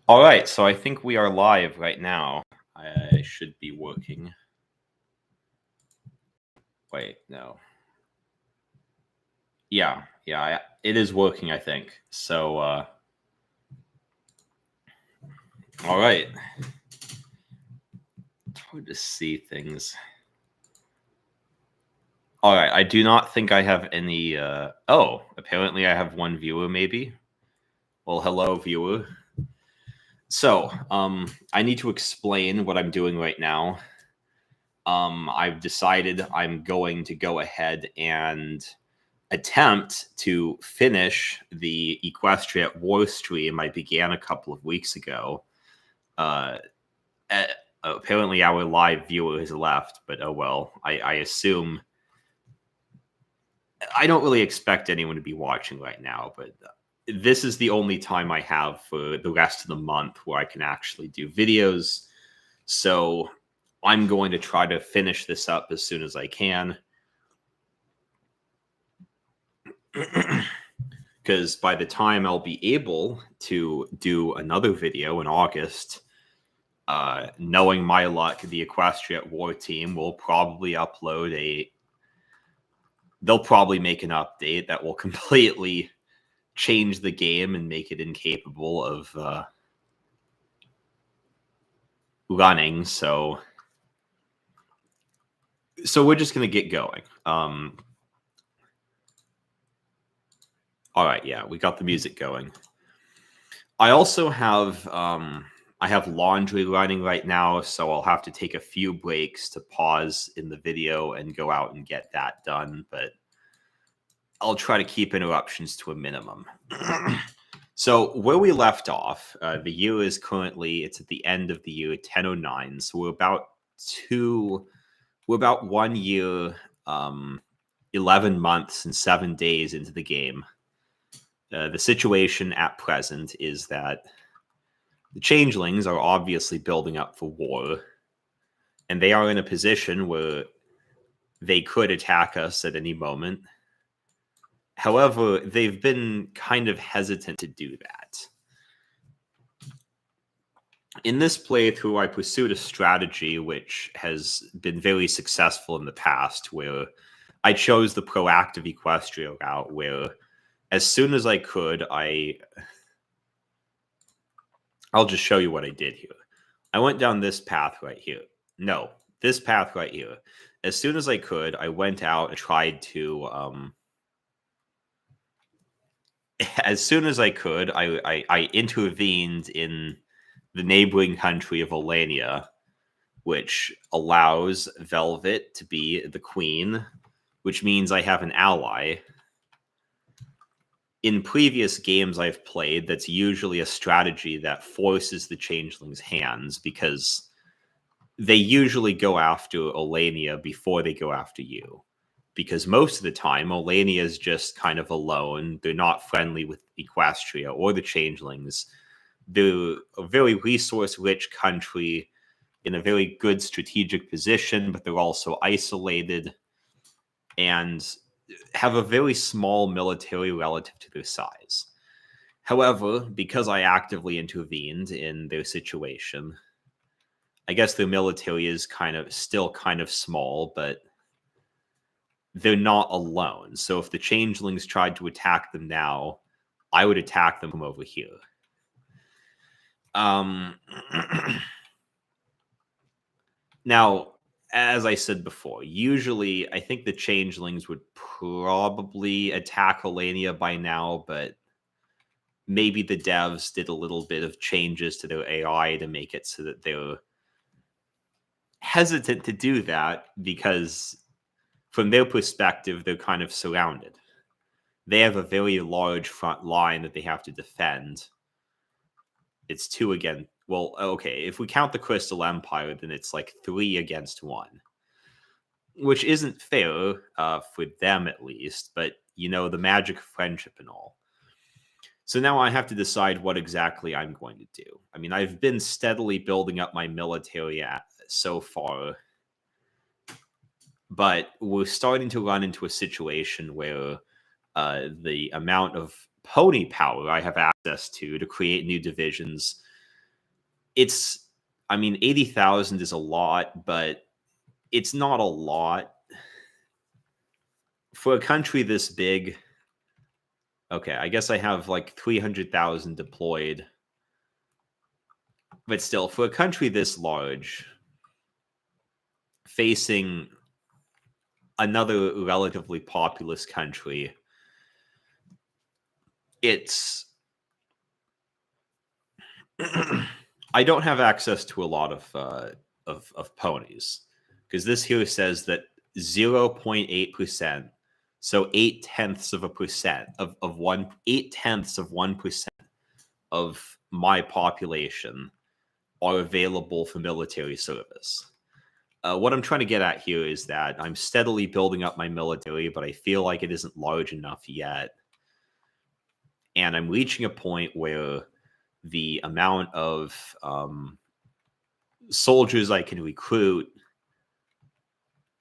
All right, so I think we are live right now. I should be working. Wait, no. Yeah, it is working, I think. So, all right. It's hard to see things. All right, I do not think I have any. Oh, apparently I have one viewer, maybe. Well, hello, viewer. So, I need to explain what I'm doing right now. I've decided I'm going to go ahead and attempt to finish the Equestria war stream I began a couple of weeks ago. Uh, Apparently, our live viewer has left, but oh well. I assume. I don't really expect anyone to be watching right now, but this is the only time I have for the rest of the month where I can actually do videos. So I'm going to try to finish this up as soon as I can. Because by the time I'll be able to do another video in August, knowing my luck, the Equestria War team will probably upload they'll probably make an update that will completely change the game and make it incapable of running. So we're just going to get going. All right, yeah, we got the music going. I also have I have laundry running right now, so I'll have to take a few breaks to pause in the video and go out and get that done, but I'll try to keep interruptions to a minimum. So where we left off, the year is currently, it's at the end of the year, 1009, so we're about 1 year, 11 months and 7 days into the game. The situation at present is that the changelings are obviously building up for war, and they are in a position where they could attack us at any moment. However, they've been kind of hesitant to do that. In this playthrough, I pursued a strategy which has been very successful in the past, where I chose the proactive Equestria route, where as soon as I could, I'll just show you what I did here. I went down this path right here. No, this path right here. As soon as I could, I went out and tried to... as soon as I could, I intervened in the neighboring country of Olania, which allows Velvet to be the queen, which means I have an ally. In previous games I've played, that's usually a strategy that forces the changelings' hands, because they usually go after Olania before they go after you. Because most of the time, Olania is just kind of alone. They're not friendly with Equestria or the changelings. They're a very resource-rich country in a very good strategic position, but they're also isolated and have a very small military relative to their size. However, because I actively intervened in their situation, I guess their military is still kind of small, but they're not alone. So if the changelings tried to attack them now, I would attack them from over here. Now, as I said before, usually I think the changelings would probably attack Olania by now, but maybe the devs did a little bit of changes to their AI to make it so that they're hesitant to do that, because from their perspective, they're kind of surrounded. They have a very large front line that they have to defend. It's 2 again. Well, okay, if we count the Crystal Empire, then it's like 3 against 1. Which isn't fair, for them at least, but, you know, the magic of friendship and all. So now I have to decide what exactly I'm going to do. I mean, I've been steadily building up my military so far, but we're starting to run into a situation where the amount of pony power I have access to create new divisions it's, I mean, 80,000 is a lot, but it's not a lot for a country this big. Okay, I guess I have like 300,000 deployed, but still, for a country this large, facing another relatively populous country, it's I don't have access to a lot of ponies, because this here says that 0.8%, so 0.8% of one 0.8% of my population are available for military service. What I'm trying to get at here is that I'm steadily building up my military, but I feel like it isn't large enough yet. And I'm reaching a point where the amount of soldiers I can recruit,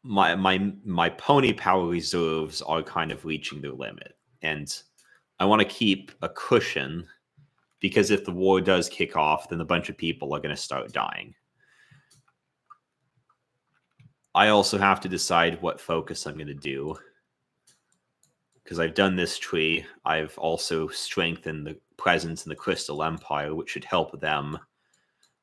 my pony power reserves are kind of reaching their limit. And I want to keep a cushion, because if the war does kick off, then a bunch of people are going to start dying. I also have to decide what focus I'm going to do, because I've done this tree. I've also strengthened the presence in the Crystal Empire, which should help them.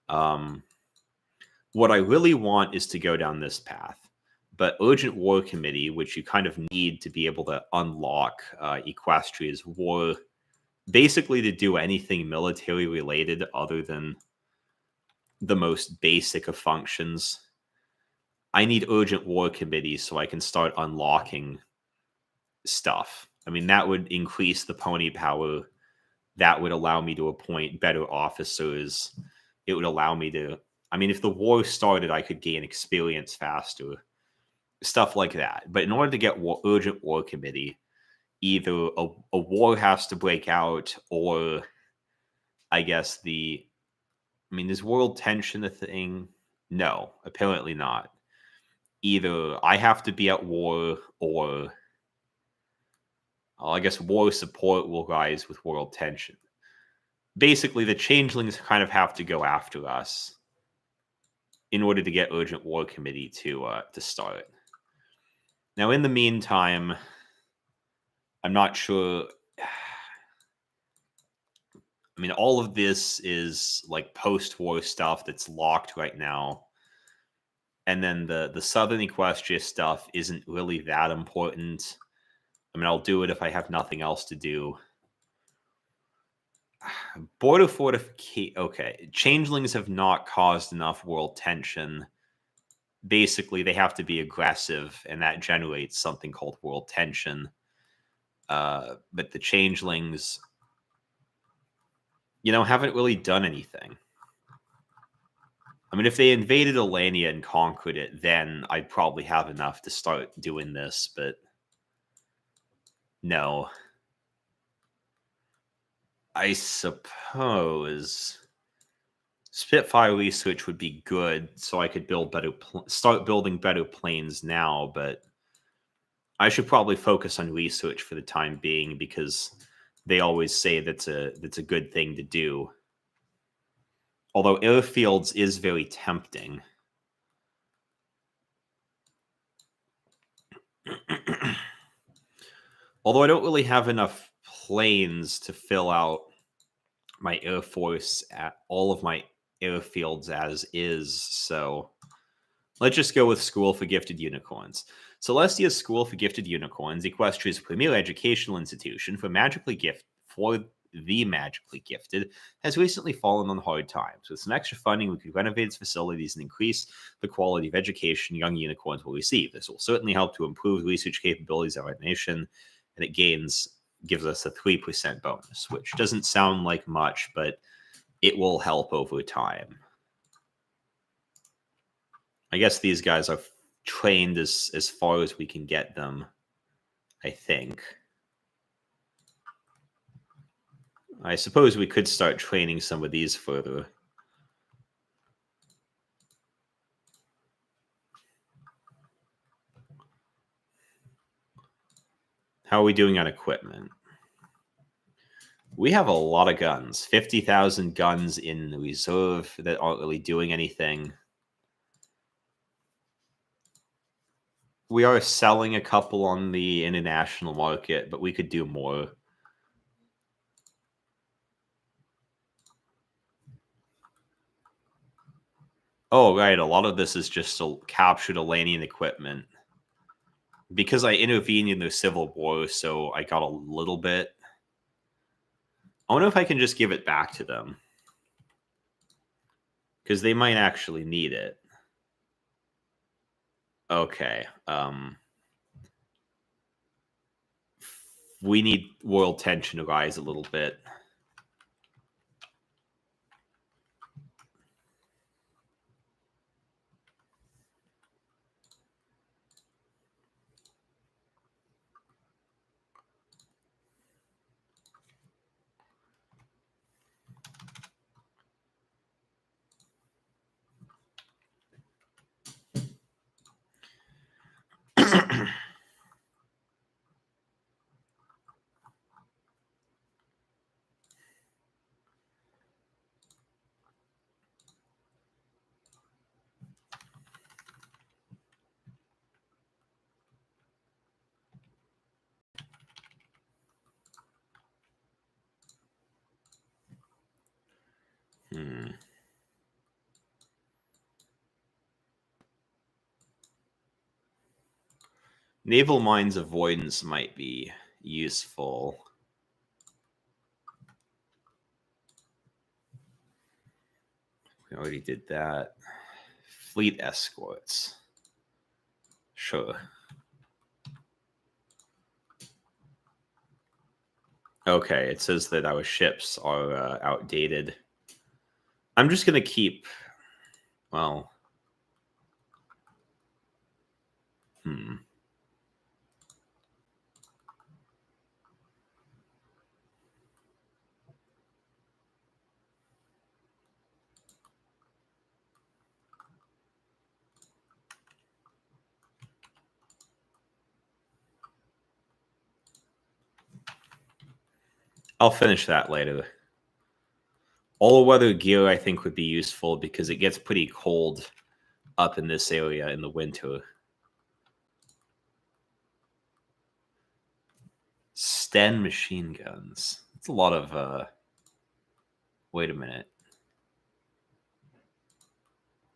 What I really want is to go down this path. But Urgent War Committee, which you kind of need to be able to unlock Equestria's war, basically to do anything military related other than the most basic of functions. I need Urgent War Committee so I can start unlocking stuff. I mean, that would increase the pony power. That would allow me to appoint better officers. It would allow me to, I mean, if the war started, I could gain experience faster. Stuff like that. But in order to get Urgent War Committee, either a war has to break out, or I guess is world tension a thing? No, apparently not. Either I have to be at war, or I guess war support will rise with world tension. Basically, the changelings kind of have to go after us in order to get Urgent War Committee to start. Now, in the meantime, I'm not sure. I mean, all of this is like post-war stuff that's locked right now. And then the Southern Equestria stuff isn't really that important. I mean, I'll do it if I have nothing else to do. Border fortification. Okay. Changelings have not caused enough world tension. Basically, they have to be aggressive, and that generates something called world tension. But the changelings, haven't really done anything. I mean, if they invaded Alania and conquered it, then I'd probably have enough to start doing this, but no. I suppose Spitfire research would be good, so I could build start building better planes now, but I should probably focus on research for the time being, because they always say that's a good thing to do. Although airfields is very tempting. Although I don't really have enough planes to fill out my Air Force at all of my airfields as is, so let's just go with School for Gifted Unicorns. Celestia's School for Gifted Unicorns, Equestria's premier educational institution for the magically gifted, has recently fallen on hard times. With some extra funding, we could renovate its facilities and increase the quality of education young unicorns will receive. This will certainly help to improve research capabilities of our nation, and it gives us a 3% bonus, which doesn't sound like much, but it will help over time. I guess these guys are trained as far as we can get them, I think. I suppose we could start training some of these further. How are we doing on equipment? We have a lot of guns. 50,000 guns in the reserve that aren't really doing anything. We are selling a couple on the international market, but we could do more. Oh, right. A lot of this is just to capture Elenian equipment. Because I intervened in the Civil War, so I got a little bit. I wonder if I can just give it back to them. Because they might actually need it. Okay. We need world tension to rise a little bit. Naval mines avoidance might be useful. We already did that. Fleet escorts. Sure. Okay, it says that our ships are outdated. I'm just going to keep... Well... I'll finish that later. All-weather gear, I think, would be useful because it gets pretty cold up in this area in the winter. Sten machine guns. That's a lot of... Wait a minute.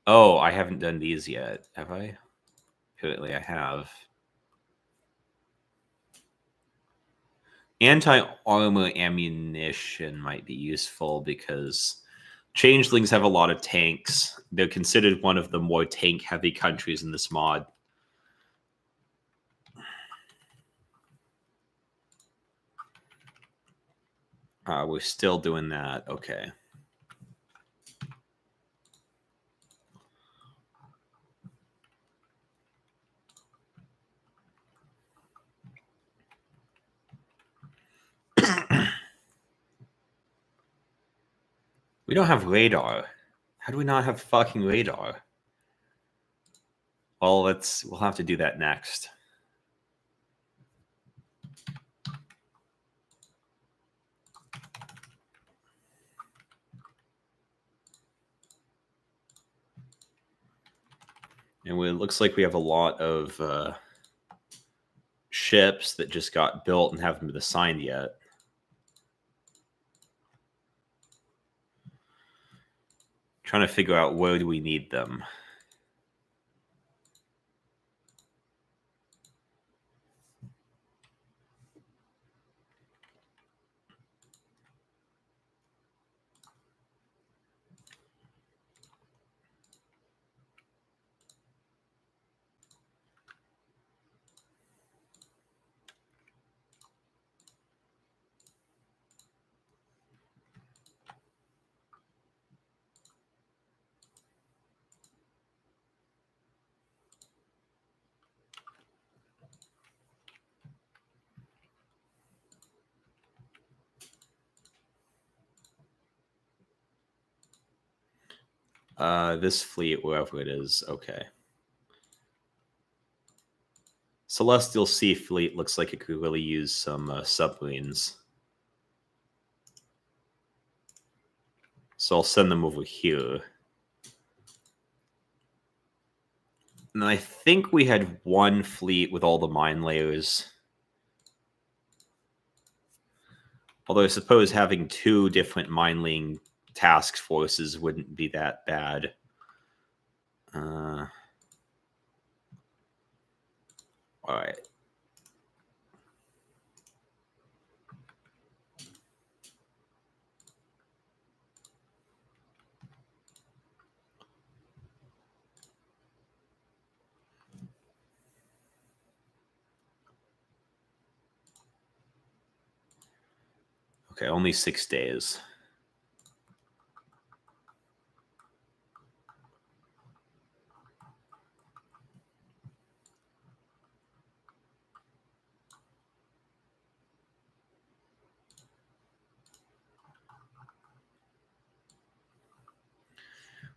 Oh, I haven't done these yet, have I? Apparently I have. Anti-armor ammunition might be useful because changelings have a lot of tanks. They're considered one of the more tank-heavy countries in this mod. We're still doing that. Okay. We don't have radar. How do we not have fucking radar? Well, we'll have to do that next. And it looks like we have a lot of ships that just got built and haven't been assigned yet. Trying to figure out where do we need them. This fleet, wherever it is, okay. Celestial Sea Fleet looks like it could really use some submarines. So I'll send them over here. And then I think we had one fleet with all the mine layers. Although I suppose having two different mine laying task forces wouldn't be that bad. All right. Okay, only 6 days.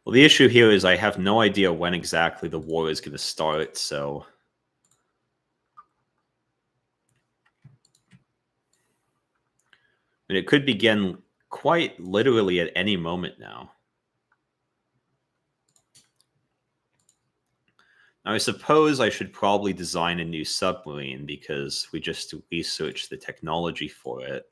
Well, the issue here is I have no idea when exactly the war is going to start, so... And it could begin quite literally at any moment now. Now, I suppose I should probably design a new submarine because we just researched the technology for it.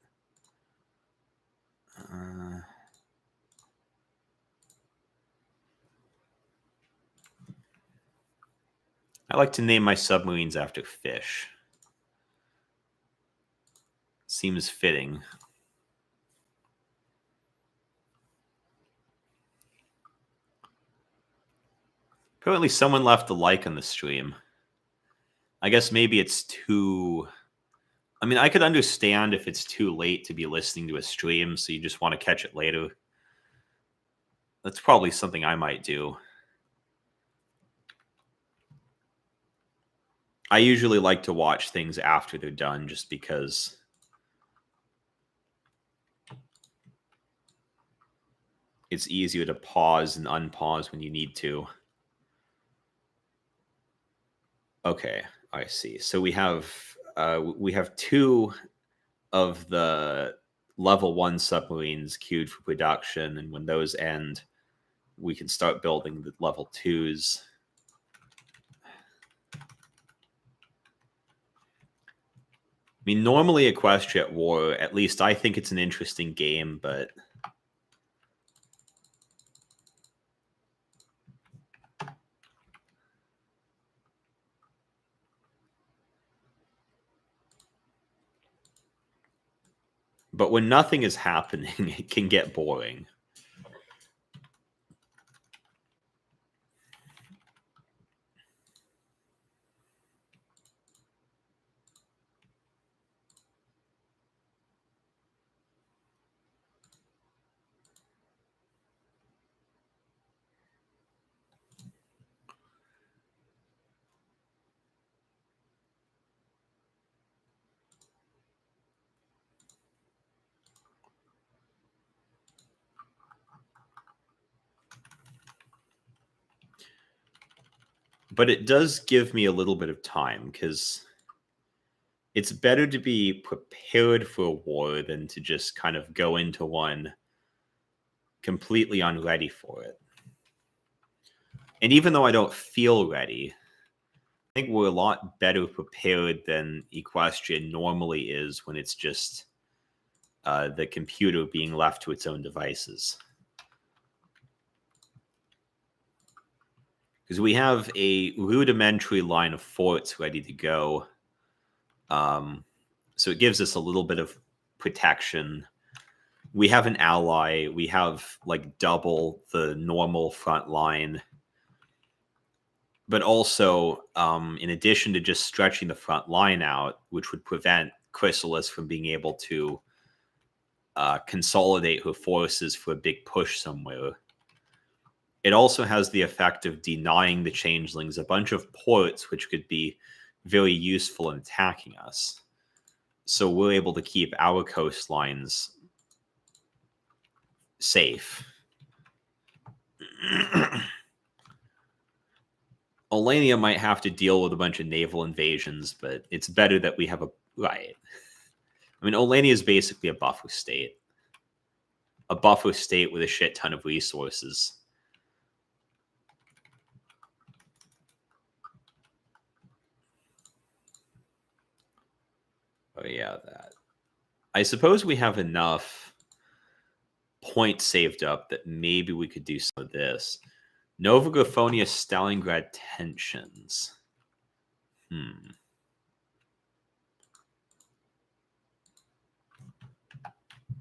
I like to name my submarines after fish. Seems fitting. Apparently someone left a like on the stream. I guess maybe it's too... I mean, I could understand if it's too late to be listening to a stream, so you just want to catch it later. That's probably something I might do. I usually like to watch things after they're done just because it's easier to pause and unpause when you need to. Okay, I see. So we have two of the level 1 submarines queued for production, and when those end, we can start building the level 2s. I mean, normally Equestria at War, at least I think it's an interesting game, but... But when nothing is happening, it can get boring. But it does give me a little bit of time, because it's better to be prepared for a war than to just kind of go into one completely unready for it. And even though I don't feel ready, I think we're a lot better prepared than Equestria normally is when it's just the computer being left to its own devices. Because we have a rudimentary line of forts ready to go. So it gives us a little bit of protection. We have an ally. We have like double the normal front line. But also, in addition to just stretching the front line out, which would prevent Chrysalis from being able to consolidate her forces for a big push somewhere, it also has the effect of denying the changelings a bunch of ports which could be very useful in attacking us. So we're able to keep our coastlines safe. Olania might have to deal with a bunch of naval invasions, but it's better that we have a... Right. I mean, Olania is basically a buffer state. a buffer state with a shit ton of resources. Oh yeah, that. I suppose we have enough points saved up that maybe we could do some of this. Nova Graphonia Stalingrad tensions.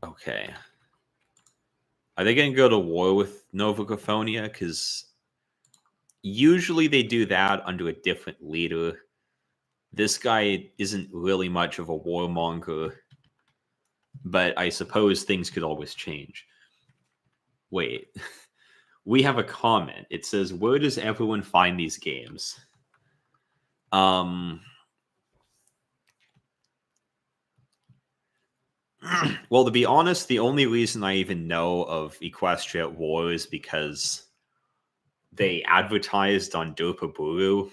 Okay. Are they going to go to war with Nova Graphonia? Because usually they do that under a different leader. This guy isn't really much of a warmonger, but I suppose things could always change. Wait. We have a comment. It says, "Where does everyone find these games?" Well, to be honest, the only reason I even know of Equestria at War is because they advertised on Dopaburu.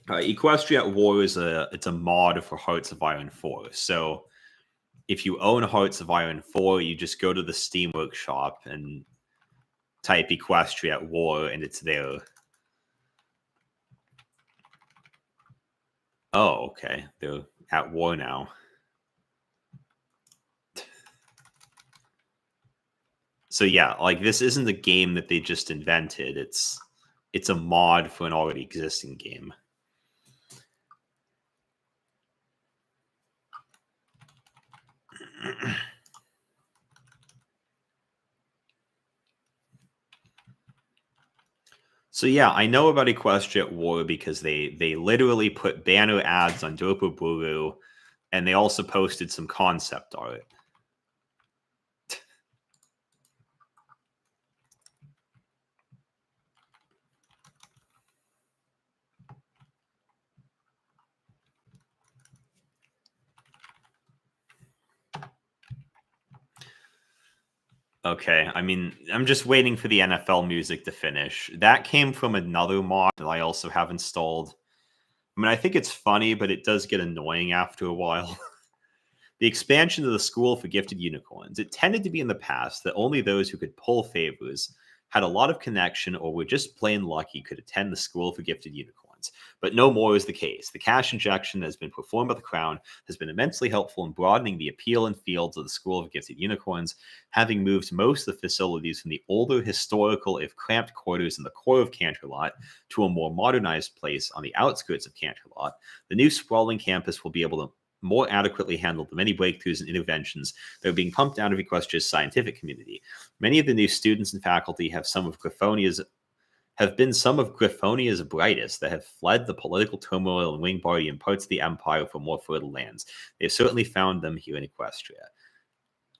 Equestria at War is it's a mod for Hearts of Iron 4. So if you own Hearts of Iron 4, you just go to the Steam Workshop and type Equestria at War, and it's there. Oh, okay. They're at war now. So yeah, like this isn't a game that they just invented. It's a mod for an already existing game. So yeah, I know about Equestria at War because they literally put banner ads on Dopaburu, and they also posted some concept art. Okay, I mean, I'm just waiting for the NFL music to finish. That came from another mod that I also have installed. I mean, I think it's funny, but it does get annoying after a while. The expansion of the School for Gifted Unicorns. It tended to be in the past that only those who could pull favors, had a lot of connection, or were just plain lucky could attend the School for Gifted Unicorns. But no more is the case. The cash injection that has been performed by the Crown has been immensely helpful in broadening the appeal and fields of the School of Gifted Unicorns, having moved most of the facilities from the older historical, if cramped quarters in the core of Canterlot to a more modernized place on the outskirts of Canterlot. The new sprawling campus will be able to more adequately handle the many breakthroughs and interventions that are being pumped out of Equestria's scientific community. Many of the new students and faculty have been some of Griffonia's brightest that have fled the political turmoil in Wingbardy and parts of the Empire for more fertile lands. They have certainly found them here in Equestria.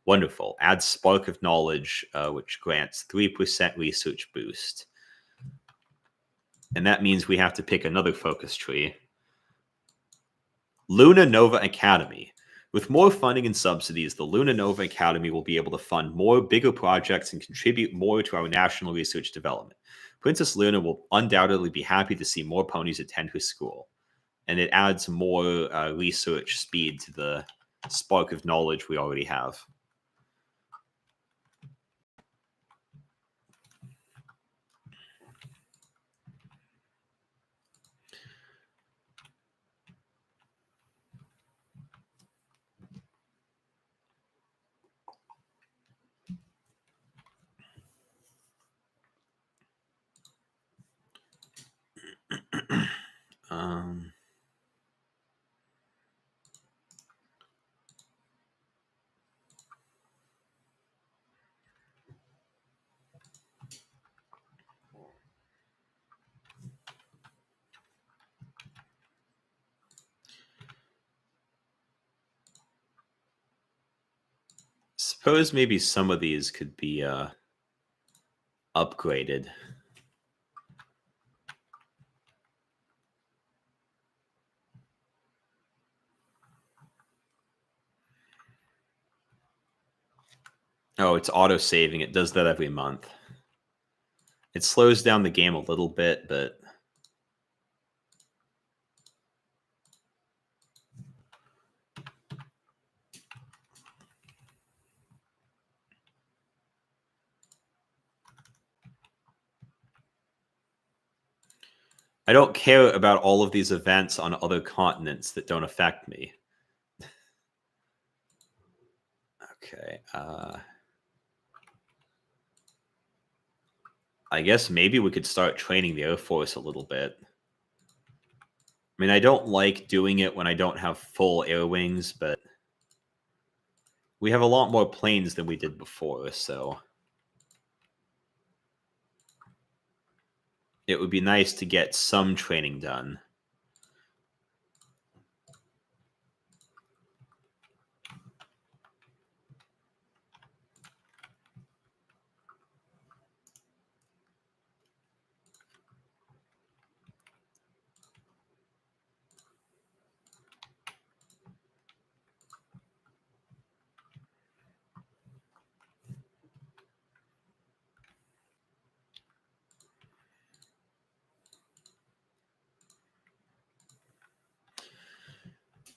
Wonderful. Adds Spark of Knowledge, which grants 3% research boost. And that means we have to pick another focus tree. Luna Nova Academy. With more funding and subsidies, the Luna Nova Academy will be able to fund more bigger projects and contribute more to our national research development. Princess Luna will undoubtedly be happy to see more ponies attend her school. And it adds more research speed to the Spark of Knowledge we already have. Suppose maybe some of these could be upgraded. Oh, it's auto-saving. It does that every month. It slows down the game a little bit, but I don't care about all of these events on other continents that don't affect me. Okay. I guess maybe we could start training the Air Force a little bit. I mean, I don't like doing it when I don't have full air wings, but we have a lot more planes than we did before, so it would be nice to get some training done.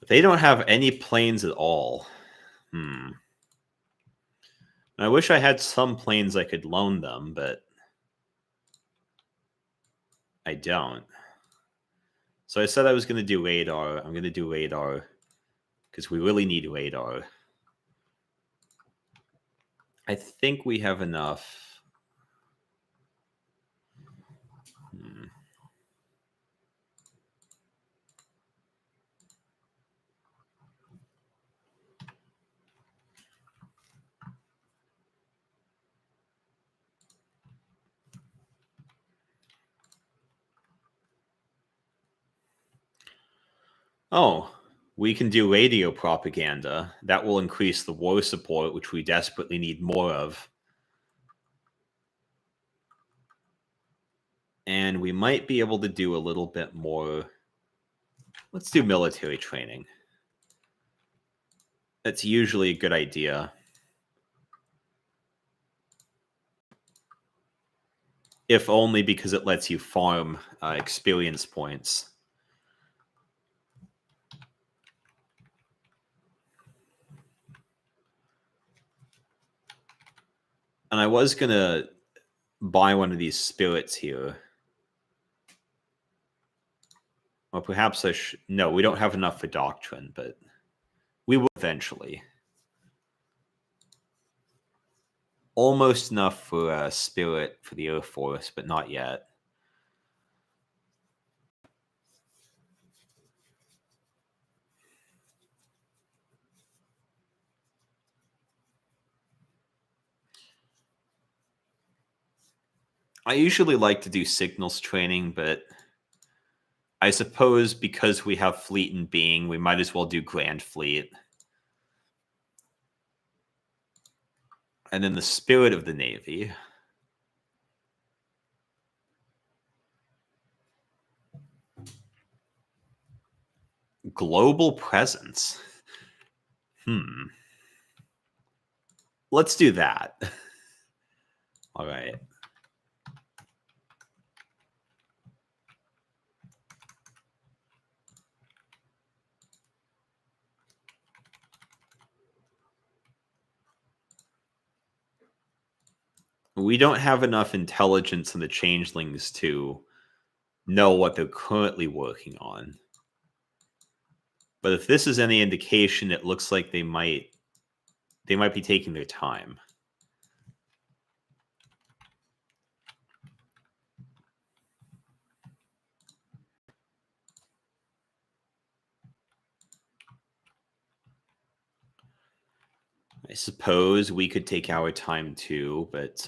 They don't have any planes at all. I wish I had some planes I could loan them, but I don't. So I said I was going to do radar. I'm going to do radar because we really need radar. I think we have enough. Oh, we can do radio propaganda. That will increase the war support, which we desperately need more of. And we might be able to do a little bit more. Let's do military training. That's usually a good idea. If only because it lets you farm experience points. And I was going to buy one of these spirits here. Well, perhaps I should. No, we don't have enough for doctrine, but we will eventually. Almost enough for spirit for the Air Force, but not yet. I usually like to do signals training, but I suppose because we have fleet in being, we might as well do Grand Fleet. And then the spirit of the Navy. Global presence. Let's do that. All right. We don't have enough intelligence in the changelings to know what they're currently working on. But if this is any indication, it looks like they might be taking their time. I suppose we could take our time too, but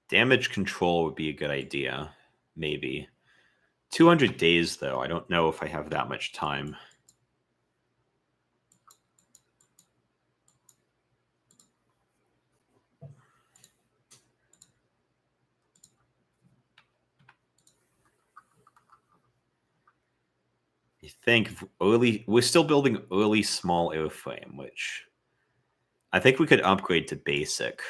damage control would be a good idea. Maybe. 200 days, though. I don't know if I have that much time. I think early, we're still building early small airframe, which I think we could upgrade to basic.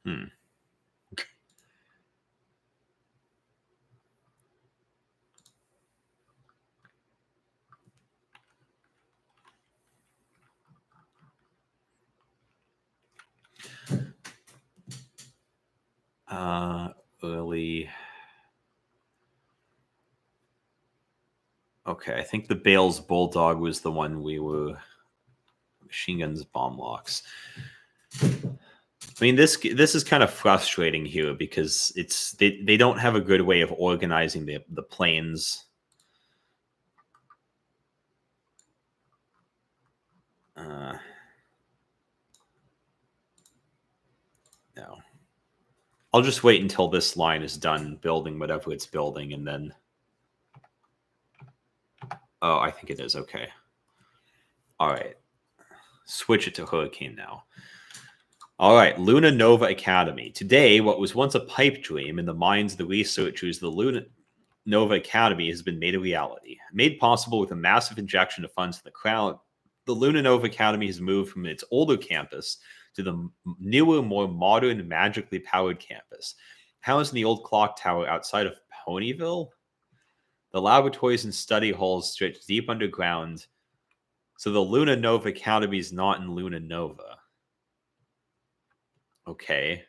Hmm. Early. Okay, I think the Bales Bulldog was the one we were machine guns, bomb locks. I mean, this is kind of frustrating here because they don't have a good way of organizing the planes. No, I'll just wait until this line is done building whatever it's building, and then. Oh, I think it is okay. All right, switch it to Hurricane now. All right, Luna Nova Academy. Today, what was once a pipe dream in the minds of the researchers, the Luna Nova Academy has been made a reality. Made possible with a massive injection of funds from the crowd, the Luna Nova Academy has moved from its older campus to the newer, more modern, magically powered campus. Housed in the old clock tower outside of Ponyville, the laboratories and study halls stretch deep underground, so the Luna Nova Academy is not in Luna Nova. Okay.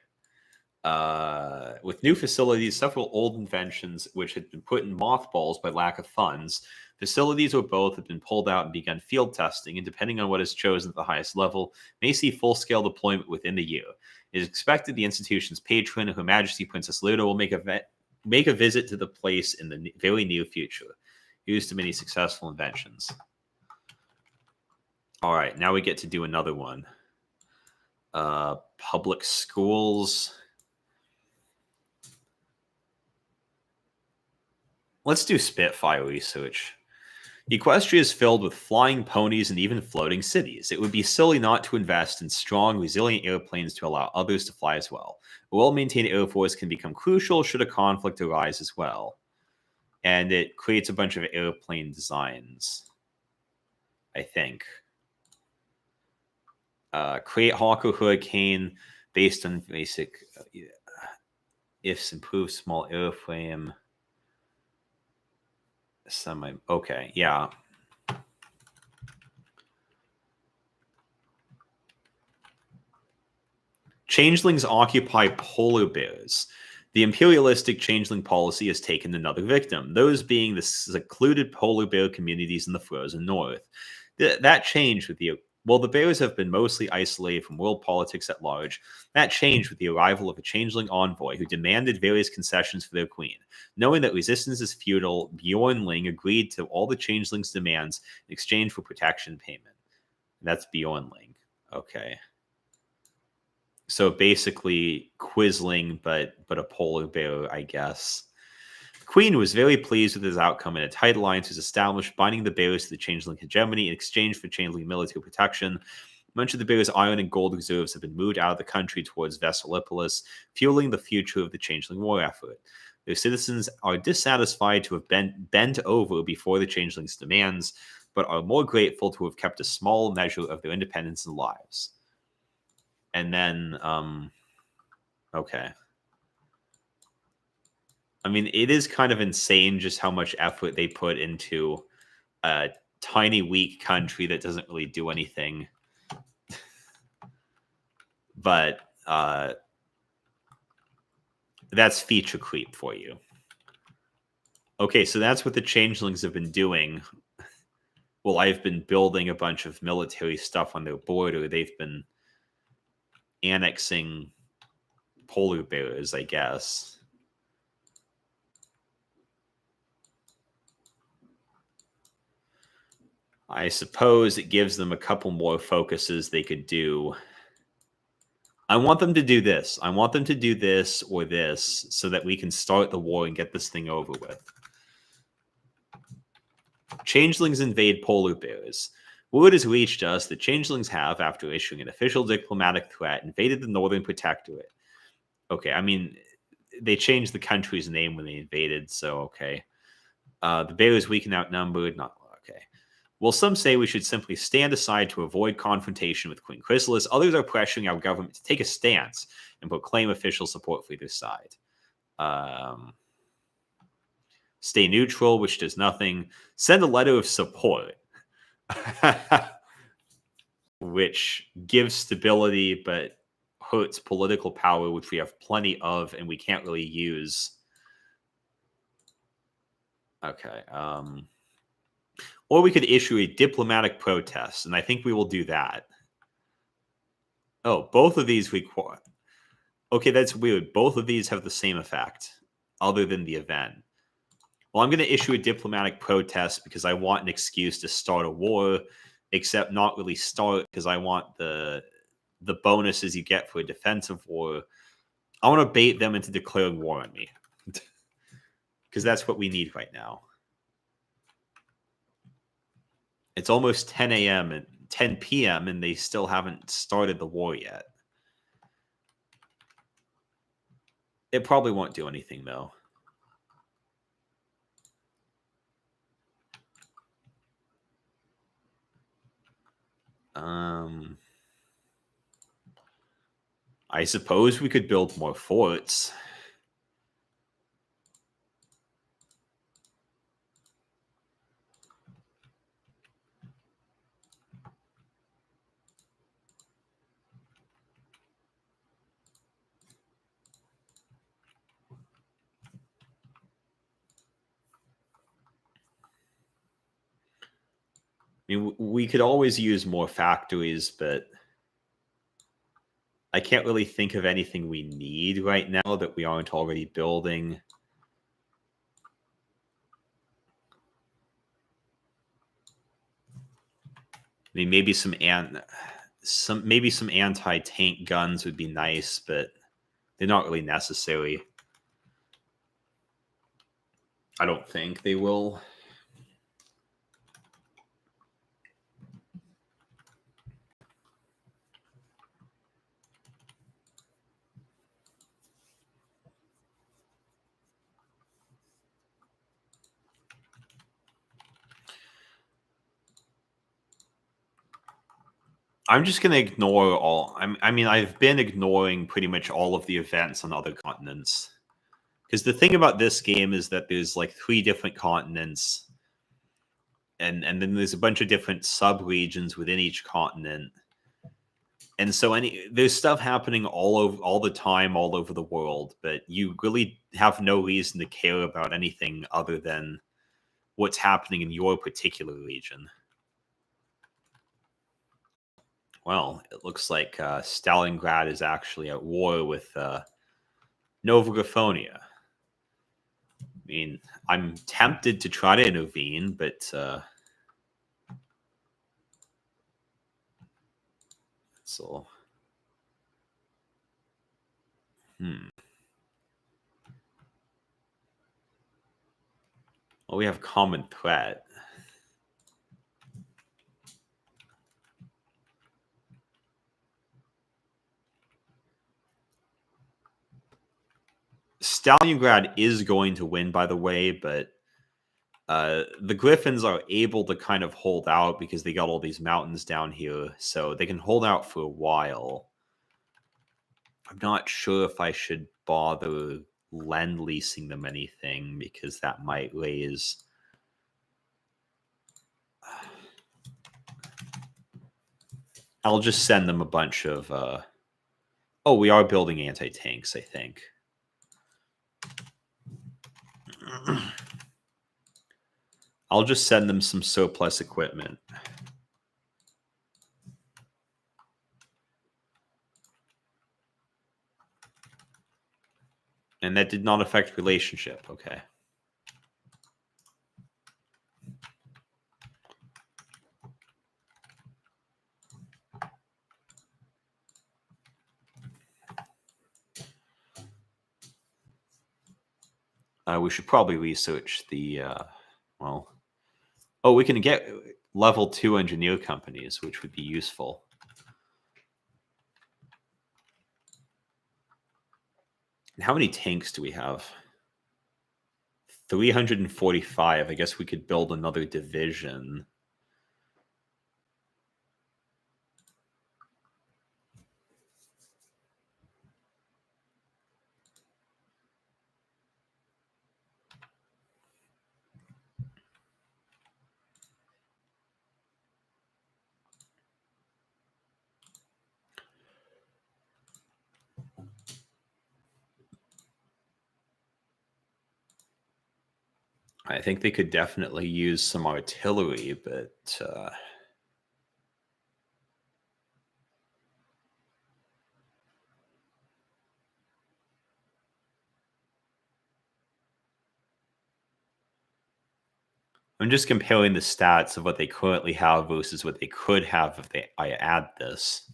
With new facilities, several old inventions which had been put in mothballs by lack of funds, facilities or both have been pulled out and begun field testing, and depending on what is chosen at the highest level, may see full-scale deployment within the year. It is expected the institution's patron, Her Majesty Princess Luna, will make a visit to the place in the very near future. Here's to many successful inventions. All right, now we get to do another one. Public schools. Let's do Spitfire research. Equestria is filled with flying ponies and even floating cities. It would be silly not to invest in strong, resilient airplanes to allow others to fly as well. A well-maintained air force can become crucial should a conflict arise as well. And it creates a bunch of airplane designs, I think. Create Hawk or Hurricane based on basic ifs, improve small airframe. Okay, yeah. Changelings occupy polar bears. The imperialistic changeling policy has taken another victim, those being the secluded polar bear communities in the frozen north. That changed with the bears have been mostly isolated from world politics at large. That changed with the arrival of a changeling envoy who demanded various concessions for their queen. Knowing that resistance is futile, Bjornling agreed to all the changeling's demands in exchange for protection payment. That's Bjornling. Okay. So basically Quisling, but a polar bear, I guess. Queen was very pleased with his outcome, and a tight alliance was established, binding the bears to the changeling hegemony in exchange for changeling military protection. Much of the bears' iron and gold reserves have been moved out of the country towards Vesalipolis, fueling the future of the changeling war effort. Their citizens are dissatisfied to have been bent over before the changeling's demands, but are more grateful to have kept a small measure of their independence and lives. And then, okay. I mean, it is kind of insane just how much effort they put into a tiny, weak country that doesn't really do anything. But that's feature creep for you. Okay, so that's what the changelings have been doing. Well, I've been building a bunch of military stuff on their border. They've been annexing polar bears, I guess. I suppose it gives them a couple more focuses they could do. I want them to do this. I want them to do this or this so that we can start the war and get this thing over with. Changelings invade polar bears. Word has reached us that changelings have, after issuing an official diplomatic threat, invaded the Northern Protectorate. Okay, I mean, they changed the country's name when they invaded, so okay. The bears weak and outnumbered, not okay. Well, some say we should simply stand aside to avoid confrontation with Queen Chrysalis. Others are pressuring our government to take a stance and proclaim official support for either side. Stay neutral, which does nothing. Send a letter of support, which gives stability but hurts political power, which we have plenty of and we can't really use. Okay. Or we could issue a diplomatic protest, and I think we will do that. Oh, both of these require... Okay, that's weird. Both of these have the same effect, other than the event. Well, I'm going to issue a diplomatic protest because I want an excuse to start a war, except not really start, because I want the bonuses you get for a defensive war. I want to bait them into declaring war on me, because that's what we need right now. It's almost 10 a.m. and 10 p.m. and they still haven't started the war yet. It probably won't do anything, though. I suppose we could build more forts. I mean, we could always use more factories, but I can't really think of anything we need right now that we aren't already building. I mean, maybe some anti-tank guns would be nice, but they're not really necessary. I don't think they will. I'm just going to ignore all... I mean, I've been ignoring pretty much all of the events on other continents. Because the thing about this game is that there's like 3 different continents. And then there's a bunch of different sub-regions within each continent. And so there's stuff happening all the time, all over the world. But you really have no reason to care about anything other than what's happening in your particular region. Well, it looks like Stalingrad is actually at war with Nova Graphonia. I mean, I'm tempted to try to intervene, but so well, we have common threat. Stalingrad is going to win, by the way, but the Griffins are able to kind of hold out because they got all these mountains down here, so they can hold out for a while. I'm not sure if I should bother lend-leasing them anything, because that might raise... I'll just send them a bunch of... Oh, we are building anti-tanks, I think. I'll just send them some surplus equipment. And that did not affect relationship. Okay. We should probably research the, well, oh, we can get level 2 engineer companies, which would be useful. And how many tanks do we have? 345. I guess we could build another division. I think they could definitely use some artillery, but I'm just comparing the stats of what they currently have versus what they could have if I add this.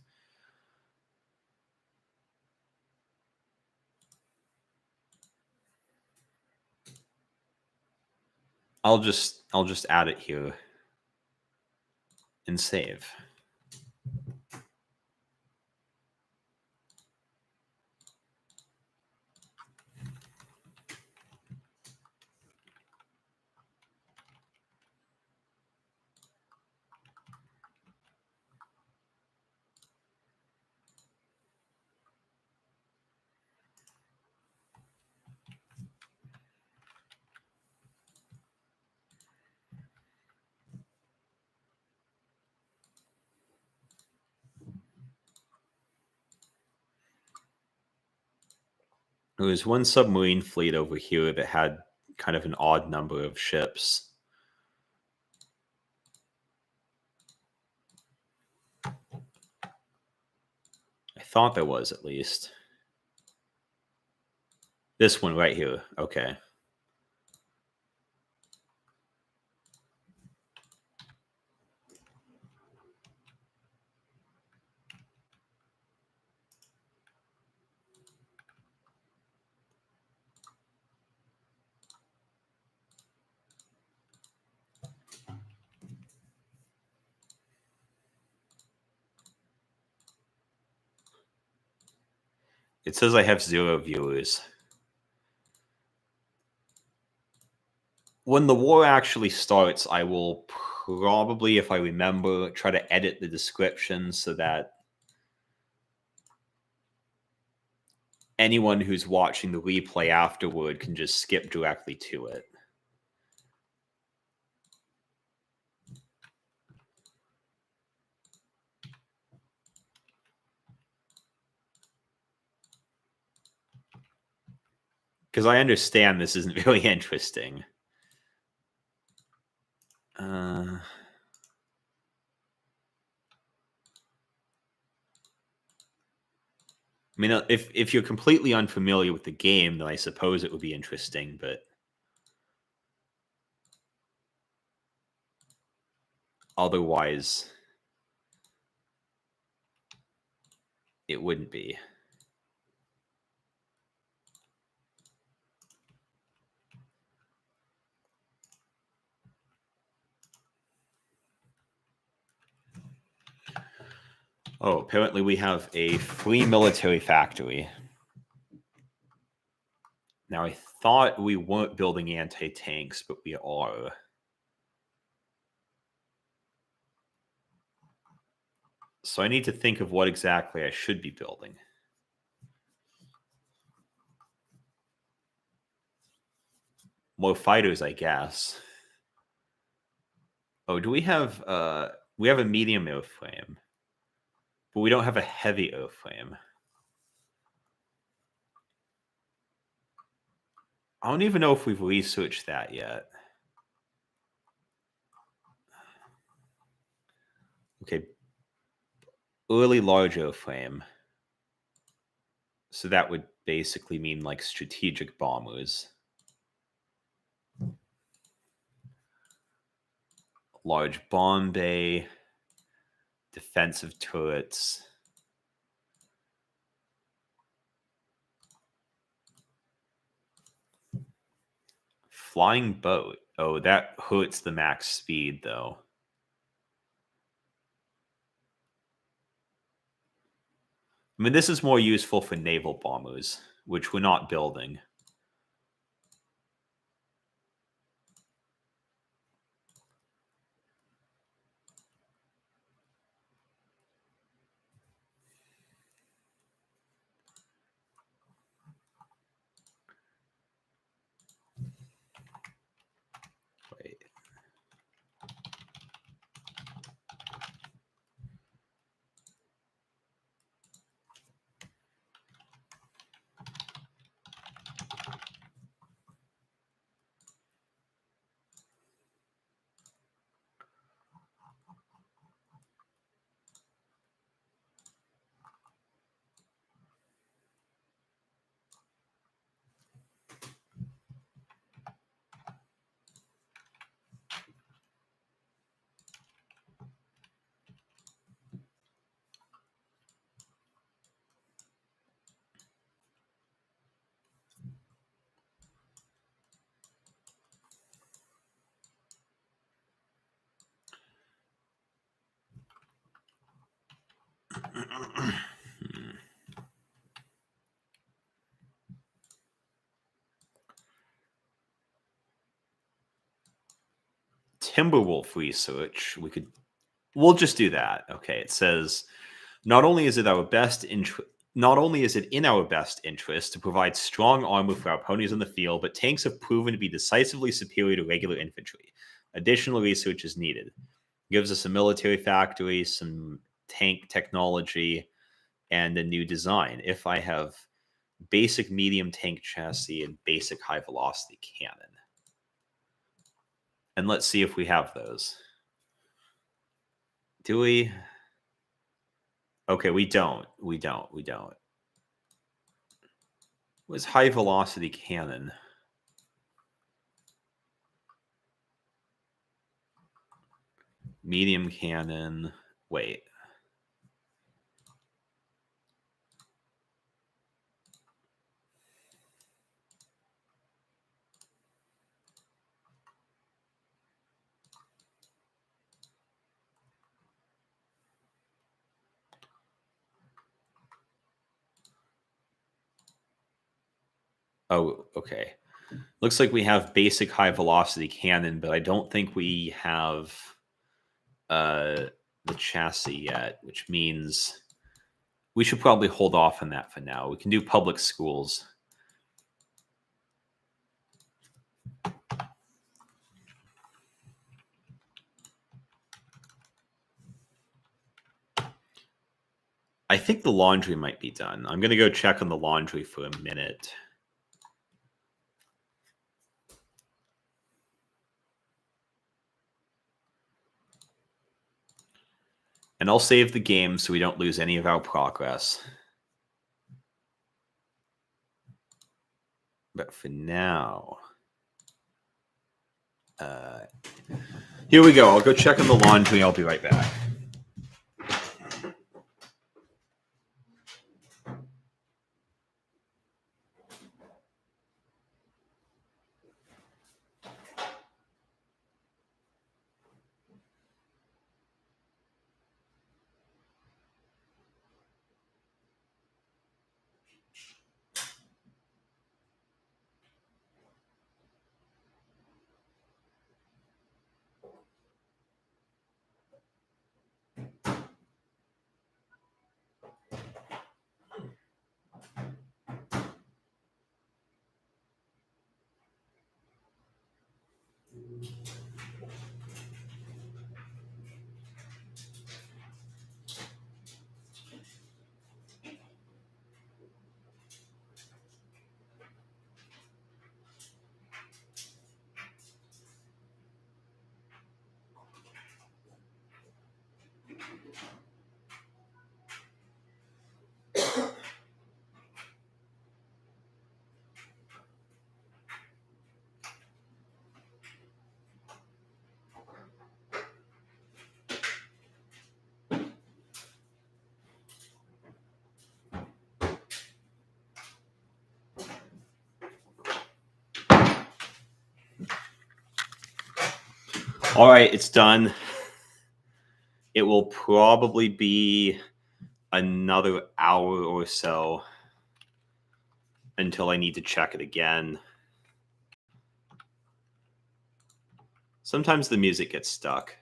I'll just add it here and save. There was one submarine fleet over here that had kind of an odd number of ships. I thought there was, at least. This one right here. Okay. It says I have 0 viewers. When the war actually starts, I will probably, if I remember, try to edit the description so that anyone who's watching the replay afterward can just skip directly to it. Because I understand this isn't very interesting. I mean, if you're completely unfamiliar with the game, then I suppose it would be interesting, but otherwise, it wouldn't be. Oh, apparently we have a free military factory. Now, I thought we weren't building anti-tanks, but we are. So I need to think of what exactly I should be building. More fighters, I guess. Oh, do we have a medium airframe, but we don't have a heavy airframe. I don't even know if we've researched that yet. Okay. Early large airframe. So that would basically mean like strategic bombers. Large bomb bay. Defensive turrets. Flying boat. Oh, that hurts the max speed, though. I mean, this is more useful for naval bombers, which we're not building. Wait. Timberwolf research. We'll just do that. Okay, it says not only is it in our best interest to provide strong armor for our ponies on the field, but tanks have proven to be decisively superior to regular infantry. Additional research is needed. Gives us a military factory, some tank technology, and a new design. If I have basic medium tank chassis and basic high velocity cannon. And let's see if we have those. Do we? Okay, we don't. What's high velocity cannon? Medium cannon. Wait. Oh, okay. Looks like we have basic high velocity cannon, but I don't think we have the chassis yet, which means we should probably hold off on that for now. We can do public schools. I think the laundry might be done. I'm going to go check on the laundry for a minute. And I'll save the game so we don't lose any of our progress. But for now, here we go. I'll go check on the laundry. I'll be right back. All right, it's done. It will probably be another hour or so until I need to check it again. Sometimes the music gets stuck.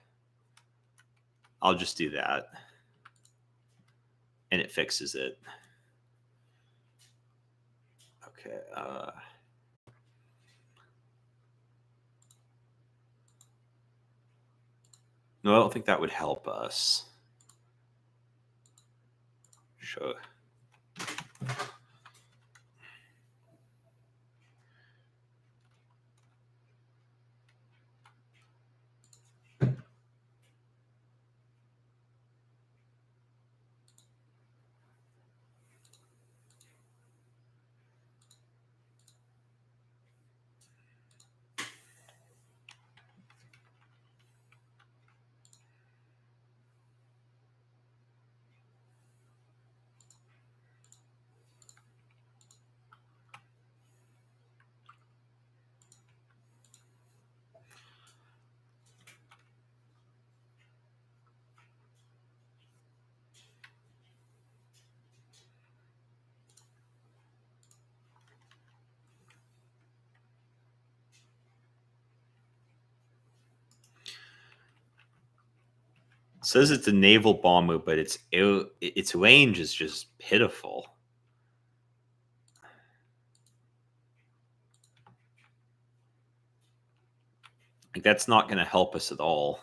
I'll just do that. And it fixes it. Okay. No, I don't think that would help us. Sure. It says it's a naval bomber, but its range is just pitiful. Like, that's not going to help us at all.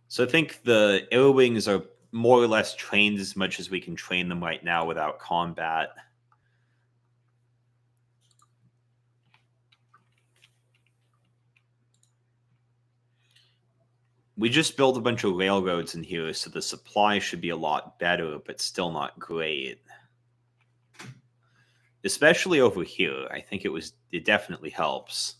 So I think the air wings are more or less trained as much as we can train them right now without combat. We just built a bunch of railroads in here, so the supply should be a lot better, but still not great. Especially over here. I think it definitely helps.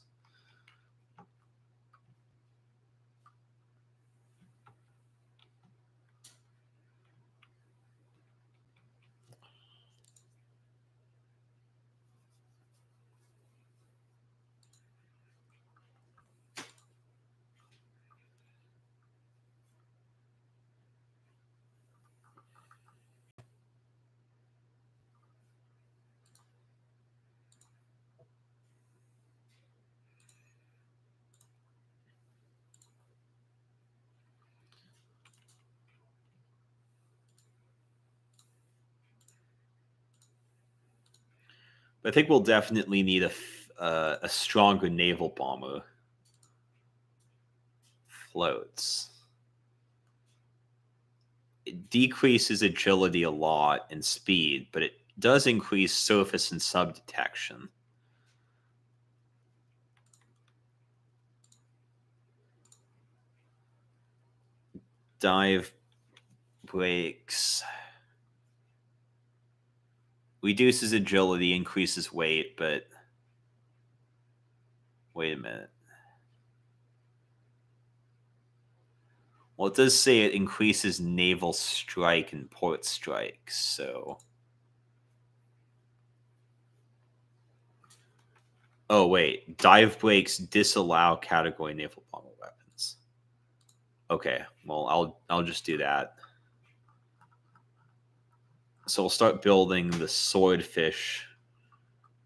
I think we'll definitely need a stronger naval bomber. Floats. It decreases agility a lot and speed, but it does increase surface and sub detection. Dive breaks. Reduces agility, increases weight, but wait a minute. Well, it does say it increases naval strike and port strikes, so. Oh, wait. Dive breaks disallow category naval bomber weapons. Okay, well, I'll just do that. So we'll start building the swordfish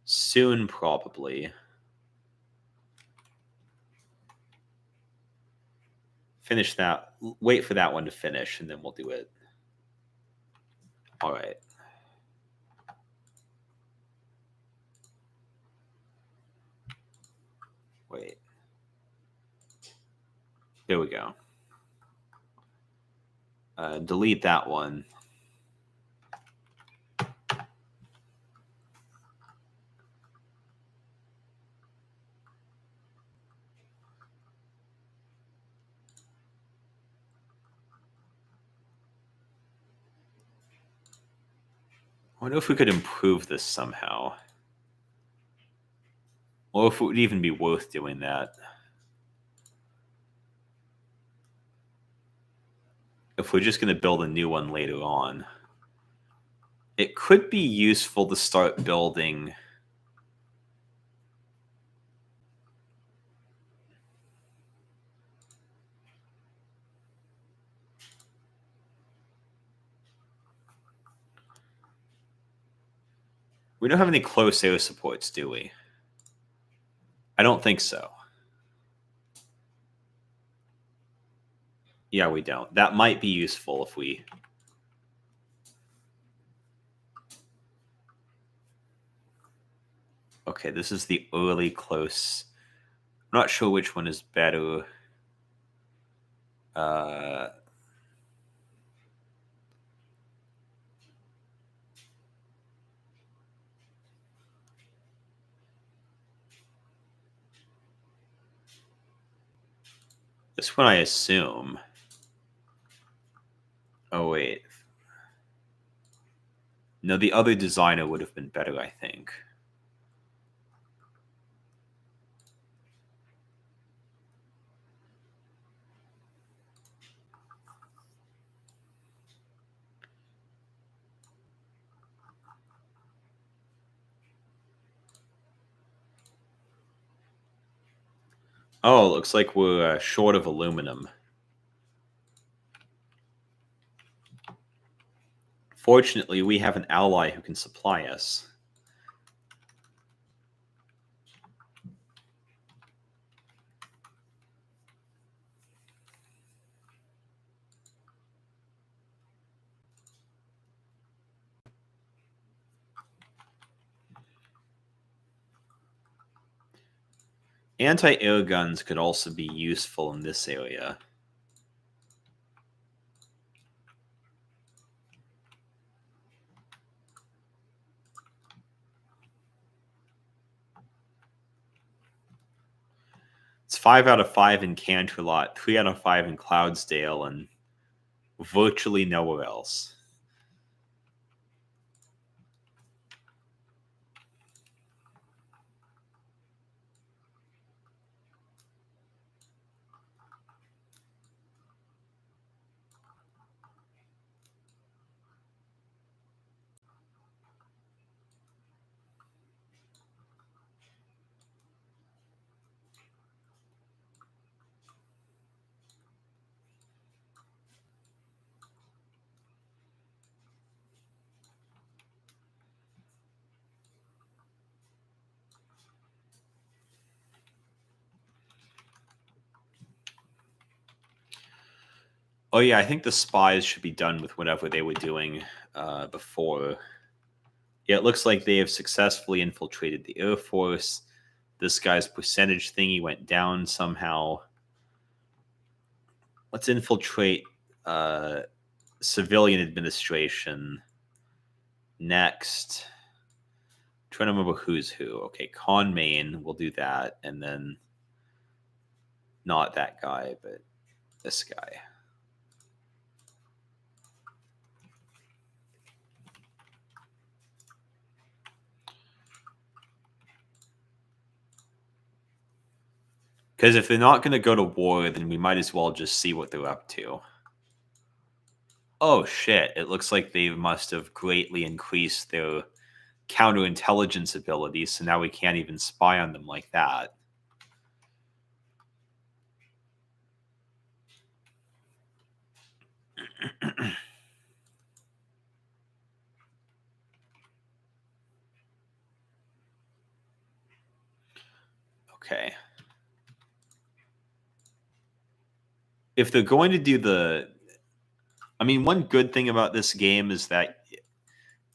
soon, probably. Finish that. Wait for that one to finish, and then we'll do it. All right. Wait. There we go. Delete that one. I wonder if we could improve this somehow. Or if it would even be worth doing that. if we're just going to build a new one later on, it could be useful to start building. We don't have any close air supports, do we? I don't think so. Yeah, we don't. That might be useful if we... Okay, this is the early close. I'm not sure which one is better. This one I assume. Oh, wait. No, the other designer would have been better, I think. Oh, it looks like we're short of aluminum. Fortunately, we have an ally who can supply us. Anti-air guns could also be useful in this area. It's 5 out of 5 in Canterlot, 3 out of 5 in Cloudsdale, and virtually nowhere else. Oh yeah, I think the spies should be done with whatever they were doing before. Yeah, it looks like they have successfully infiltrated the Air Force. This guy's percentage thingy went down somehow. Let's infiltrate civilian administration next. I'm trying to remember who's who. Okay, Con Main, we'll do that. And then not that guy, but this guy. Because if they're not going to go to war, then we might as well just see what they're up to. Oh, shit. It looks like they must have greatly increased their counterintelligence abilities, so now we can't even spy on them like that. Okay. If they're going to do the... I mean, one good thing about this game is that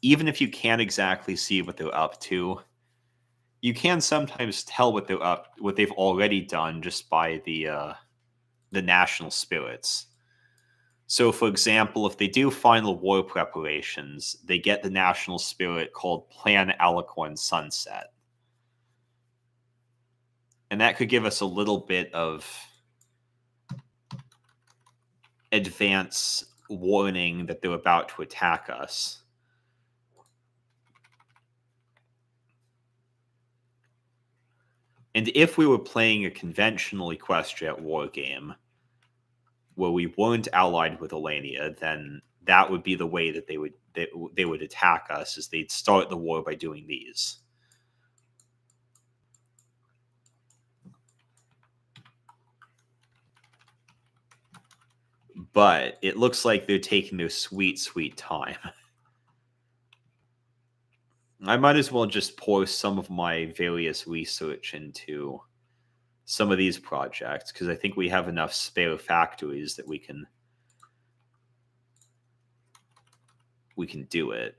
even if you can't exactly see what they're up to, you can sometimes tell what they've already done just by the national spirits. So, for example, if they do final war preparations, they get the national spirit called Plan Alicorn Sunset. And that could give us a little bit of advance warning that they're about to attack us. And if we were playing a conventional Equestria war game, where we weren't allied with Alania, then that would be the way that they would attack us, is they'd start the war by doing these. But it looks like they're taking their sweet, sweet time. I might as well just pour some of my various research into some of these projects, because I think we have enough spare factories that we can do it.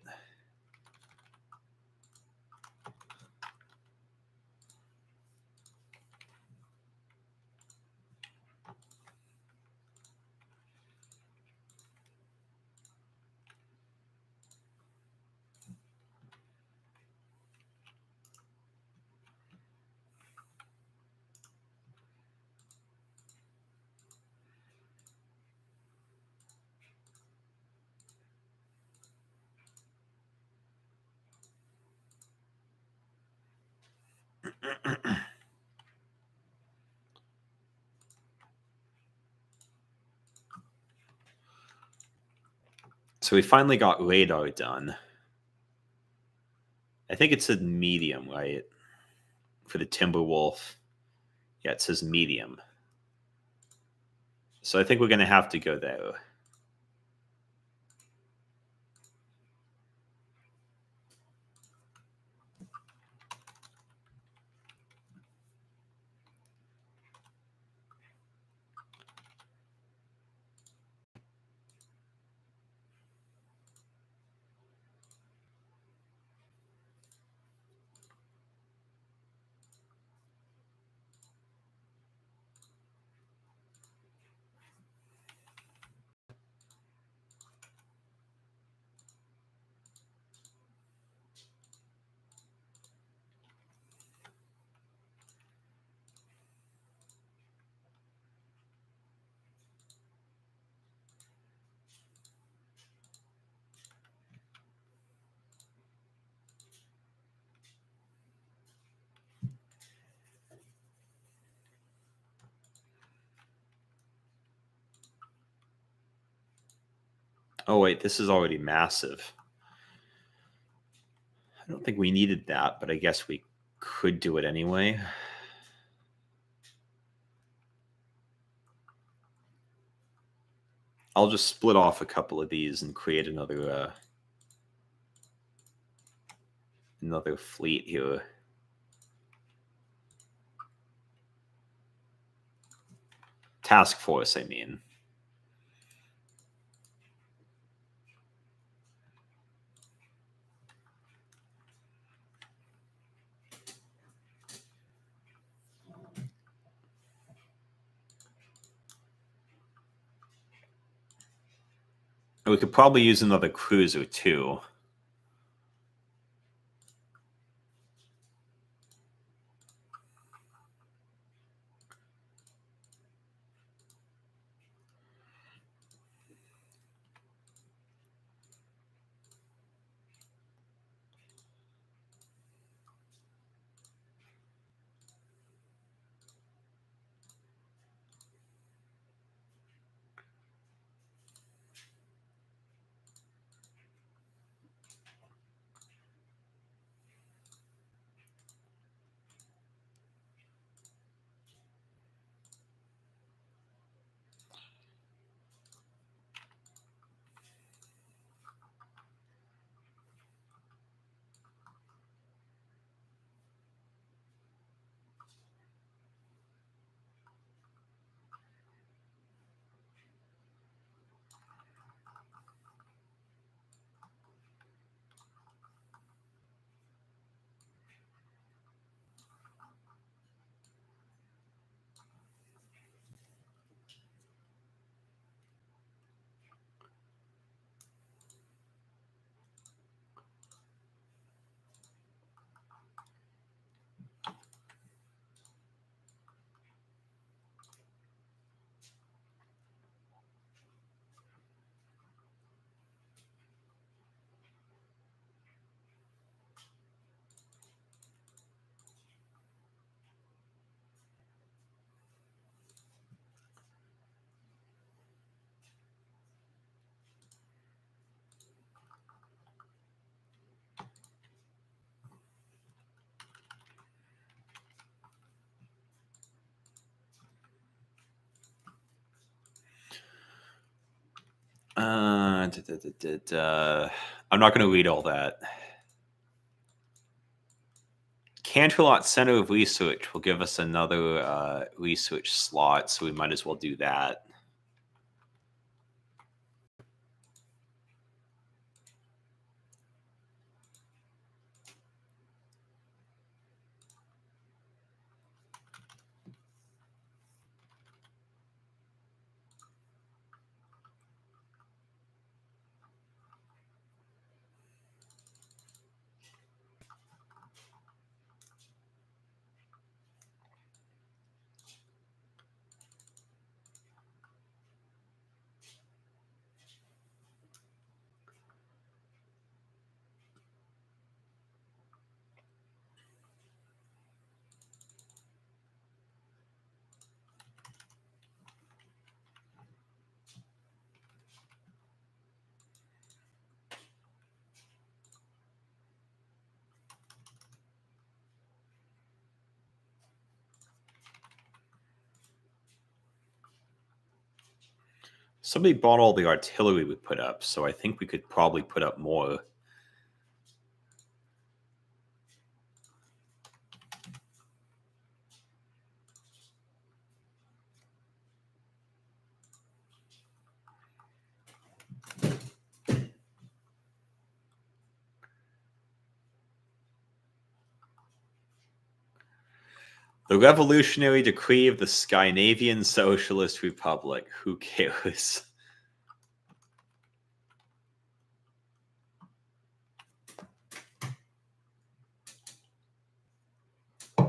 So we finally got radar done. I think it said medium, right? For the Timberwolf. Yeah, it says medium. So I think we're going to have to go there. Oh, wait, this is already massive. I don't think we needed that, but I guess we could do it anyway. I'll just split off a couple of these and create another fleet here. Task force, I mean. We could probably use another cruiser too. I'm not going to read all that. Canterlot Center of Research will give us another research slot, so we might as well do that. Somebody bought all the artillery we put up, so I think we could probably put up more. The revolutionary decree of the Scandinavian Socialist Republic. Who cares? I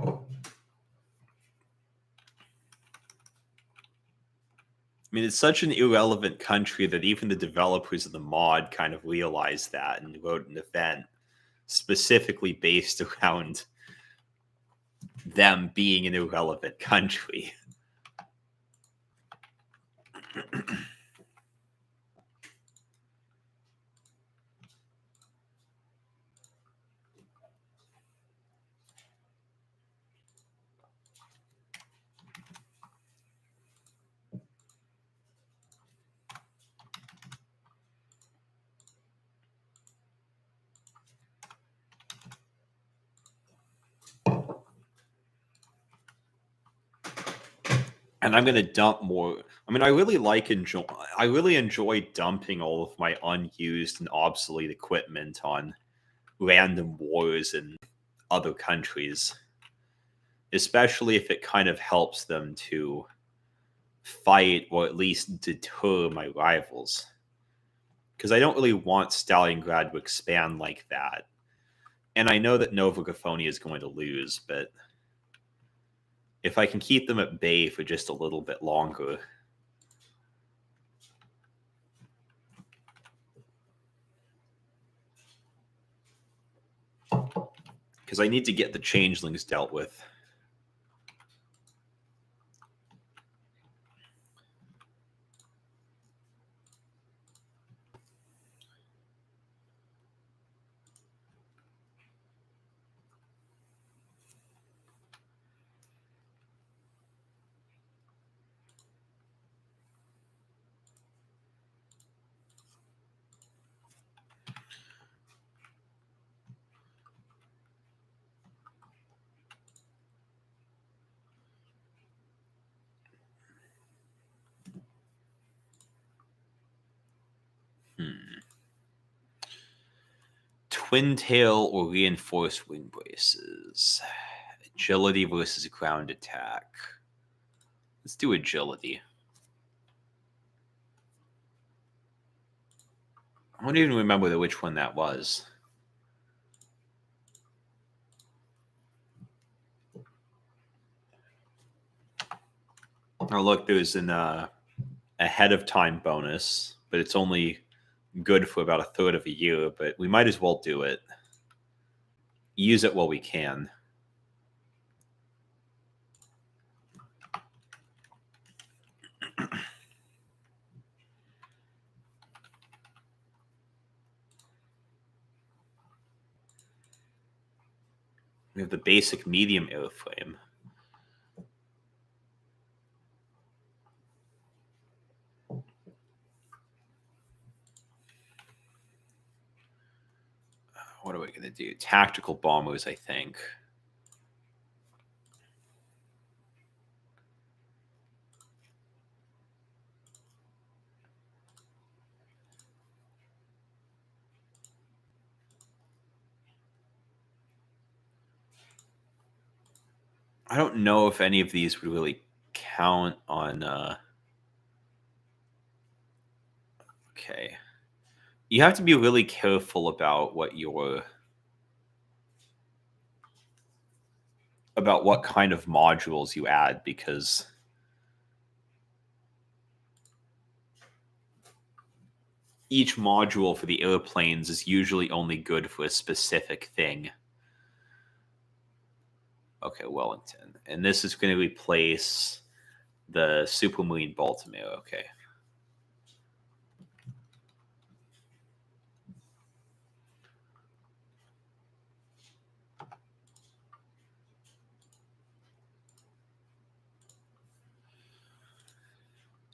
mean, it's such an irrelevant country that even the developers of the mod kind of realized that and wrote an event specifically based around them being an irrelevant country. And I'm going to dump more. I mean, I really enjoy dumping all of my unused and obsolete equipment on random wars in other countries, especially if it kind of helps them to fight or at least deter my rivals. Because I don't really want Stalingrad to expand like that. And I know that Nova Graphonia is going to lose, but if I can keep them at bay for just a little bit longer. Because I need to get the changelings dealt with. Twin tail or reinforced wing braces. Agility versus ground attack. Let's do agility. I don't even remember which one that was. Oh, look, there's an ahead of time bonus, but it's only good for about a third of a year, but we might as well do it. Use it while we can. We have the basic medium airframe. we going to do? Tactical bombers, I think. I don't know if any of these would really count on... Okay. You have to be really careful about what what kind of modules you add, because each module for the airplanes is usually only good for a specific thing. Okay, Wellington. And this is going to replace the Supermarine Baltimore. Okay.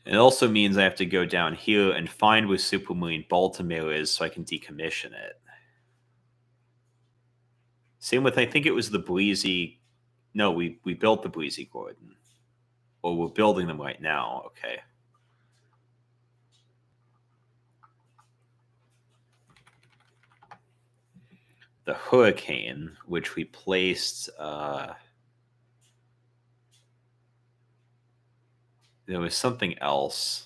It also means I have to go down here and find where Supermarine Baltimore is so I can decommission it. Same with, I think it was the Breezy. No, we built the Breezy Gordon. Or we're building them right now. Okay. The Hurricane, which we placed... there was something else.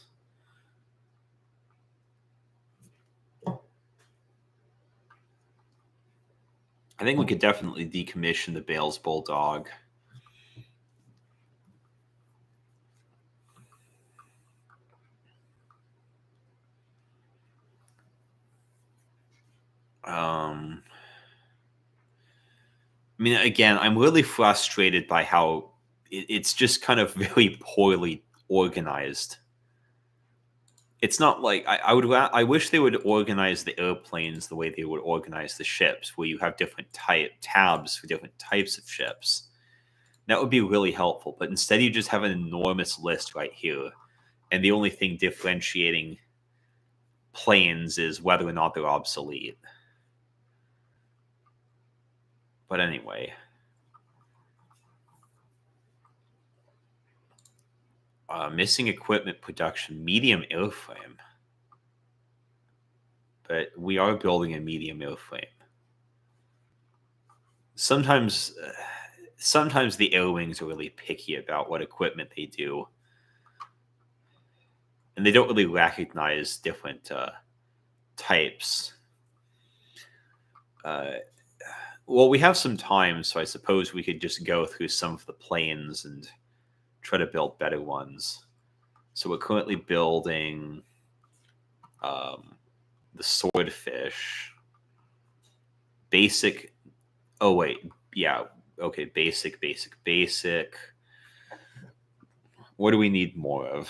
I think we could definitely decommission the Bales Bulldog. I mean, again, I'm really frustrated by how it's just kind of very poorly organized. It's not like I wish they would organize the airplanes the way they would organize the ships, where you have different tabs for different types of ships. That would be really helpful. But instead, you just have an enormous list right here, and the only thing differentiating planes is whether or not they're obsolete. But anyway. Missing equipment production, medium airframe. But we are building a medium airframe. Sometimes the air wings are really picky about what equipment they do. And they don't really recognize different types. Well, we have some time, so I suppose we could just go through some of the planes and try to build better ones. So we're currently building the Swordfish. Basic. Oh, wait. Yeah. Okay. Basic. What do we need more of?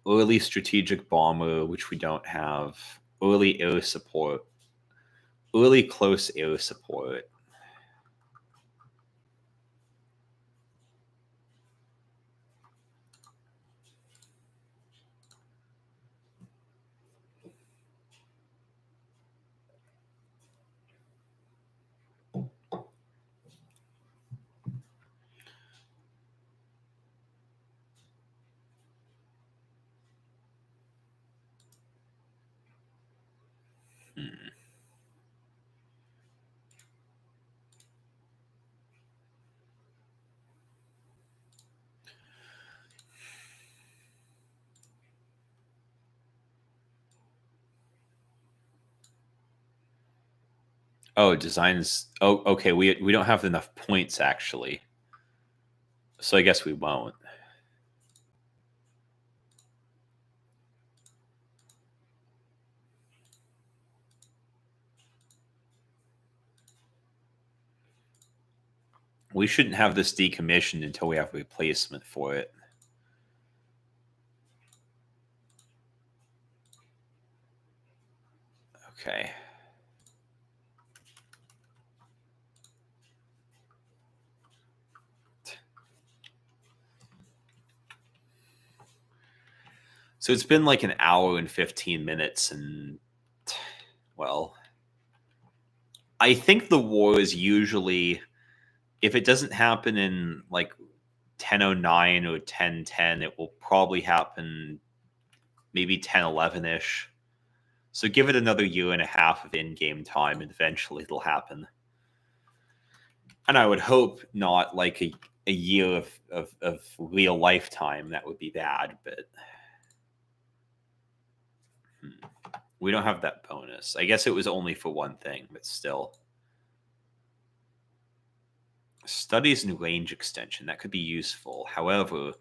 Early strategic bomber, which we don't have. Early air support. Early close air support. Oh, designs. Oh, okay. We don't have enough points actually, so I guess we won't. We shouldn't have this decommissioned until we have a replacement for it. Okay. So it's been like an hour and 15 minutes, and well, I think the war is usually, if it doesn't happen in like 1009 or 1010, it will probably happen maybe 1011 ish. So give it another year and a half of in-game time, and eventually it'll happen. And I would hope not like a year of real lifetime. That would be bad, but we don't have that bonus. I guess it was only for one thing, but still. Studies and range extension, that could be useful. However,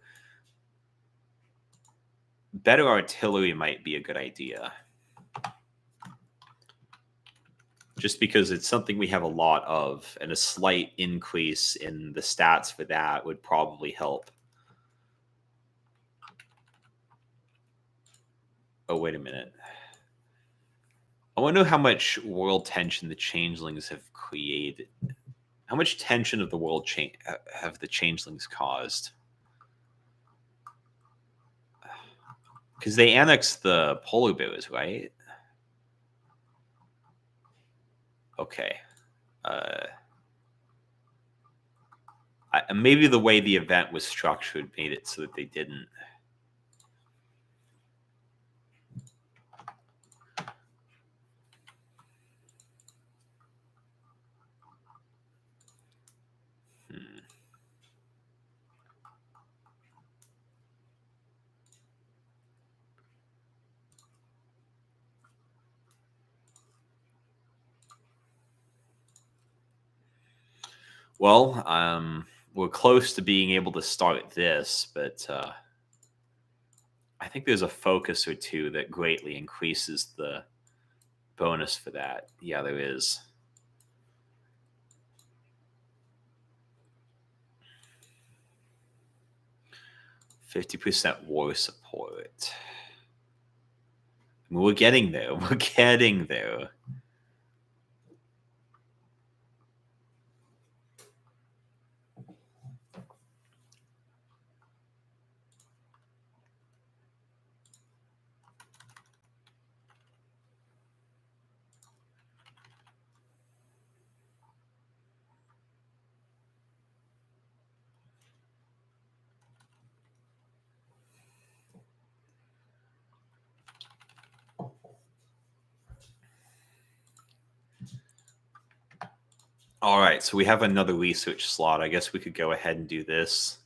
better artillery might be a good idea. Just because it's something we have a lot of, and a slight increase in the stats for that would probably help. Oh, wait a minute. I wonder how much world tension the changelings have created. How much tension of the world have the changelings caused? Because they annexed the polar bears, right? Okay. Maybe the way the event was structured made it so that they didn't. Well, we're close to being able to start this, but I think there's a focus or two that greatly increases the bonus for that. Yeah, there is. %50 war support. We're getting there. We're getting there. All right, so we have another research slot. I guess we could go ahead and do this.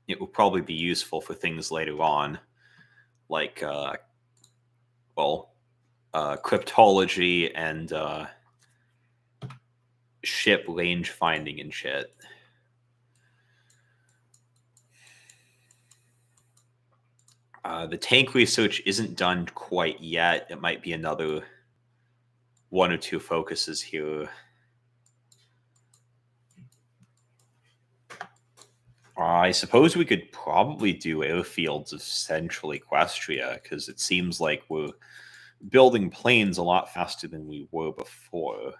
It will probably be useful for things later on, like, cryptology and ship range finding and shit. The tank research isn't done quite yet. It might be another one or two focuses here. I suppose we could probably do airfields of central Equestria, because it seems like we're building planes a lot faster than we were before.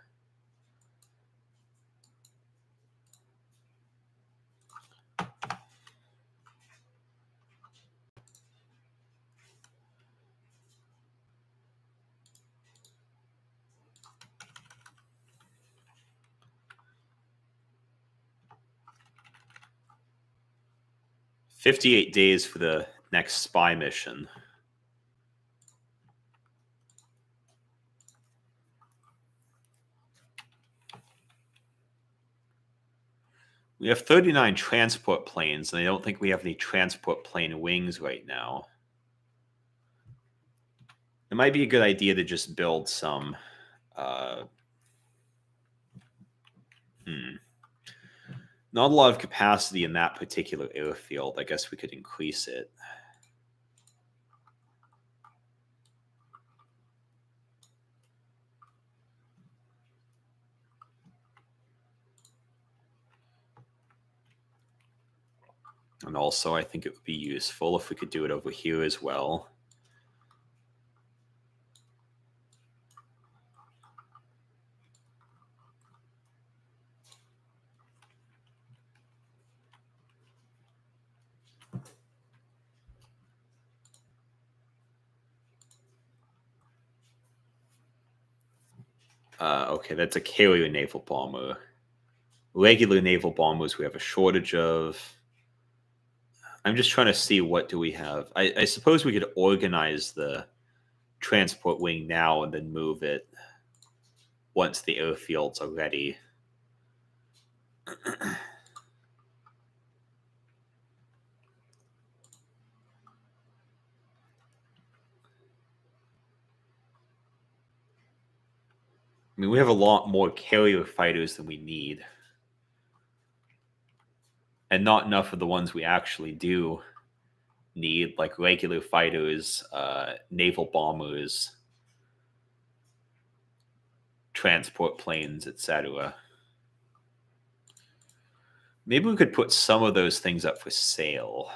"58 days for the next spy mission." We have 39 transport planes, and I don't think we have any transport plane wings right now. It might be a good idea to just build some. Not a lot of capacity in that particular airfield. I guess we could increase it. And also, I think it would be useful if we could do it over here as well. Okay, that's a carrier naval bomber. Regular naval bombers we have a shortage of. I'm just trying to see what do we have. I suppose we could organize the transport wing now and then move it once the airfields are ready. I mean, we have a lot more carrier fighters than we need. And not enough of the ones we actually do need, like regular fighters, naval bombers, transport planes, etc. Maybe we could put some of those things up for sale.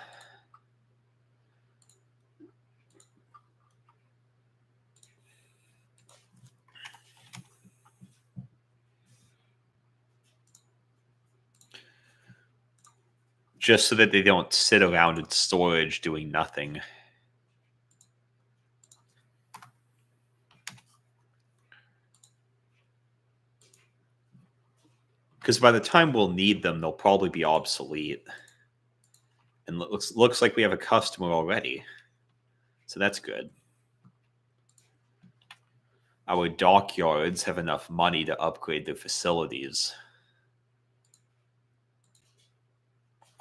Just so that they don't sit around in storage doing nothing. Because by the time we'll need them, they'll probably be obsolete. And looks like we have a customer already. So that's good. Our dockyards have enough money to upgrade their facilities.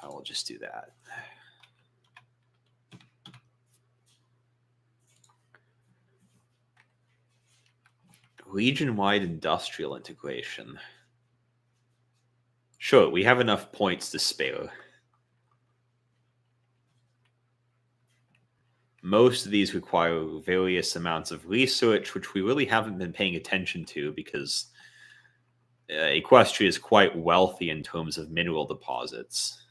I will just do that. Region-wide industrial integration. Sure, we have enough points to spare. Most of these require various amounts of research, which we really haven't been paying attention to because Equestria is quite wealthy in terms of mineral deposits.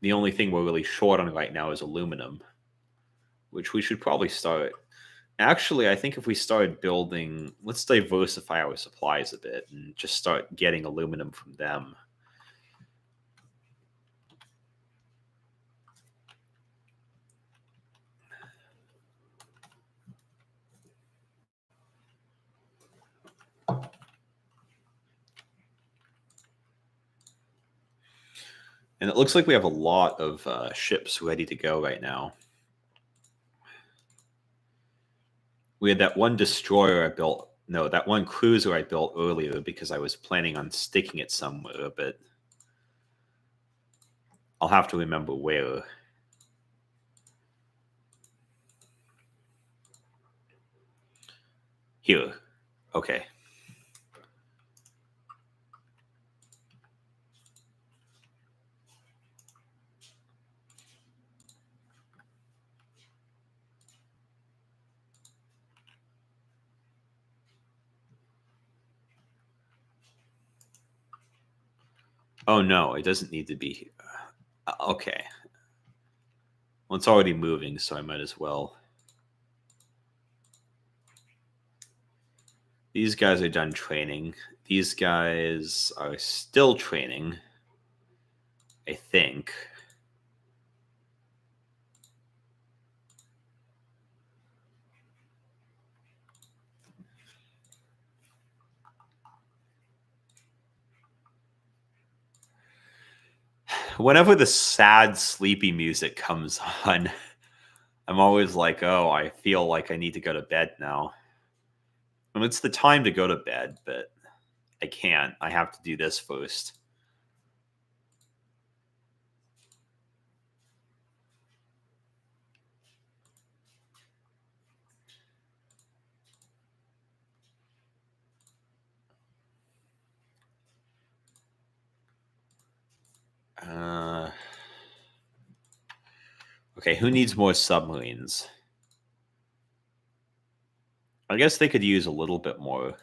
The only thing we're really short on right now is aluminum, which we should probably start. Actually, I think if we started building, let's diversify our supplies a bit and just start getting aluminum from them. And it looks like we have a lot of ships ready to go right now. We had that one destroyer I built. No, that one cruiser I built earlier because I was planning on sticking it somewhere, but I'll have to remember where. Here. Okay. Oh no, it doesn't need to be here. Okay. Well, it's already moving, so I might as well. These guys are done training. These guys are still training, I think. Whenever the sad, sleepy music comes on, I'm always like, oh, I feel like I need to go to bed now. And it's the time to go to bed, but I can't. I have to do this first. Okay, who needs more submarines? I guess they could use a little bit more.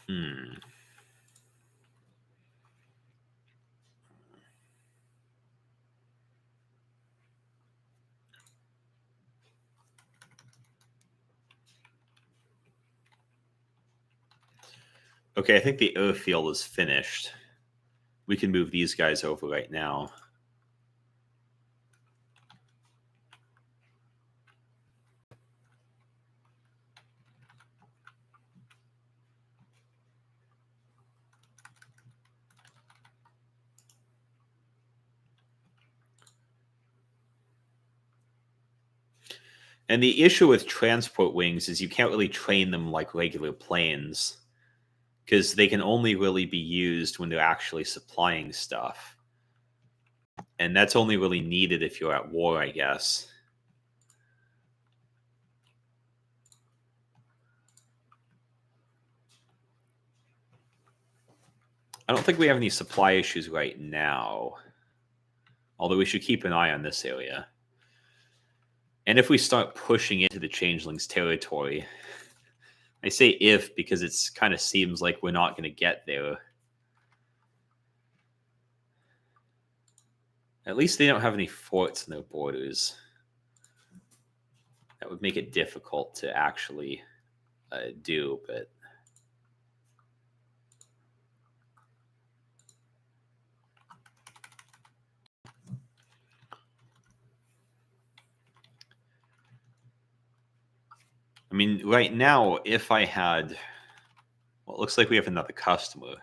Hmm. Okay, I think the airfield is finished. We can move these guys over right now. And the issue with transport wings is you can't really train them like regular planes because they can only really be used when they're actually supplying stuff. And that's only really needed if you're at war, I guess. I don't think we have any supply issues right now. Although we should keep an eye on this area. And if we start pushing into the Changelings' territory, I say if because it kind of seems like we're not going to get there. At least they don't have any forts in their borders. That would make it difficult to actually do, but I mean, right now, if I had, well, it looks like we have another customer.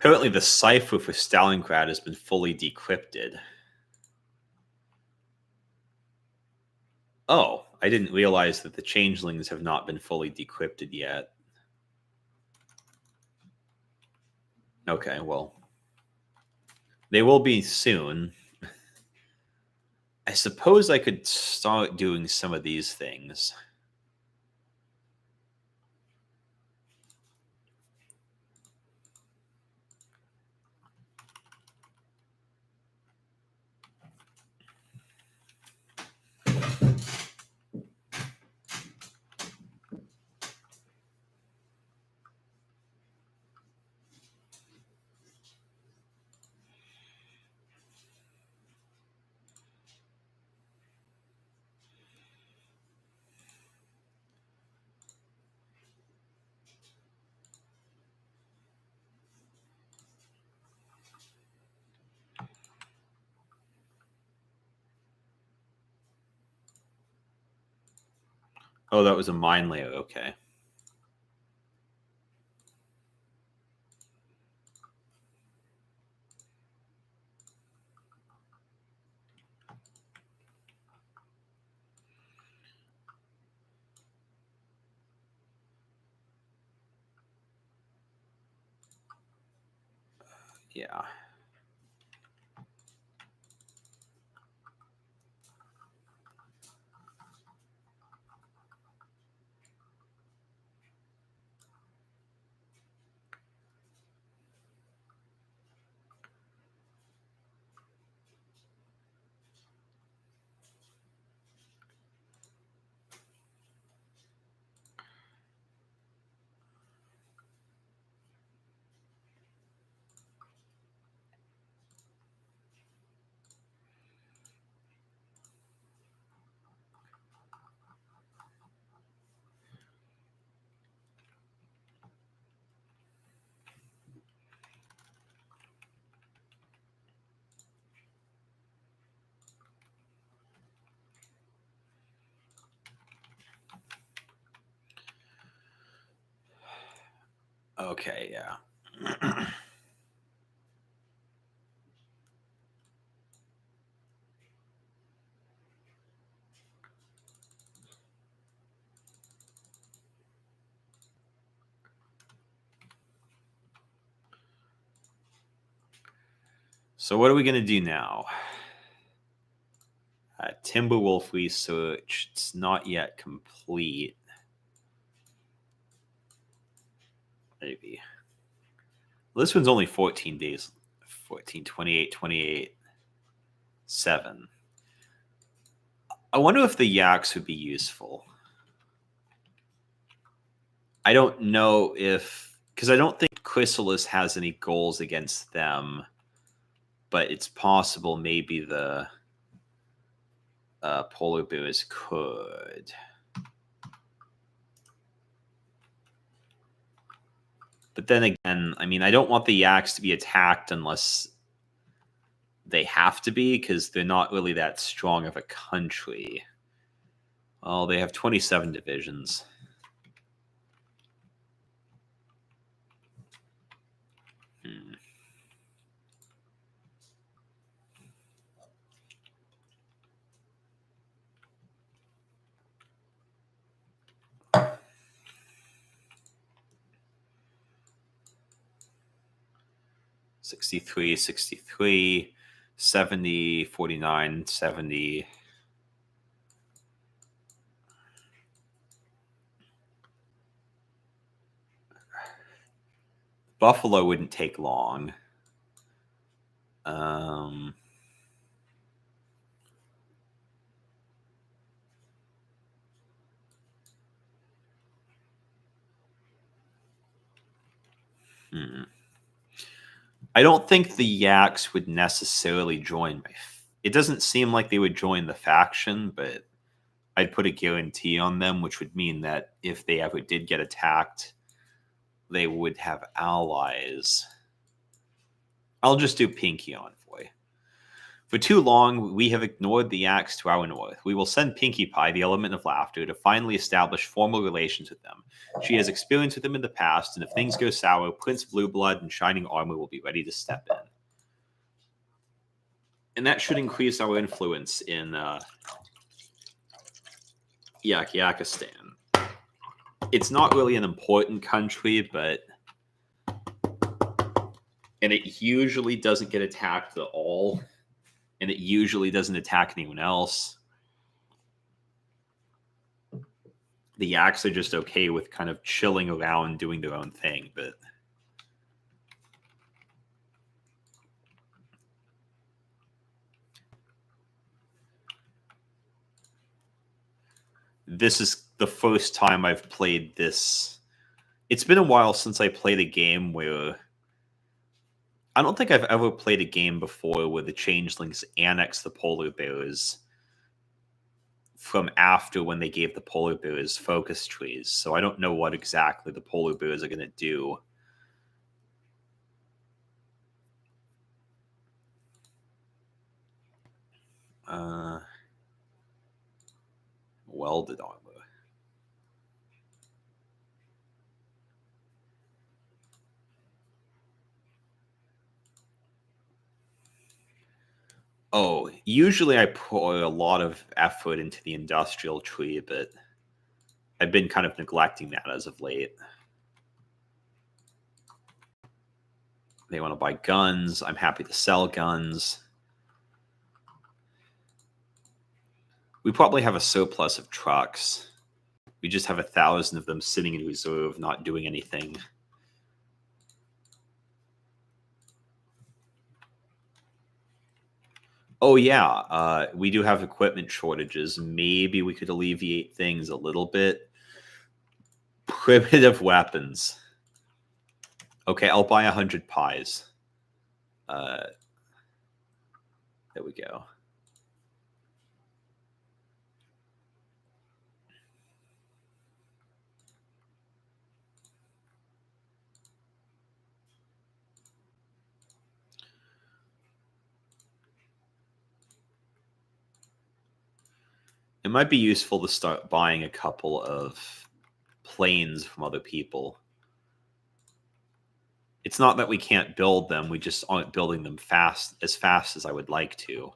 Apparently, the cipher for Stalingrad has been fully decrypted. Oh, I didn't realize that the changelings have not been fully decrypted yet. Okay, well, they will be soon. I suppose I could start doing some of these things. Oh, that was a mine layer. Okay. Yeah. Okay, yeah. So what are we going to do now? Timberwolf research. It's not yet complete. Maybe. Well, this one's only 14 days. 14, 28, 28, 7. I wonder if the yaks would be useful. I don't know if... Because I don't think Chrysalis has any goals against them. But it's possible maybe the polar bears could. But then again, I mean, I don't want the yaks to be attacked unless they have to be, because they're not really that strong of a country. Well, they have 27 divisions. Hmm. $63, 63, 70, 49, 70. Buffalo wouldn't take long. I don't think the yaks would necessarily join. It doesn't seem like they would join the faction, but I'd put a guarantee on them, which would mean that if they ever did get attacked, they would have allies. I'll just do Pinky Envoy. For too long, we have ignored the yaks to our north. We will send Pinkie Pie, the element of laughter, to finally establish formal relations with them. She has experience with them in the past, and if things go sour, Prince Blueblood and Shining Armor will be ready to step in. And that should increase our influence in Yakistan. It's not really an important country, but... And it usually doesn't get attacked at all. And it usually doesn't attack anyone else. The yaks are just okay with kind of chilling around doing their own thing, but... This is the first time I've played this. It's been a while since I played a game where... I don't think I've ever played a game before where the changelings annex the polar bears from after when they gave the polar bears focus trees. So I don't know what exactly the polar bears are going to do. Welded armor. Oh, usually I put a lot of effort into the industrial tree, but I've been kind of neglecting that as of late. They want to buy guns. I'm happy to sell guns. We probably have a surplus of trucks. We just have 1,000 of them sitting in reserve, not doing anything. Oh, yeah. We do have equipment shortages. Maybe we could alleviate things a little bit. Primitive weapons. Okay, I'll buy 100 pies. There we go. It might be useful to start buying a couple of planes from other people. It's not that we can't build them, we just aren't building them fast as I would like to.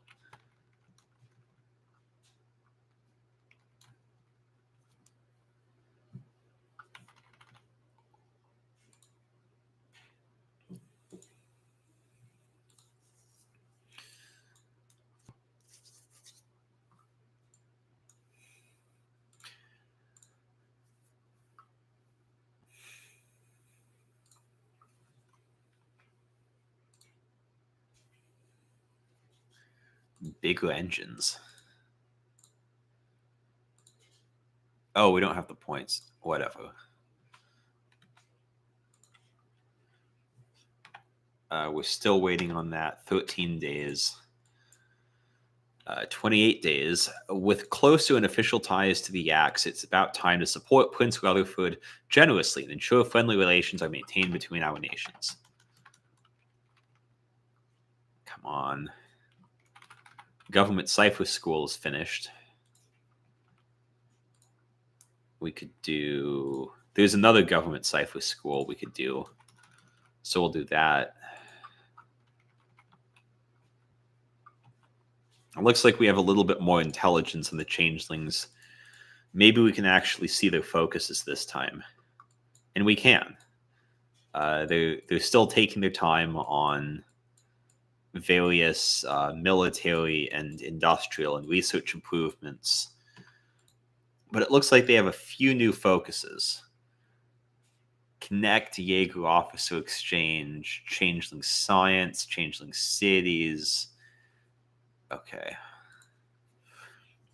Bigger engines. Oh, we don't have the points. Whatever. We're still waiting on that. 13 days. 28 days. With close to an official ties to the Yaks, it's about time to support Prince Rutherford generously and ensure friendly relations are maintained between our nations. Come on. Government Cipher School is finished. We could do... There's another government Cipher School we could do. So we'll do that. It looks like we have a little bit more intelligence in the changelings. Maybe we can actually see their focuses this time. And we can. They're still taking their time on various military and industrial and research improvements. But it looks like they have a few new focuses. Connect, Jaeger Officer Exchange, Changeling Science, Changeling Cities. Okay.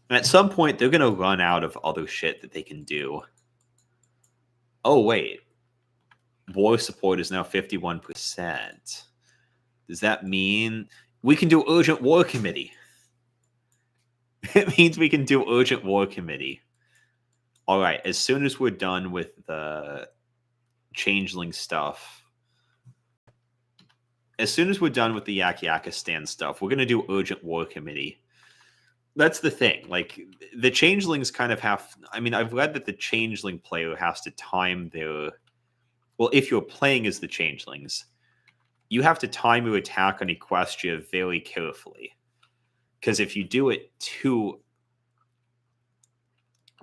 And at some point, they're going to run out of other shit that they can do. Oh, wait. War support is now 51%. Does that mean we can do Urgent War Committee? It means we can do Urgent War Committee. All right, as soon as we're done with the Changeling stuff, as soon as we're done with the Yakistan stuff, we're going to do Urgent War Committee. That's the thing. Like, the Changelings kind of have... I mean, I've read that the Changeling player has to time their... Well, if you're playing as the Changelings, you have to time your attack on Equestria very carefully. Because if you do it too...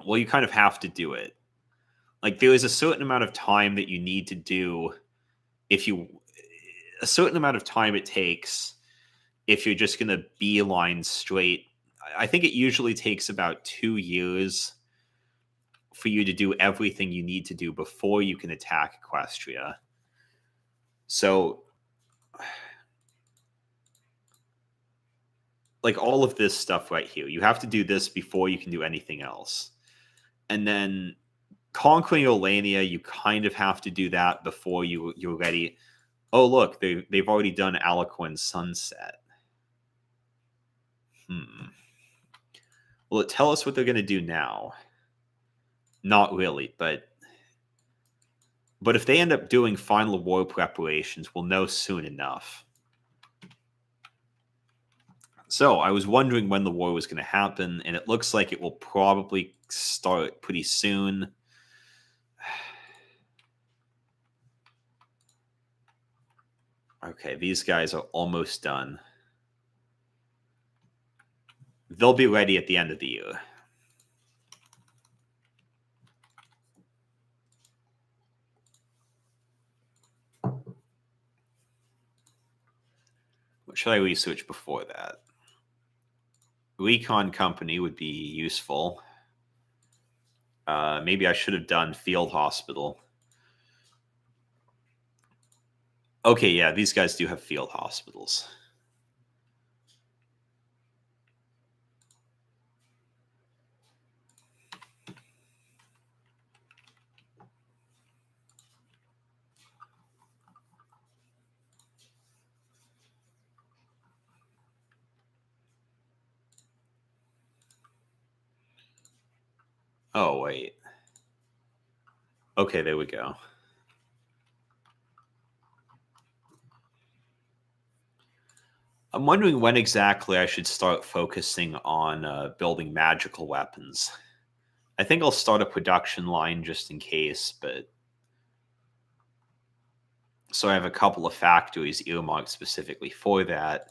Well, you kind of have to do it. Like, there is a certain amount of time that you need to do if you... A certain amount of time it takes if you're just going to beeline straight. I think it usually takes about 2 years for you to do everything you need to do before you can attack Equestria. So, like, all of this stuff right here, you have to do this before you can do anything else. And then conquering Olania, you kind of have to do that before you're ready. Oh, look, they've already done Aliquin Sunset. Will it tell us what they're going to do now? Not really, but if they end up doing final war preparations, we'll know soon enough. So I was wondering when the war was going to happen, and it looks like it will probably start pretty soon. Okay, these guys are almost done. They'll be ready at the end of the year. What should I research before that? Recon Company would be useful. Maybe I should have done Field Hospital. Okay, yeah, these guys do have field hospitals. Oh, wait. Okay, there we go. I'm wondering when exactly I should start focusing on building magical weapons. I think I'll start a production line just in case, but... So I have a couple of factories earmarked specifically for that.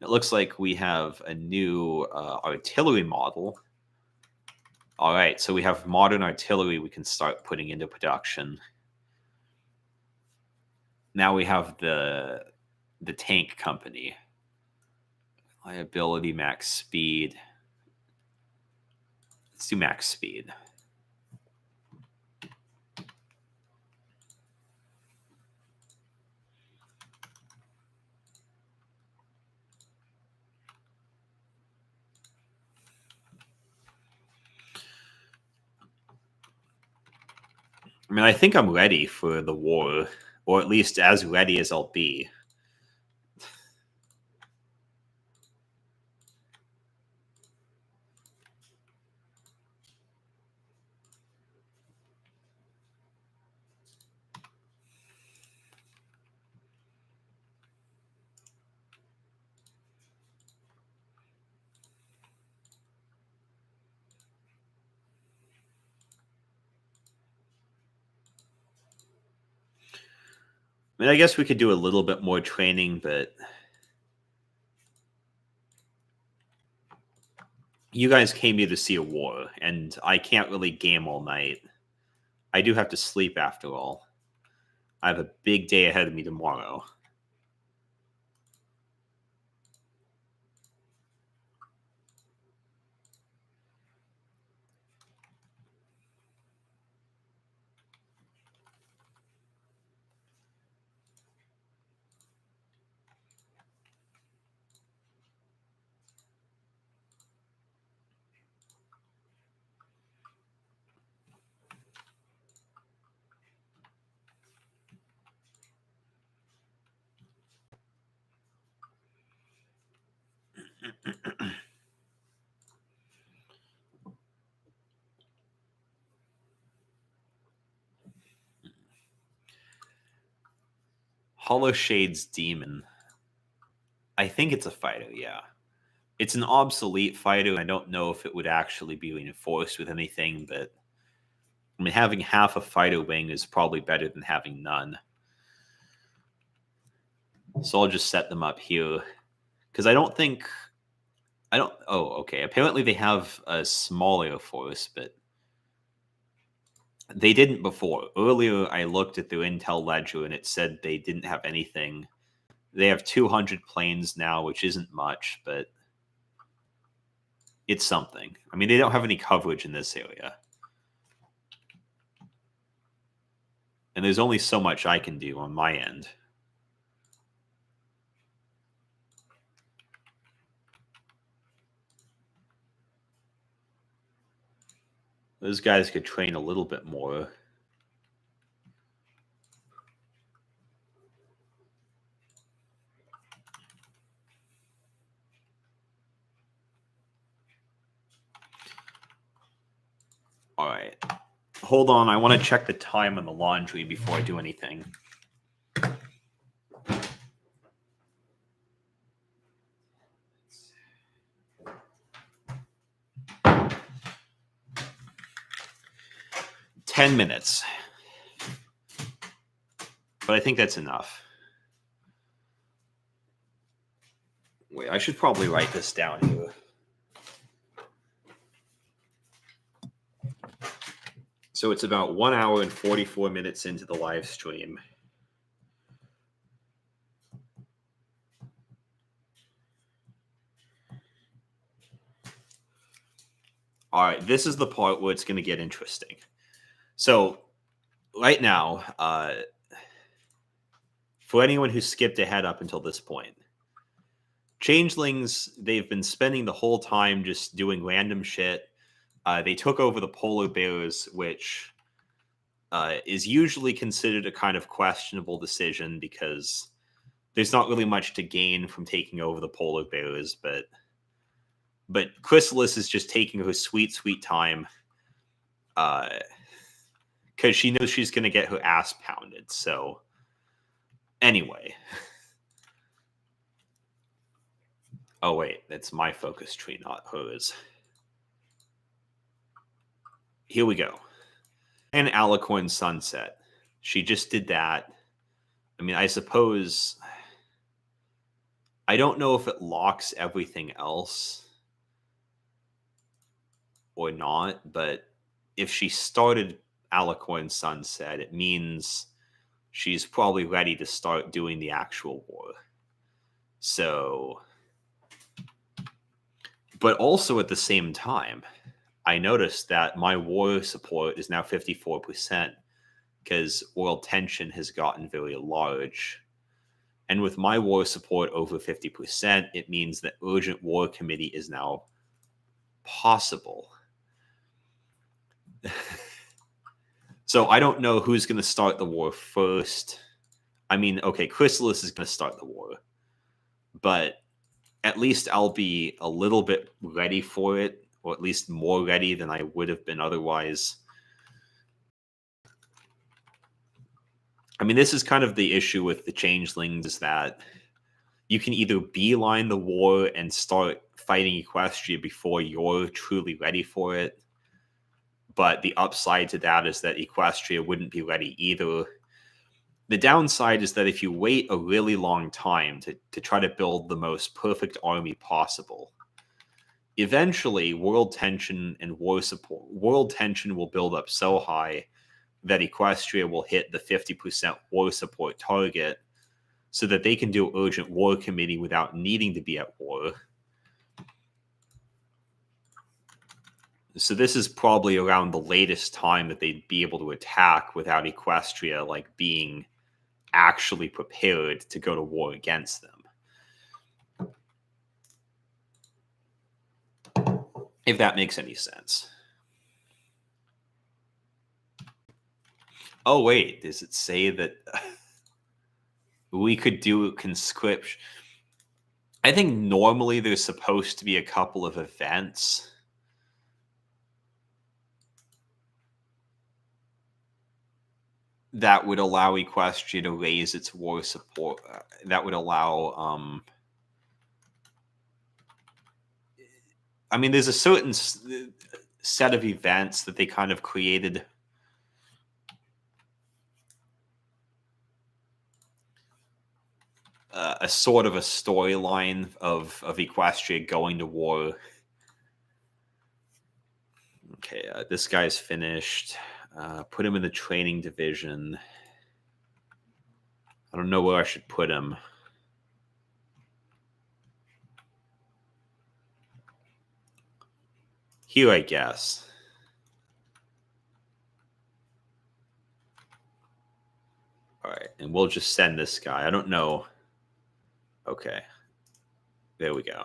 It looks like we have a new artillery model. All right, so we have modern artillery we can start putting into production. Now we have the tank company. Liability, max speed. Let's do max speed. I mean, I think I'm ready for the war, or at least as ready as I'll be. I mean, I guess we could do a little bit more training, but you guys came here to see a war, and I can't really game all night. I do have to sleep after all. I have a big day ahead of me tomorrow. Hollow Shade's Demon. I think it's a fighter, yeah. It's an obsolete fighter. I don't know if it would actually be reinforced with anything, but I mean, having half a fighter wing is probably better than having none. So I'll just set them up here. Because I don't think... Oh, okay. Apparently they have a smaller force, but they didn't before. Earlier, I looked at their intel ledger, and it said they didn't have anything. They have 200 planes now, which isn't much, but it's something. I mean, they don't have any coverage in this area. And there's only so much I can do on my end. Those guys could train a little bit more. All right. Hold on. I want to check the time on the laundry before I do anything. $10. But I think that's enough. Wait, I should probably write this down here. So it's about 1 hour and 44 minutes into the live stream. All right, this is the part where it's going to get interesting. So right now, for anyone who skipped ahead up until this point, Changelings, they've been spending the whole time just doing random shit. They took over the polar bears, which is usually considered a kind of questionable decision because there's not really much to gain from taking over the polar bears. But Chrysalis is just taking her sweet, sweet time because she knows she's going to get her ass pounded. So anyway. Oh, wait, that's my focus tree, not hers. Here we go. And Alicorn Sunset. She just did that. I mean, I suppose... I don't know if it locks everything else or not, but if she started Alicorn Sunset, it means she's probably ready to start doing the actual war. So... But also at the same time, I noticed that my war support is now 54% because world tension has gotten very large. And with my war support over 50%, it means that urgent war committee is now possible. So I don't know who's going to start the war first. I mean, okay, Chrysalis is going to start the war, but at least I'll be a little bit ready for it, or at least more ready than I would have been otherwise. I mean, this is kind of the issue with the changelings, is that you can either beeline the war and start fighting Equestria before you're truly ready for it, but the upside to that is that Equestria wouldn't be ready either. The downside is that if you wait a really long time to try to build the most perfect army possible, eventually world tension will build up so high that Equestria will hit the 50% war support target so that they can do urgent war committee without needing to be at war. So this is probably around the latest time that they'd be able to attack without Equestria like being actually prepared to go to war against them. If that makes any sense. Oh, wait, does it say that we could do conscription? I think normally there's supposed to be a couple of events. That would allow Equestria to raise its war support. That would allow... I mean, there's a certain set of events that they kind of created. A sort of a storyline of Equestria going to war. Okay, this guy's finished. Put him in the training division. I don't know where I should put him. Here, I guess. All right, and we'll just send this guy. I don't know. Okay. There we go.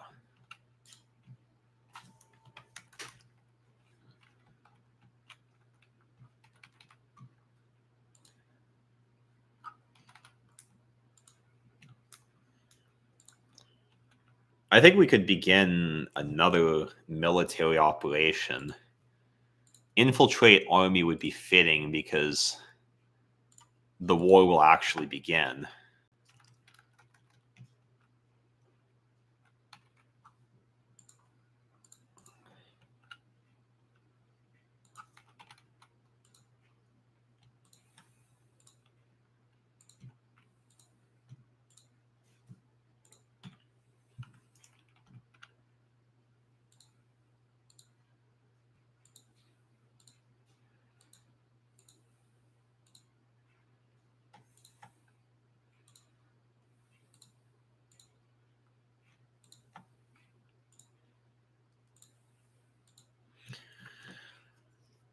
I think we could begin another military operation. Infiltrate army would be fitting because the war will actually begin.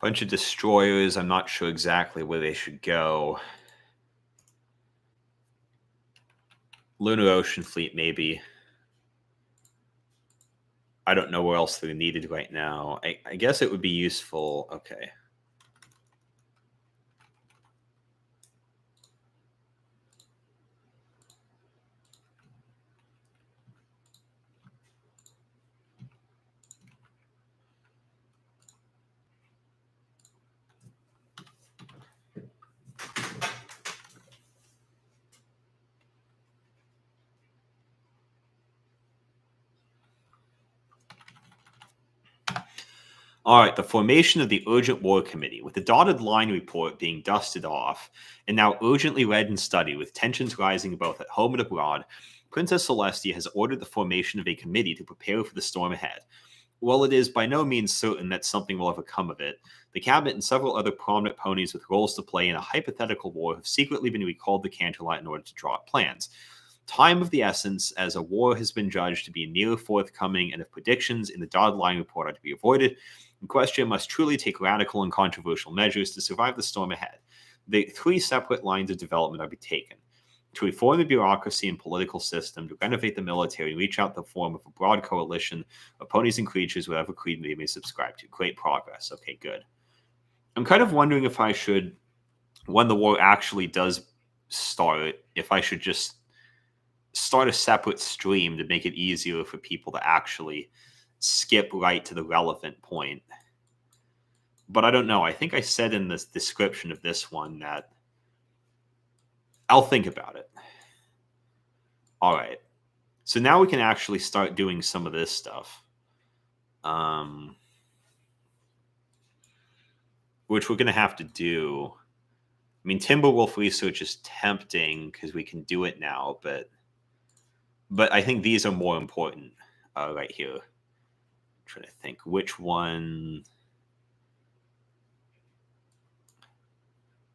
Bunch of destroyers. I'm not sure exactly where they should go. Lunar Ocean Fleet, maybe. I don't know where else they're needed right now. I guess it would be useful. Okay. All right, the formation of the Urgent War Committee, with the dotted line report being dusted off, and now urgently read and studied with tensions rising both at home and abroad, Princess Celestia has ordered the formation of a committee to prepare for the storm ahead. While it is by no means certain that something will ever come of it, the cabinet and several other prominent ponies with roles to play in a hypothetical war have secretly been recalled to Canterlot in order to draw up plans. Time of the essence, as a war has been judged to be near forthcoming, and if predictions in the dotted line report are to be avoided, Equestria must truly take radical and controversial measures to survive the storm ahead. The three separate lines of development are to be taken: to reform the bureaucracy and political system, to renovate the military, and reach out the form of a broad coalition of ponies and creatures, whatever creed they may subscribe to. Great progress. Okay, good. I'm kind of wondering if I should, when the war actually does start, if I should just start a separate stream to make it easier for people to actually skip right to the relevant point. But I don't know. I think I said in the description of this one that I'll think about it. All right. So now we can actually start doing some of this stuff. Which we're going to have to do. I mean, Timberwolf research is tempting because we can do it now, but I think these are more important right here. I'm trying to think which one.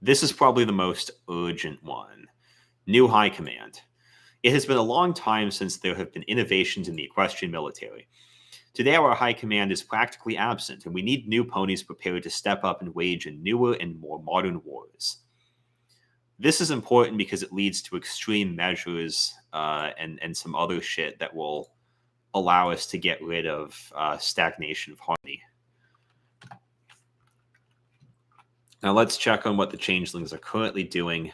This is probably the most urgent one. New High Command. It has been a long time since there have been innovations in the Equestrian military. Today, our High Command is practically absent, and we need new ponies prepared to step up and wage in newer and more modern wars. This is important because it leads to extreme measures and some other shit that will allow us to get rid of stagnation of harmony. Now let's check on what the changelings are currently doing.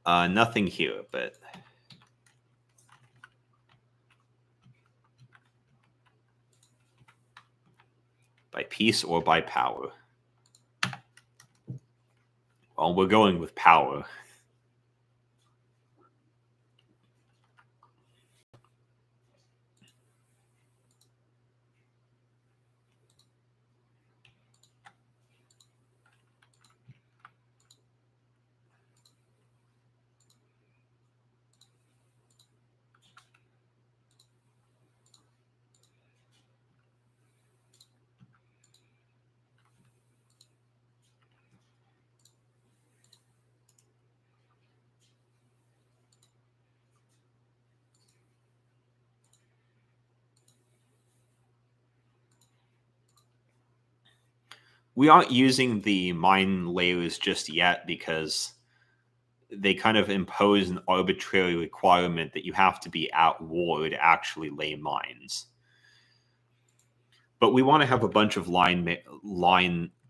Nothing here, but by peace or by power? Well, we're going with power. We aren't using the mine layers just yet because they kind of impose an arbitrary requirement that you have to be at war to actually lay mines. But we want to have a bunch of mine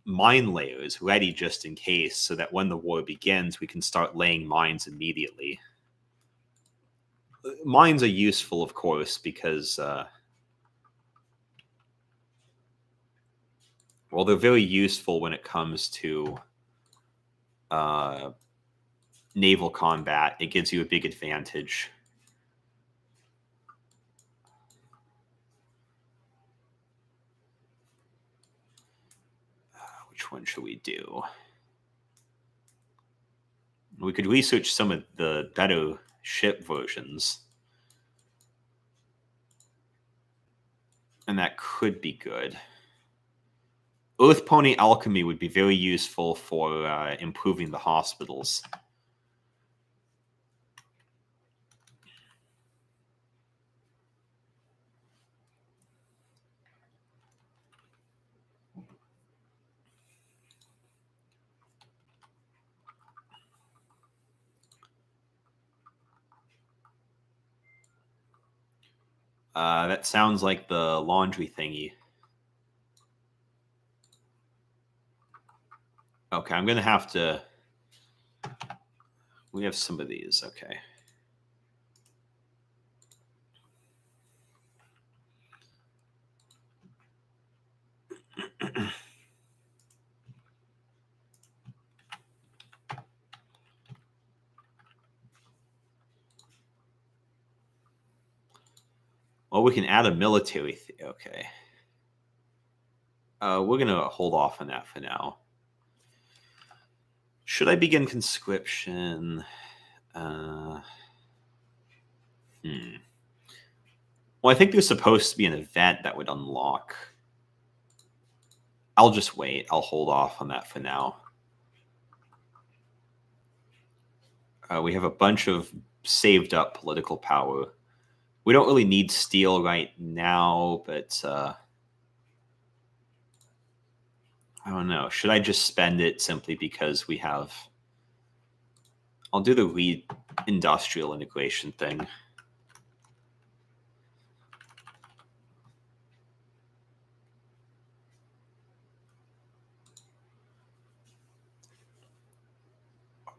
layers ready just in case, so that when the war begins, we can start laying mines immediately. Mines are useful, of course, because well, they're very useful when it comes to naval combat. It gives you a big advantage. Which one should we do? We could research some of the better ship versions. And that could be good. Earth Pony Alchemy would be very useful for improving the hospitals. That sounds like the laundry thingy. Okay, I'm going to have to... We have some of these, okay. Well, we can add a military... Okay. We're going to hold off on that for now. Should I begin conscription? Well, I think there's supposed to be an event that would unlock. I'll just wait. I'll hold off on that for now. We have a bunch of saved up political power. We don't really need steel right now, but I don't know. Should I just spend it simply because we have... I'll do the re-industrial integration thing.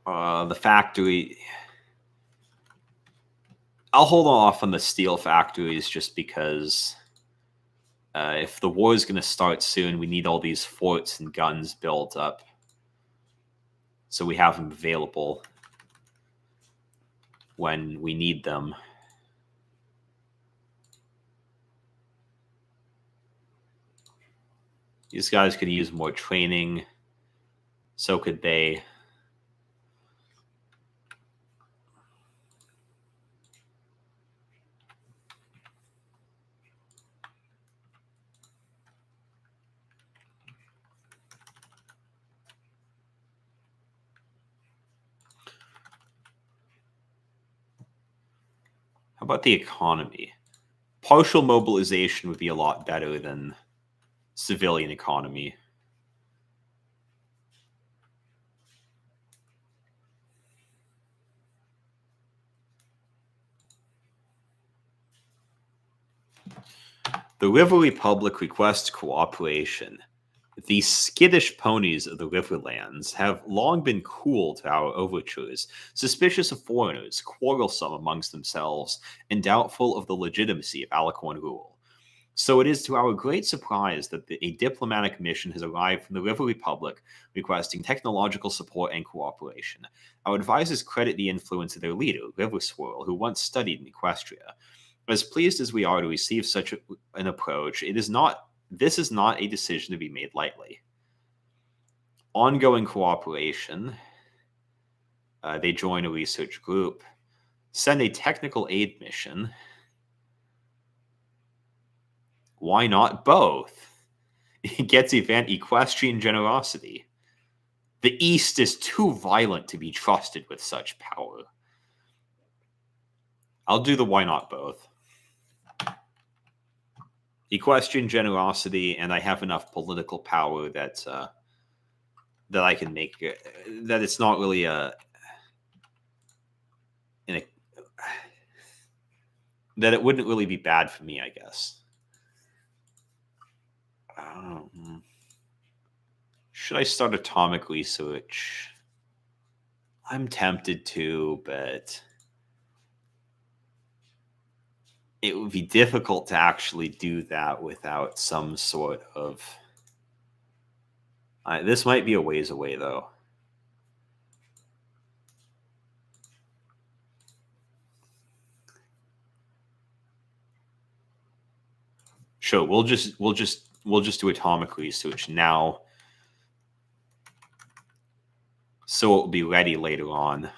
The factory... I'll hold off on the steel factories just because if the war is going to start soon, we need all these forts and guns built up so we have them available when we need them. These guys could use more training. So could they. How about the economy? Partial mobilization would be a lot better than civilian economy. The River Republic requests cooperation. The skittish ponies of the Riverlands have long been cool to our overtures, suspicious of foreigners, quarrelsome amongst themselves, and doubtful of the legitimacy of Alicorn rule. So it is to our great surprise that a diplomatic mission has arrived from the River Republic requesting technological support and cooperation. Our advisors credit the influence of their leader, River Swirl, who once studied in Equestria. As pleased as we are to receive such an approach, this is not a decision to be made lightly. Ongoing cooperation. They join a research group. Send a technical aid mission. Why not both? It gets event equestrian generosity. The East is too violent to be trusted with such power. I'll do the why not both. Equestrian generosity, and I have enough political power that that I can make that it's not really that it wouldn't really be bad for me, I guess. Should I start atomic research? I'm tempted to, but it would be difficult to actually do that without some sort of... this might be a ways away, though. Sure, we'll just do atomic research now, so it will be ready later on.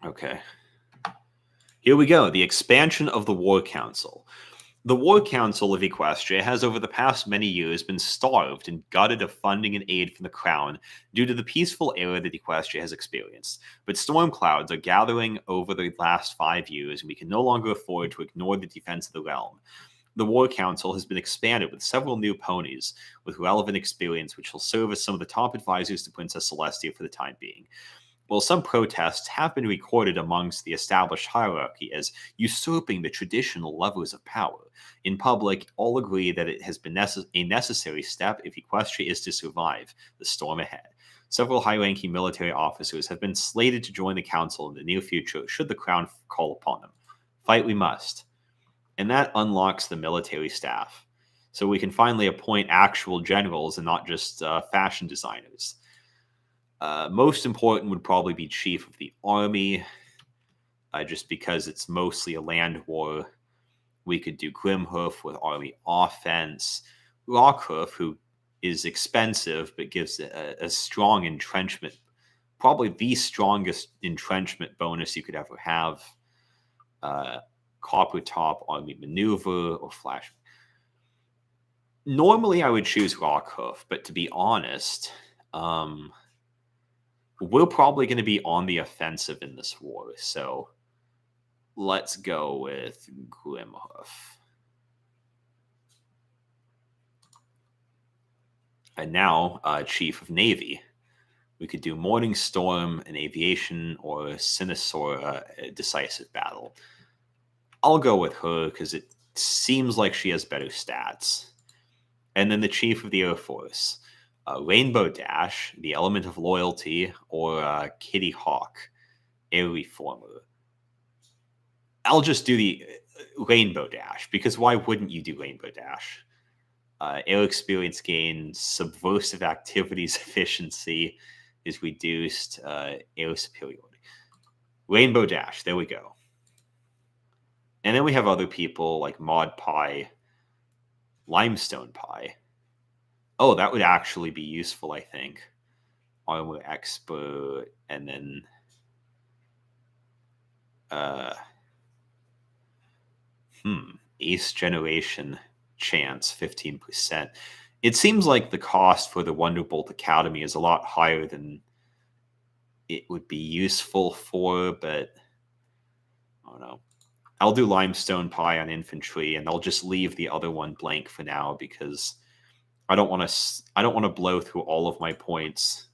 Okay. Here we go. The expansion of the War Council. The War Council of Equestria has over the past many years been starved and gutted of funding and aid from the Crown due to the peaceful era that Equestria has experienced. But storm clouds are gathering over the last 5 years, and we can no longer afford to ignore the defense of the realm. The War Council has been expanded with several new ponies with relevant experience, which will serve as some of the top advisors to Princess Celestia for the time being. While some protests have been recorded amongst the established hierarchy as usurping the traditional levers of power, in public, all agree that it has been a necessary step if Equestria is to survive the storm ahead. Several high-ranking military officers have been slated to join the council in the near future should the crown call upon them. Fight we must. And that unlocks the military staff, so we can finally appoint actual generals and not just fashion designers. Most important would probably be Chief of the Army, just because it's mostly a land war. We could do Grimhoof with Army offense. Rockhoof, who is expensive but gives a strong entrenchment, probably the strongest entrenchment bonus you could ever have. Copper Top, Army Maneuver, or Flash. Normally I would choose Rockhoof, but to be honest, we're probably going to be on the offensive in this war, so let's go with Grimhoof. And now, Chief of Navy. We could do Morning Storm, an Aviation, or Sinisora, a Decisive Battle. I'll go with her because it seems like she has better stats. And then the Chief of the Air Force, Rainbow Dash, the Element of Loyalty, or Kitty Hawk, Air Reformer. I'll just do the Rainbow Dash, because why wouldn't you do Rainbow Dash? Air experience gain, subversive activities efficiency is reduced, air superiority. Rainbow Dash, there we go. And then we have other people like Mod Pie, Limestone Pie. Oh, that would actually be useful, I think. Armor Expert, and then Ace Generation chance, 15%. It seems like the cost for the Wonderbolt Academy is a lot higher than it would be useful for, but I don't know. I'll do Limestone Pie on infantry, and I'll just leave the other one blank for now because I don't want to blow through all of my points.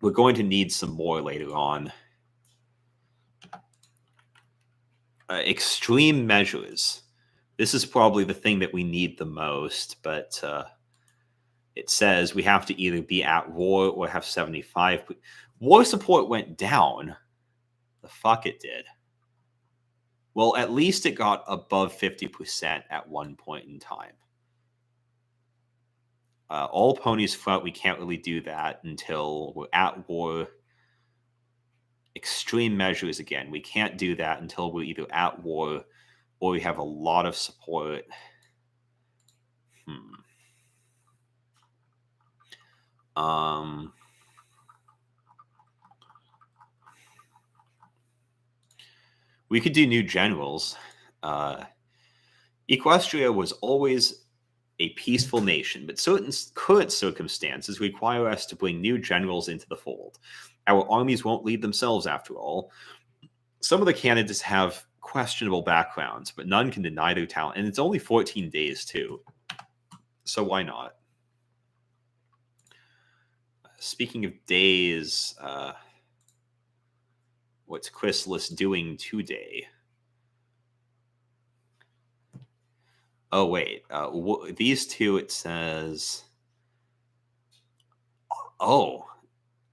We're going to need some more later on. Extreme measures. This is probably the thing that we need the most, but it says we have to either be at war or have 75. War support went down. The fuck it did. Well, at least it got above 50% at one point in time. All ponies front, we can't really do that until we're at war. Extreme measures, again, we can't do that until we're either at war or we have a lot of support. We could do new generals. Equestria was always a peaceful nation, but certain current circumstances require us to bring new generals into the fold. Our armies won't lead themselves, after all. Some of the candidates have questionable backgrounds, but none can deny their talent. And it's only 14 days, too. So why not? Speaking of days, what's Chrysalis doing today? Oh, wait. These two, it says... Oh,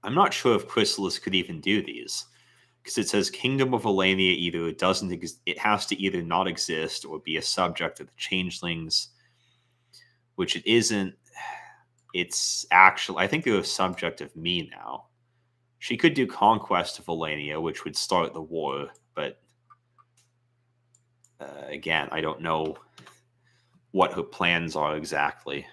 I'm not sure if Chrysalis could even do these. Because it says Kingdom of Elenia either it has to either not exist or be a subject of the changelings, which it isn't. It's actually, I think they're a subject of me now. She could do Conquest of Elenia, which would start the war, but again, I don't know what her plans are exactly.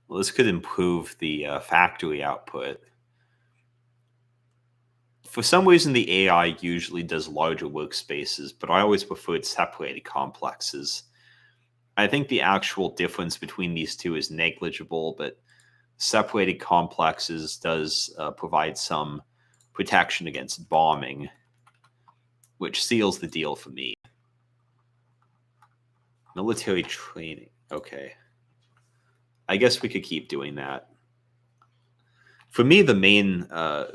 Well, this could improve the factory output. For some reason, the AI usually does larger workspaces, but I always preferred separated complexes. I think the actual difference between these two is negligible, but separated complexes does provide some protection against bombing, which seals the deal for me. Military training. Okay. I guess we could keep doing that. For me, the main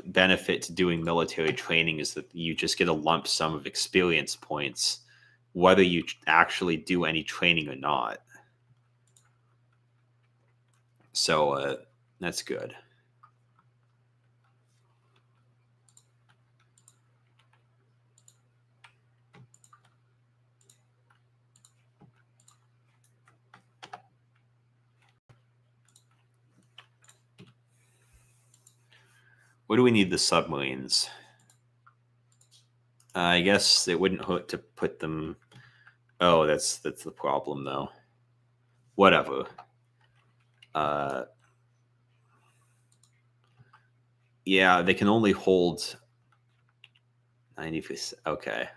benefit to doing military training is that you just get a lump sum of experience points, whether you actually do any training or not. So that's good. What do we need the submarines? I guess it wouldn't hurt to put them... Oh, that's the problem, though. Whatever. Yeah, they can only hold 90%. Okay.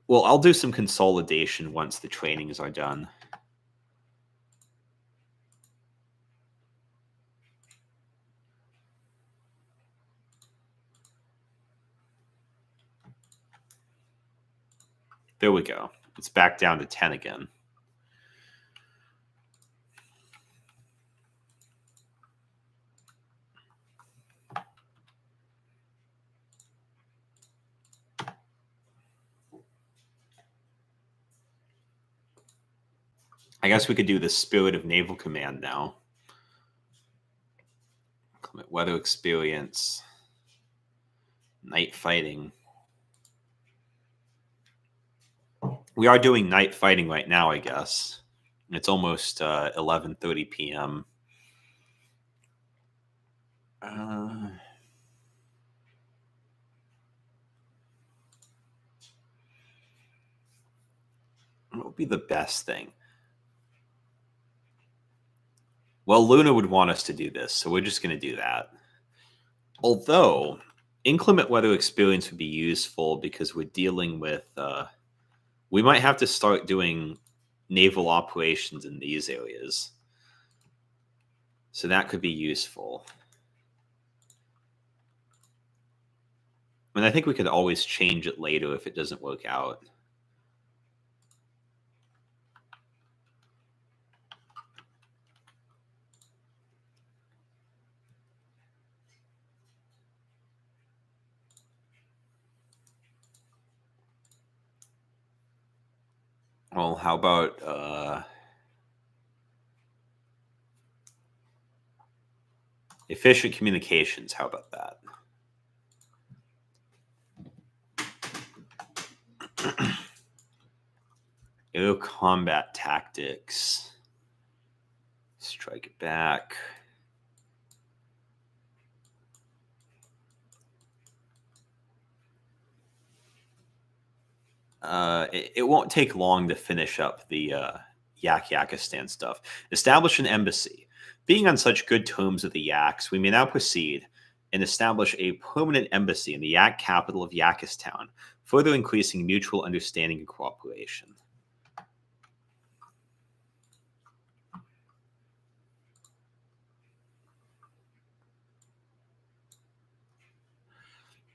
Well, I'll do some consolidation once the trainings are done. There we go. It's back down to 10 again. I guess we could do the Spirit of Naval Command now. Weather experience. Night fighting. We are doing night fighting right now, I guess. It's almost 11:30 p.m. What would be the best thing? Well, Luna would want us to do this, so we're just going to do that. Although, inclement weather experience would be useful because we're dealing with... we might have to start doing naval operations in these areas. So that could be useful. And I think we could always change it later if it doesn't work out. Well, how about efficient communications? How about that? Air combat tactics. Strike it back. It won't take long to finish up the Yakistan stuff. Establish an embassy. Being on such good terms with the Yaks, we may now proceed and establish a permanent embassy in the Yak capital of Yakistown, further increasing mutual understanding and cooperation.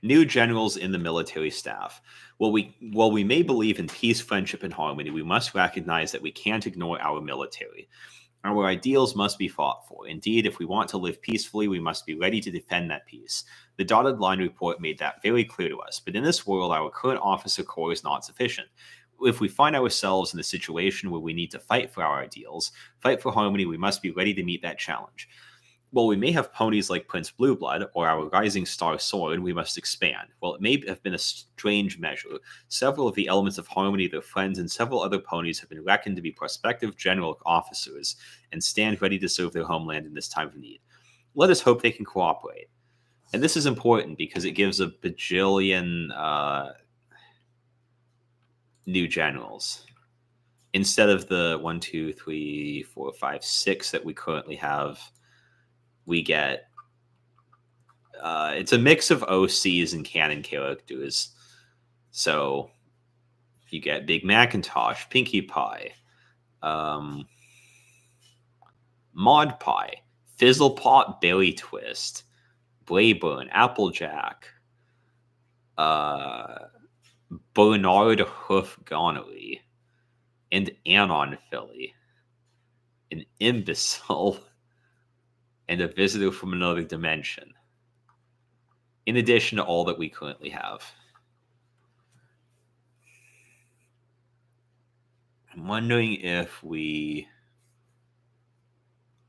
New generals in the military staff. While we may believe in peace, friendship, and harmony, we must recognize that we can't ignore our military. Our ideals must be fought for. Indeed, if we want to live peacefully, we must be ready to defend that peace. The dotted line report made that very clear to us, but in this world, our current officer corps is not sufficient. If we find ourselves in a situation where we need to fight for our ideals, fight for harmony, we must be ready to meet that challenge. While we may have ponies like Prince Blueblood or our Rising Star Sword, we must expand. While it may have been a strange measure, several of the elements of harmony, their friends, and several other ponies have been reckoned to be prospective general officers and stand ready to serve their homeland in this time of need. Let us hope they can cooperate. And this is important because it gives a bajillion new generals. Instead of the 1, 2, 3, 4, 5, 6 that we currently have, we get it's a mix of OCs and canon characters. So you get Big Macintosh, Pinkie Pie, Mod Pie, Fizzlepot, Berry Twist, Brayburn, Applejack, Bernard Hoof Gonorrhea, and Anon Philly, an imbecile, and a visitor from another dimension, in addition to all that we currently have. I'm wondering if we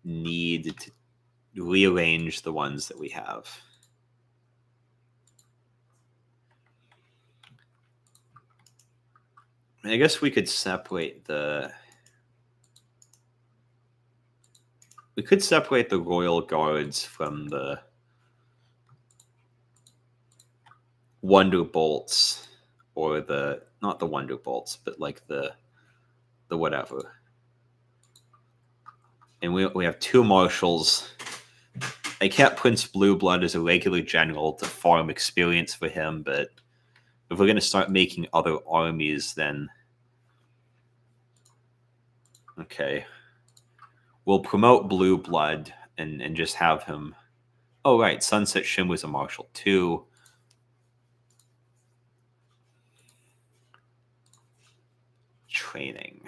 need to rearrange the ones that we have. I guess we could separate the... We could separate the Royal Guards from the Wonderbolts, or the... Not the Wonderbolts, but like the whatever. And we have 2 marshals. I kept Prince Blueblood as a regular general to farm experience for him, but If we're going to start making other armies, then... Okay. We'll promote Blue Blood and just have him... Oh, right. Sunset Shim was a Marshal, too. Training.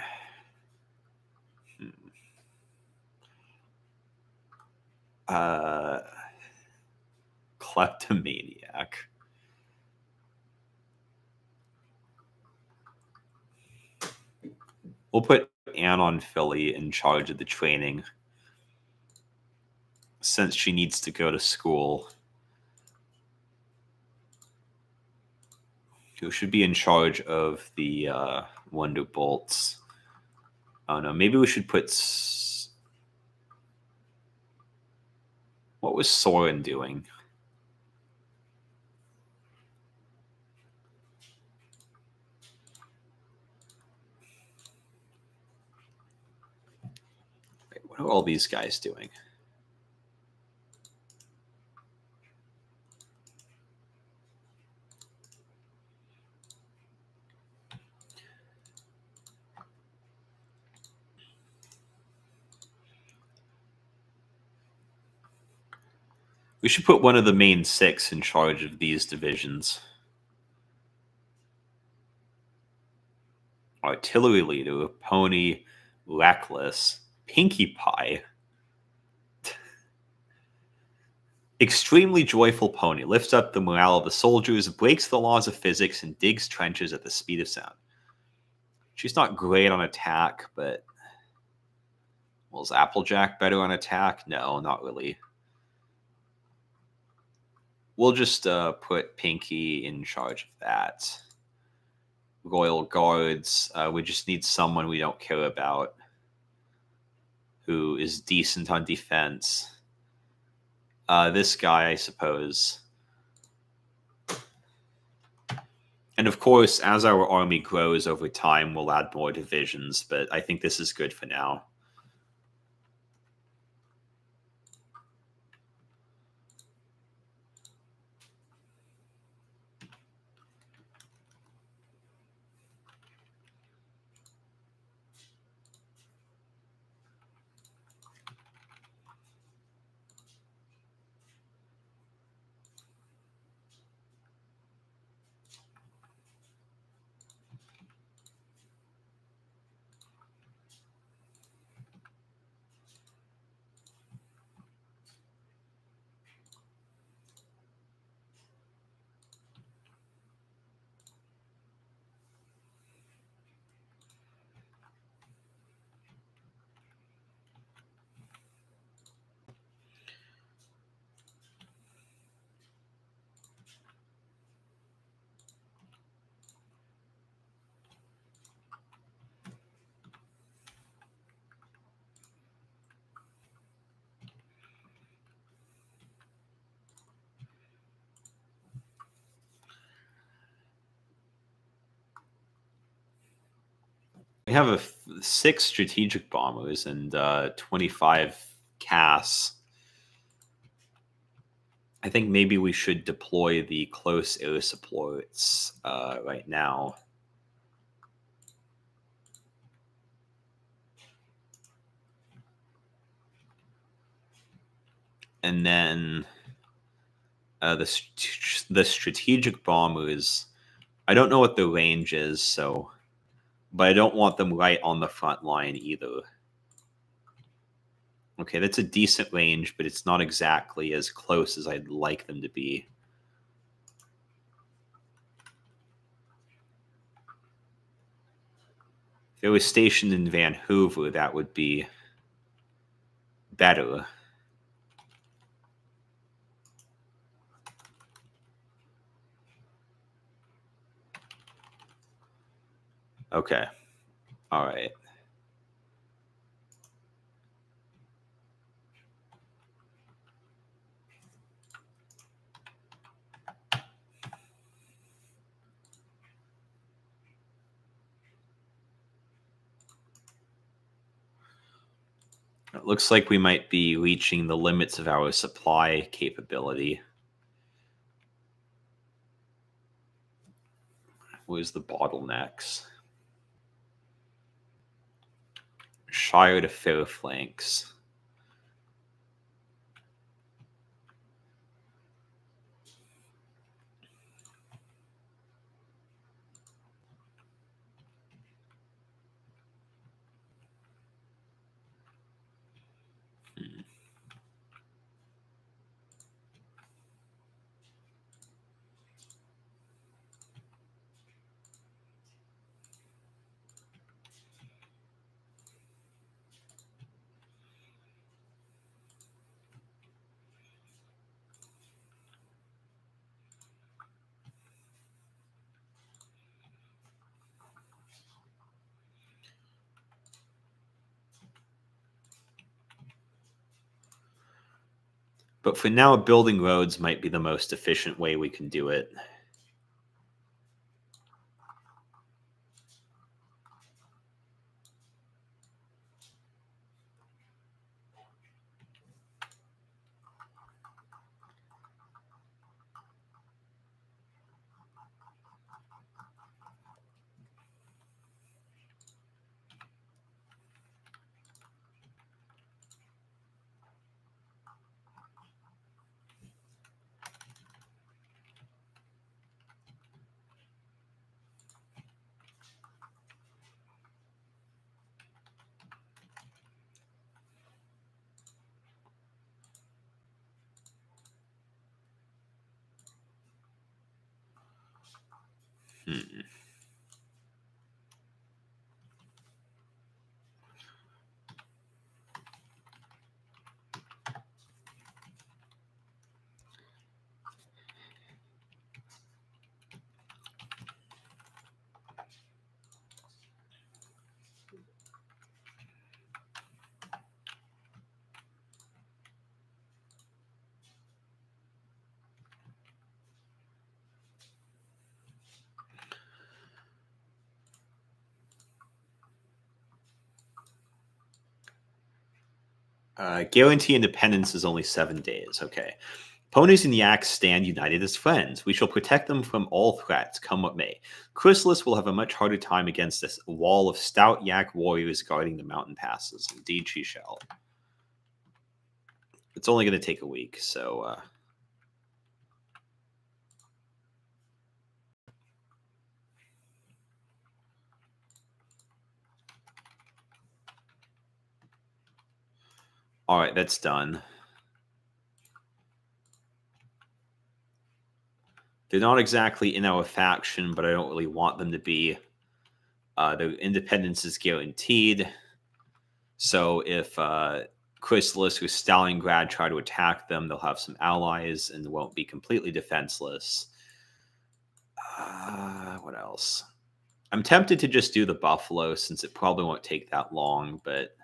Kleptomaniac. We'll put Anon Philly in charge of the training, since she needs to go to school. Who should be in charge of the Wonder Bolts? Oh no, maybe we should put... What was Soren doing? Wait, what are all these guys doing? We should put one of the main 6 in charge of these divisions. Artillery leader, Pony, Reckless, Pinkie Pie. Extremely joyful Pony lifts up the morale of the soldiers, breaks the laws of physics, and digs trenches at the speed of sound. She's not great on attack, but... Well, is Applejack better on attack? No, not really. We'll just put Pinkie in charge of that. Royal Guards. We just need someone we don't care about who is decent on defense. This guy, I suppose. And of course, as our army grows over time, we'll add more divisions, but I think this is good for now. We have 6 strategic bombers and 25 CAS. I think maybe we should deploy the close air supports right now. And then the strategic bombers, I don't know what the range is, so... But I don't want them right on the front line either. Okay, that's a decent range, but it's not exactly as close as I'd like them to be. If it was stationed in Vancouver, that would be better. Okay. All right. It looks like we might be reaching the limits of our supply capability. Where's the bottlenecks? Shire to Fairflanks. But for now, building roads might be the most efficient way we can do it. Guarantee independence is only 7 days. Okay. Ponies and yaks stand united as friends. We shall protect them from all threats, come what may. Chrysalis will have a much harder time against this wall of stout yak warriors guarding the mountain passes. Indeed, she shall. It's only going to take a week, so... All right, that's done. They're not exactly in our faction, but I don't really want them to be. Their independence is guaranteed. So if Chrysalis or Stalingrad try to attack them, they'll have some allies and won't be completely defenseless. What else? I'm tempted to just do the Buffalo since it probably won't take that long, but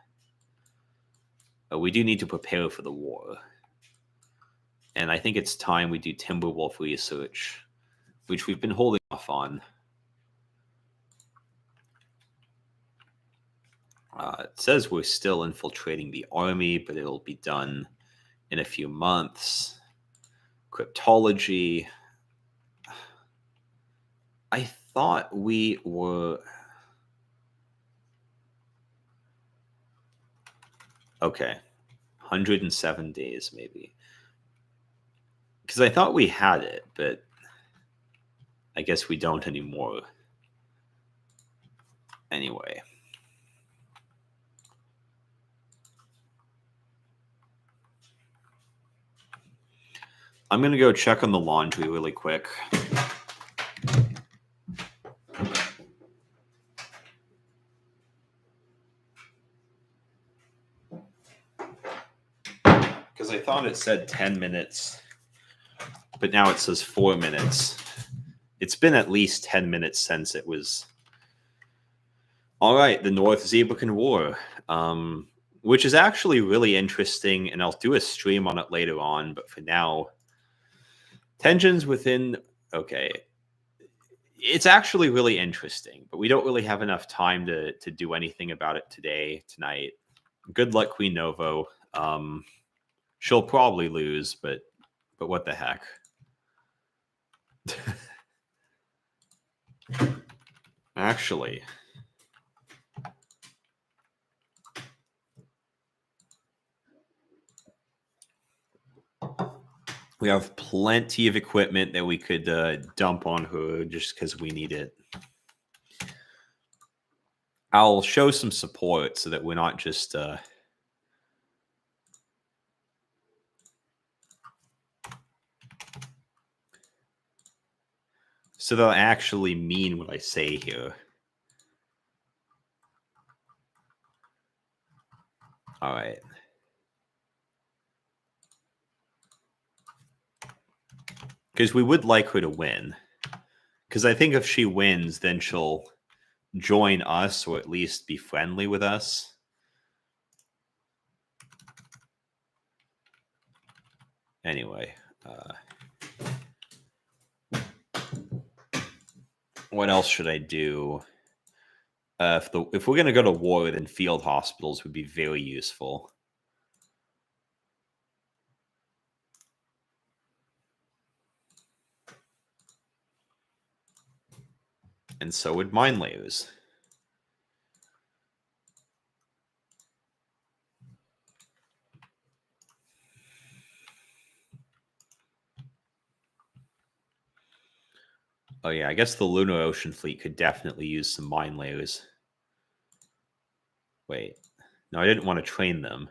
we do need to prepare for the war. And I think it's time we do Timberwolf research, which we've been holding off on. It says we're still infiltrating the army, but it'll be done in a few months. Cryptology. I thought we were... Okay. 107 days, maybe. Because I thought we had it, but I guess we don't anymore. Anyway. I'm going to go check on the laundry really quick. Because I thought it said 10 minutes, but now it says 4 minutes. It's been at least 10 minutes since it was... All right, the North Zebrakan War, which is actually really interesting, and I'll do a stream on it later on, but for now, tensions within... Okay. It's actually really interesting, but we don't really have enough time to do anything about it tonight. Good luck, Queen Novo. She'll probably lose, but what the heck? Actually, we have plenty of equipment that we could dump on her just because we need it. I'll show some support so that we're not just so they'll actually mean what I say here. All right. Because we would like her to win. Because I think if she wins, then she'll join us or at least be friendly with us. Anyway, what else should I do? If we're going to go to war, then field hospitals would be very useful. And so would mine layers. Oh yeah, I guess the Lunar Ocean Fleet could definitely use some mine layers. Wait. No, I didn't want to train them.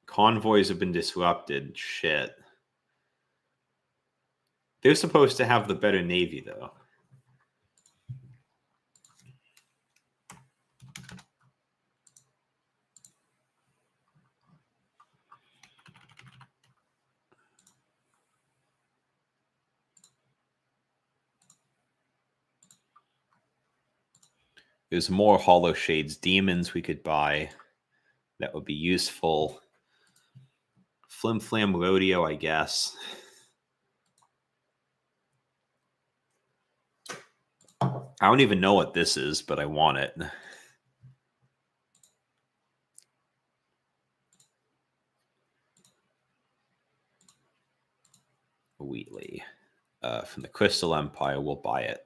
Convoys have been disrupted. Shit. They're supposed to have the better navy, though. There's more Hollow Shades demons we could buy. That would be useful. Flim Flam Rodeo, I guess. I don't even know what this is, but I want it. Wheatley. From the Crystal Empire, we'll buy it.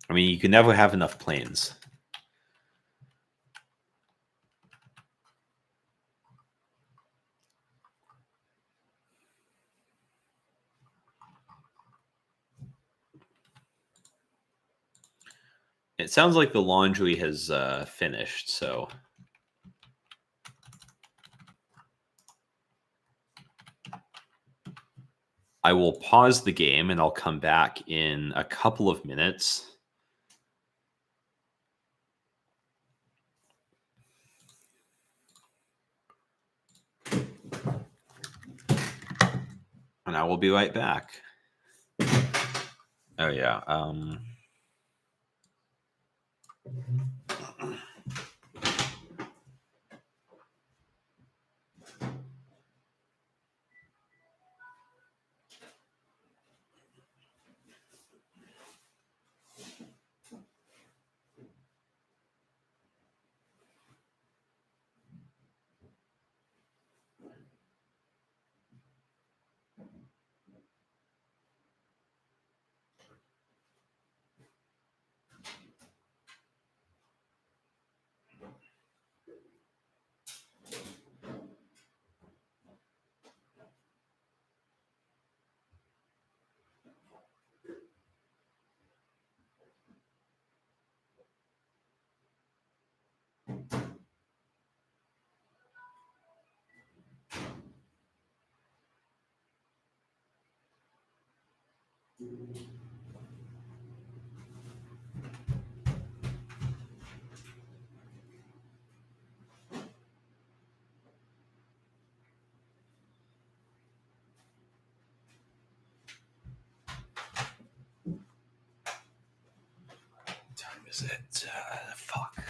I mean, you can never have enough planes. It sounds like the laundry has finished, so I will pause the game and I'll come back in a couple of minutes. And I will be right back. Oh, yeah. is it? Fuck.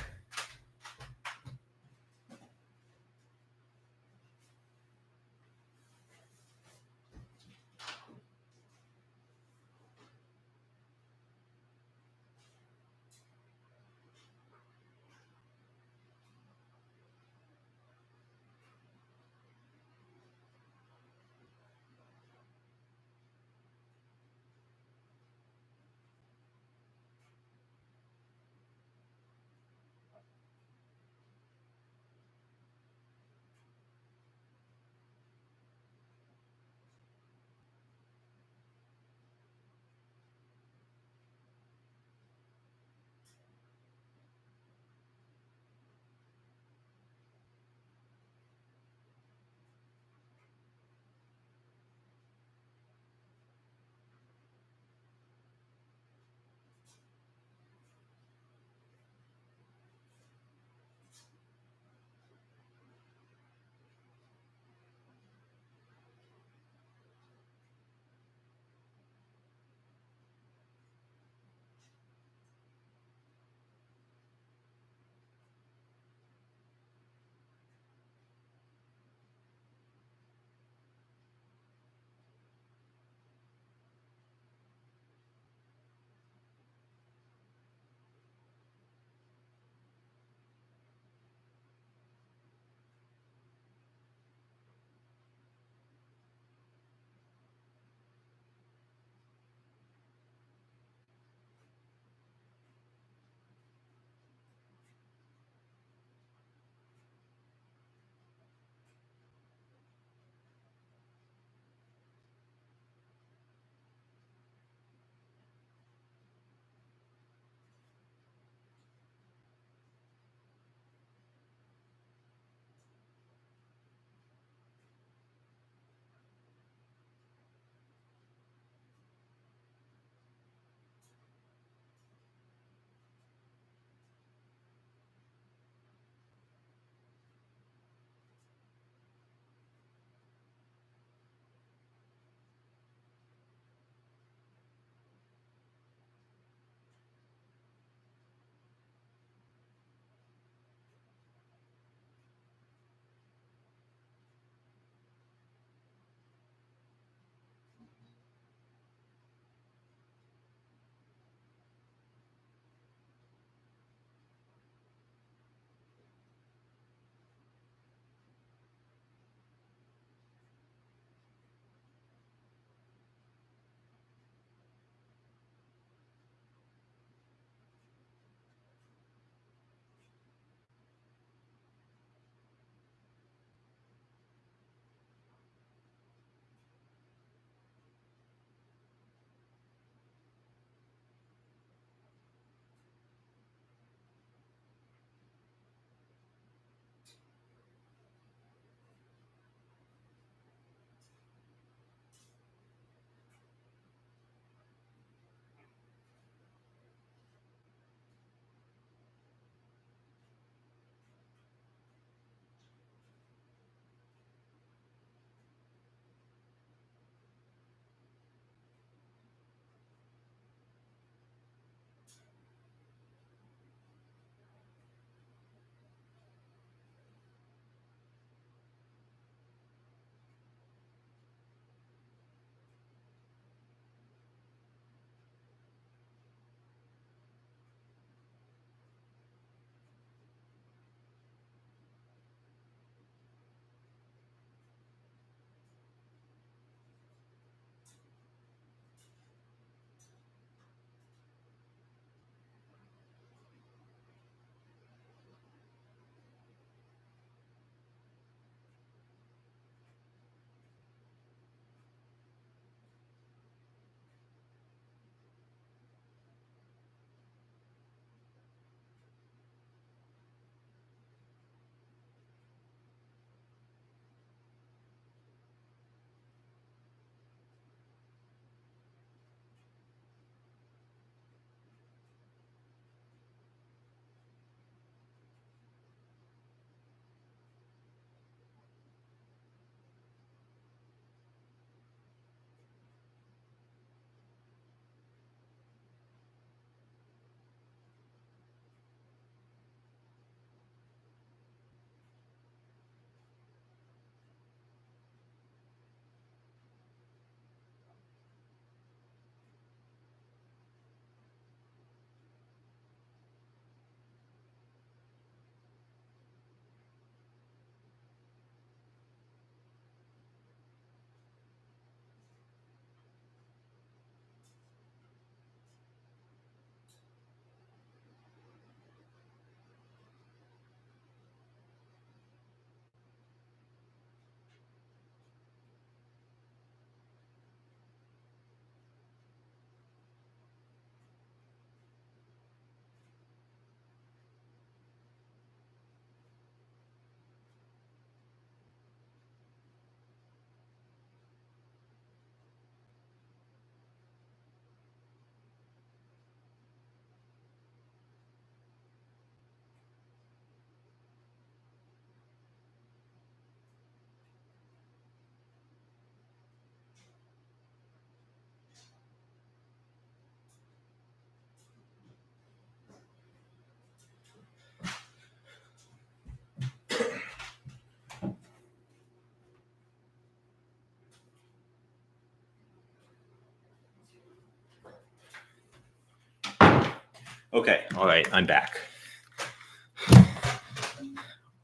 Okay, all right, I'm back.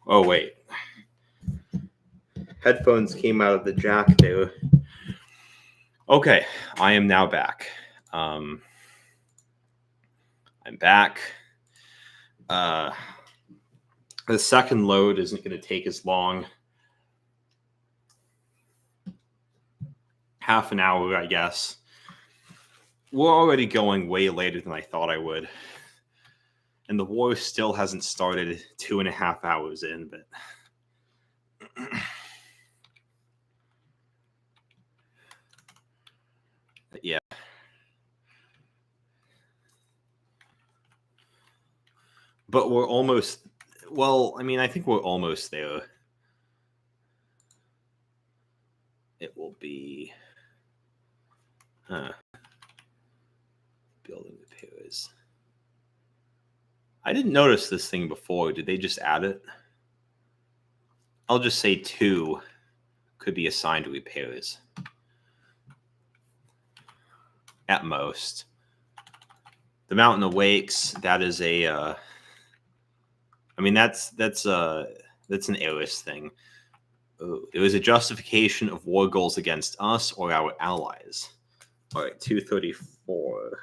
Oh, wait. Headphones came out of the jack there. Okay, I am now back. I'm back. The second load isn't going to take as long. Half an hour, I guess. We're already going way later than I thought I would. And the war still hasn't started 2.5 hours in, but... yeah. But we're almost... Well, I mean, I think we're almost there. It will be... Building repairs. I didn't notice this thing before. Did they just add it? I'll just say 2 could be assigned to repairs. At most. The Mountain Awakes, that is a... I mean, that's an heiress thing. It was a justification of war goals against us or our allies. All right, 234.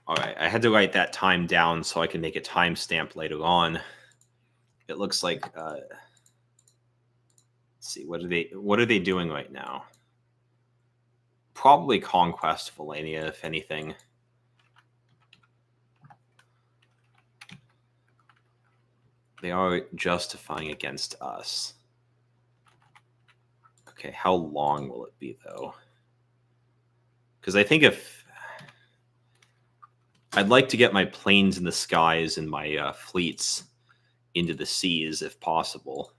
All right, I had to write that time down so I can make a timestamp later on. It looks like, let's see, what are they doing right now? Probably Conquest of Elenia, if anything. They are justifying against us. Okay, how long will it be, though? Because I think if... I'd like to get my planes in the skies and my fleets into the seas, if possible,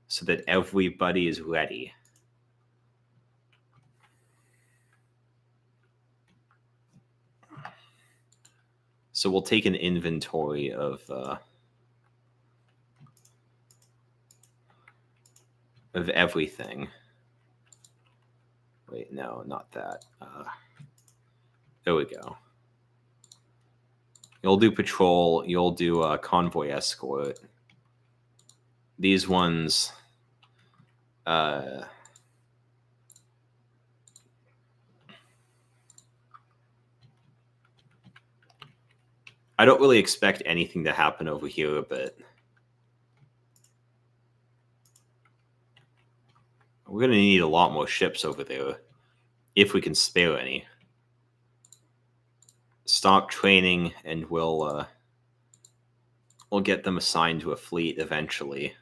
so that everybody is ready. So we'll take an inventory of everything. Wait, no, not that. There we go. You'll do patrol. You'll do convoy escort. These ones... I don't really expect anything to happen over here, but... we're going to need a lot more ships over there, if we can spare any. Stop training, and we'll get them assigned to a fleet eventually.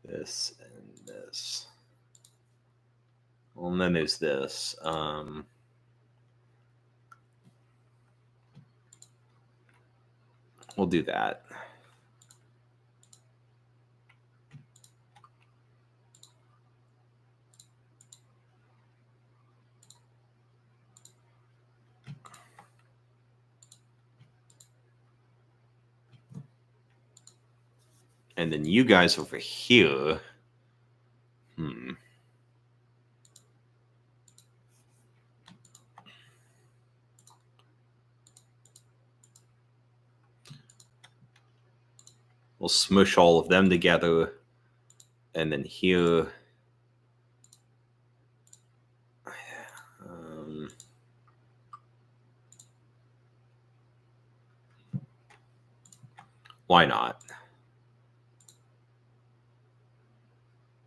This and this. Well, and then there's this. We'll do that. And then you guys over here. We'll smush all of them together. And then here... why not?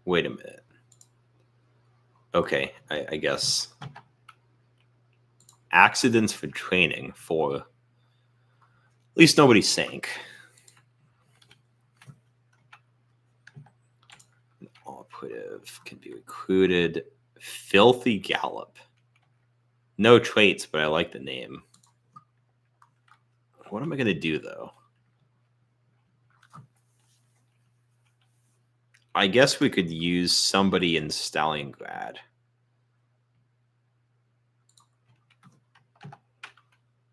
Wait a minute. Okay, I guess. Accidents for training for... at least nobody sank. An operative can be recruited. Filthy Gallop. No traits, but I like the name. What am I going to do, though? I guess we could use somebody in Stalingrad.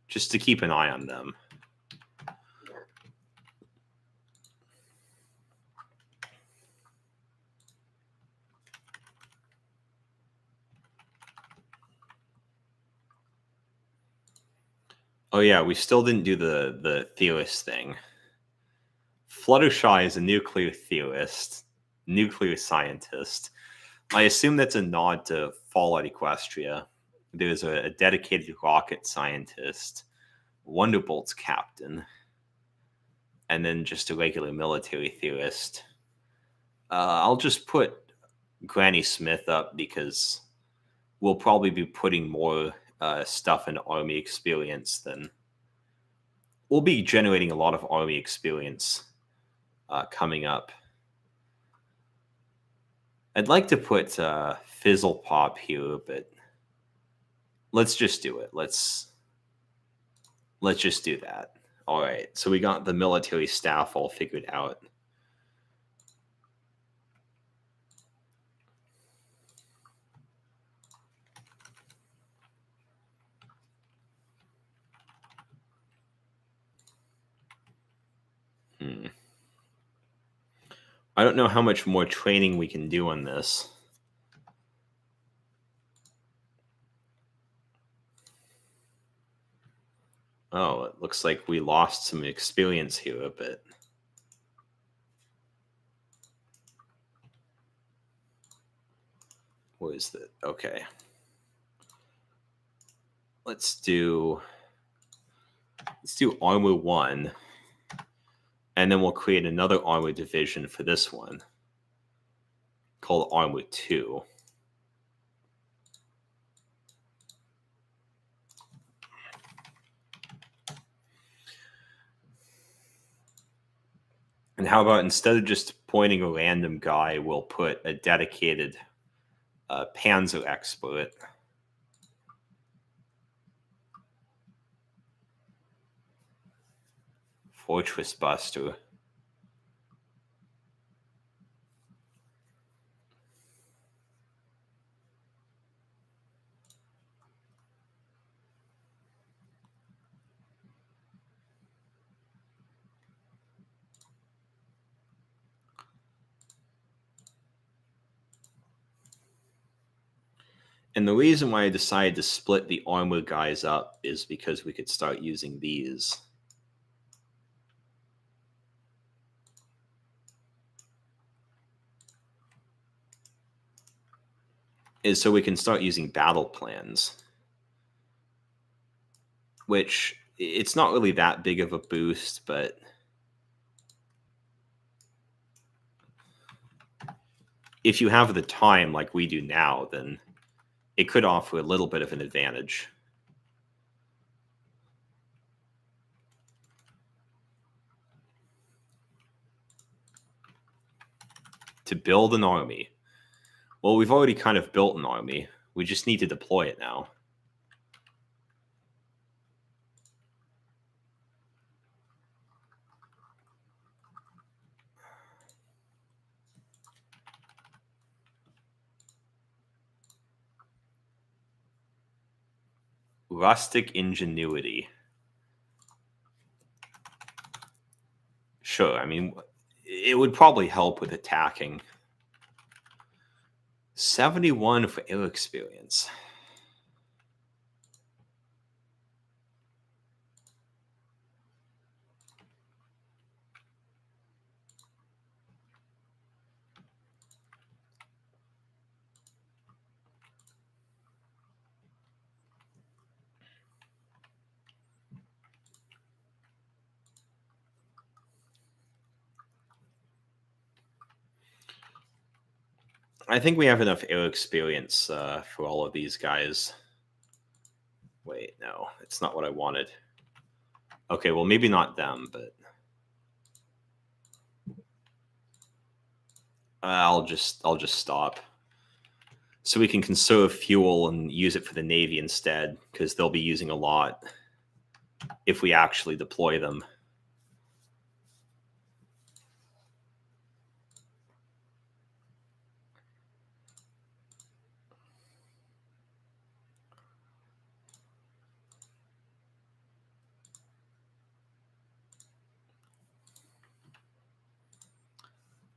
just to keep an eye on them. Oh yeah, we still didn't do the theorist thing. Fluttershy is a nuclear theorist, nuclear scientist. I assume that's a nod to Fallout Equestria. There's a dedicated rocket scientist, Wonderbolt's captain, and then just a regular military theorist. I'll just put Granny Smith up because we'll probably be putting more stuff in army experience than... We'll be generating a lot of army experience coming up. I'd like to put Fizzlepop here, but let's just do it. Let's just do that. All right, so we got the military staff all figured out. I don't know how much more training we can do on this. Oh, it looks like we lost some experience here a bit. What is that? Okay. Let's do Armor 1. And then we'll create another Armor division for this one called Armor 2. And how about instead of just pointing a random guy, we'll put a dedicated Panzer expert. Fortress Buster. And the reason why I decided to split the armor guys up is because we could start using these. Is so we can start using battle plans. Which, it's not really that big of a boost, but... if you have the time like we do now, then it could offer a little bit of an advantage. To build an army. Well, we've already kind of built an army. We just need to deploy it now. Rustic ingenuity. Sure, I mean, it would probably help with attacking. 71 for air experience. I think we have enough air experience for all of these guys. Wait, no, it's not what I wanted. Okay, well, maybe not them, but... I'll just stop. So we can conserve fuel and use it for the Navy instead, because they'll be using a lot if we actually deploy them.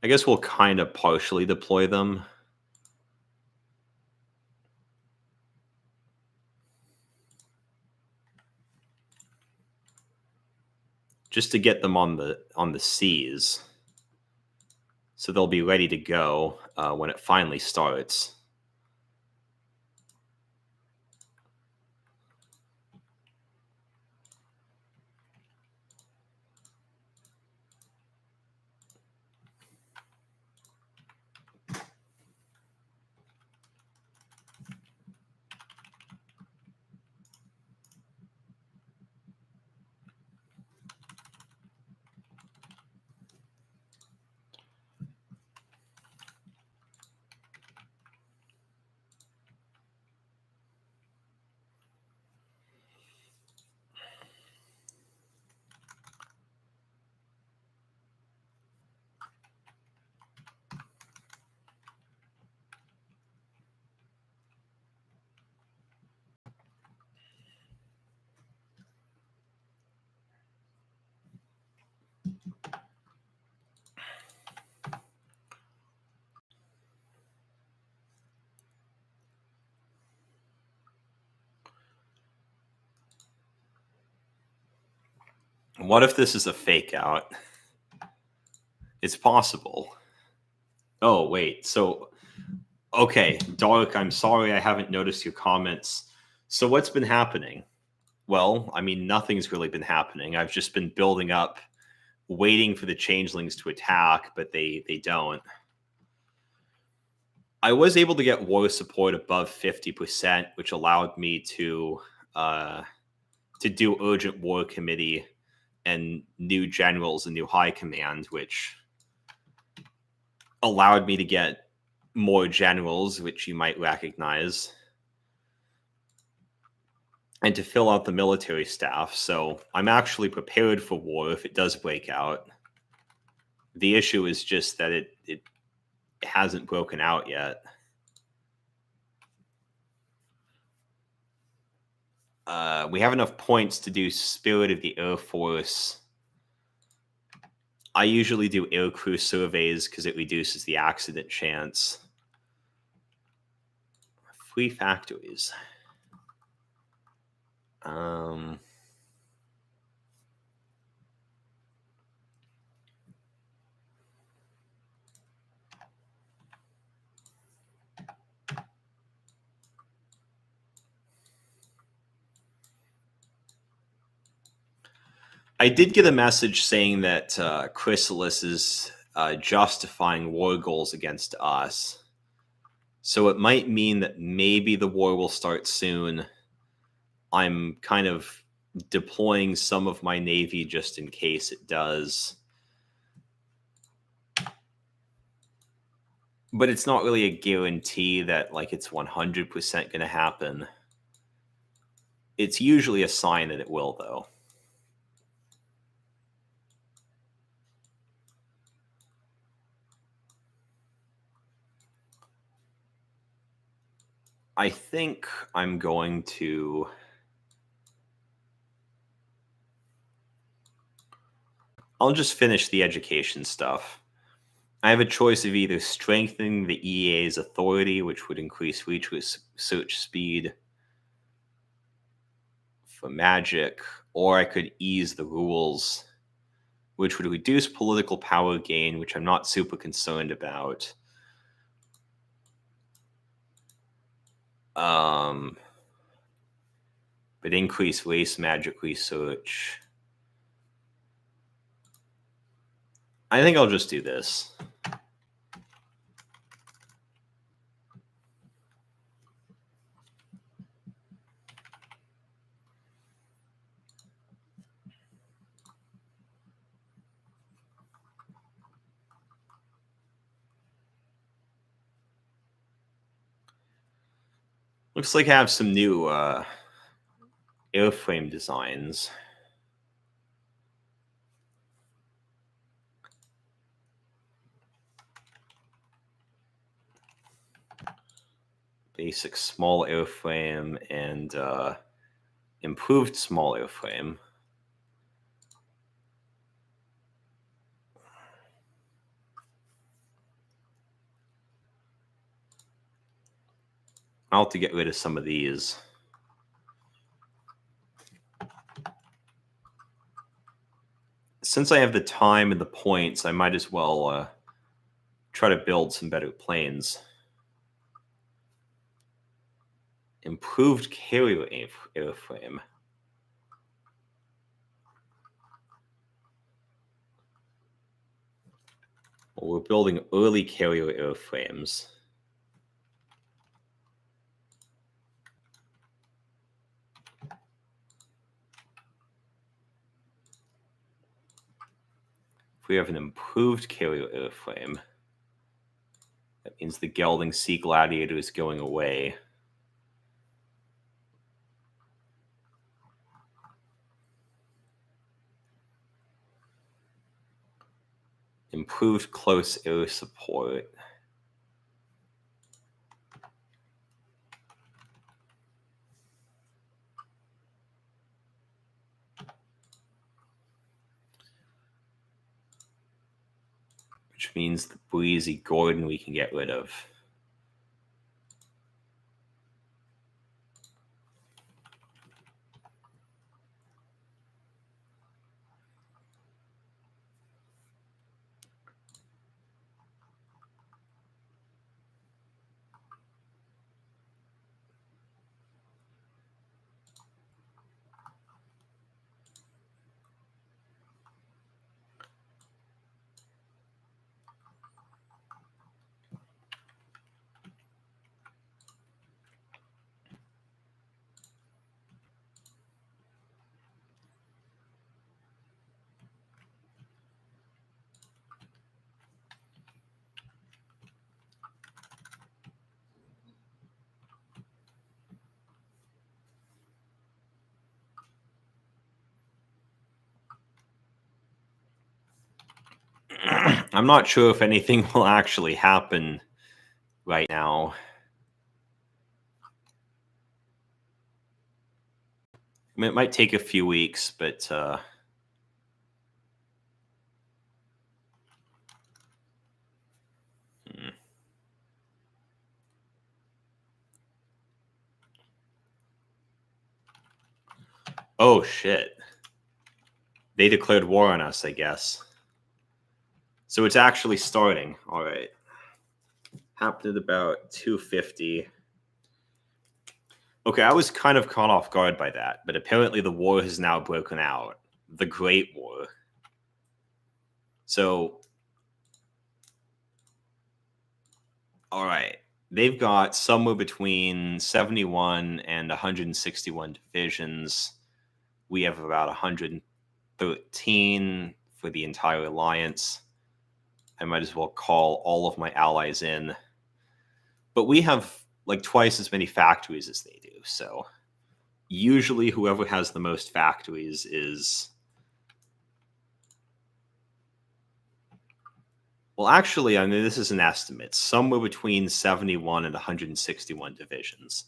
I guess we'll kind of partially deploy them. Just to get them on the seas. So they'll be ready to go when it finally starts. What if this is a fake out? It's possible. Oh, wait. So, okay, Dark, I'm sorry I haven't noticed your comments. So, what's been happening? Well, I mean, nothing's really been happening. I've just been building up, waiting for the changelings to attack, but they don't. I was able to get war support above 50%, which allowed me to do urgent war committee and new generals and new high command, which allowed me to get more generals, which you might recognize, and to fill out the military staff. So I'm actually prepared for war if it does break out. The issue is just that it hasn't broken out yet. We have enough points to do Spirit of the Air Force. I usually do aircrew surveys because it reduces the accident chance. 3 factories. I did get a message saying that Chrysalis is justifying war goals against us. So it might mean that maybe the war will start soon. I'm kind of deploying some of my navy just in case it does. But it's not really a guarantee that like it's 100% going to happen. It's usually a sign that it will, though. I think I'm going to... I'll just finish the education stuff. I have a choice of either strengthening the EA's authority, which would increase research speed for magic, or I could ease the rules, which would reduce political power gain, which I'm not super concerned about. But increase race magic research. I think I'll just do this. Looks like I have some new airframe designs. Basic small airframe and improved small airframe. I'll have to get rid of some of these. Since I have the time and the points, I might as well try to build some better planes. Improved carrier airframe. Well, we're building early carrier airframes. If we have an improved carrier airframe, that means the gelding Sea Gladiator is going away. Improved close air support. Which means the Breezy Gordon we can get rid of. I'm not sure if anything will actually happen right now. I mean, it might take a few weeks, but oh shit. They declared war on us, I guess. So it's actually starting. All right. Happened at about 2:50. Okay, I was kind of caught off guard by that, but apparently the war has now broken out. The Great War. So, all right. They've got somewhere between 71 and 161 divisions. We have about 113 for the entire alliance. I might as well call all of my allies in. But we have like twice as many factories as they do. So usually whoever has the most factories is... Well, actually, I mean, this is an estimate. Somewhere between 71 and 161 divisions.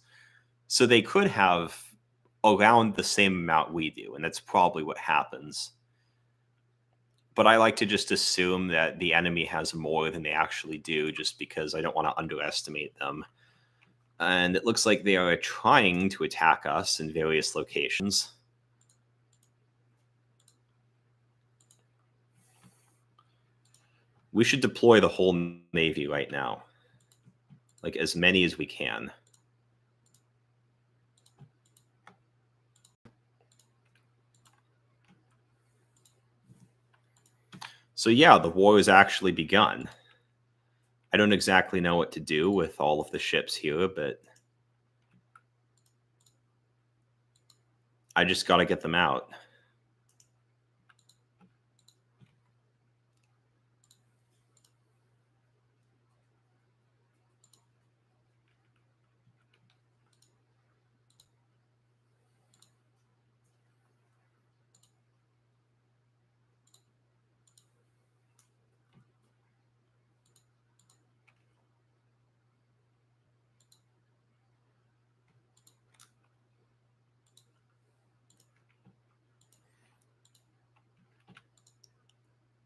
So they could have around the same amount we do, and that's probably what happens. But I like to just assume that the enemy has more than they actually do, just because I don't want to underestimate them. And it looks like they are trying to attack us in various locations. We should deploy the whole Navy right now. Like, as many as we can. So yeah, the war has actually begun. I don't exactly know what to do with all of the ships here, but I just got to get them out.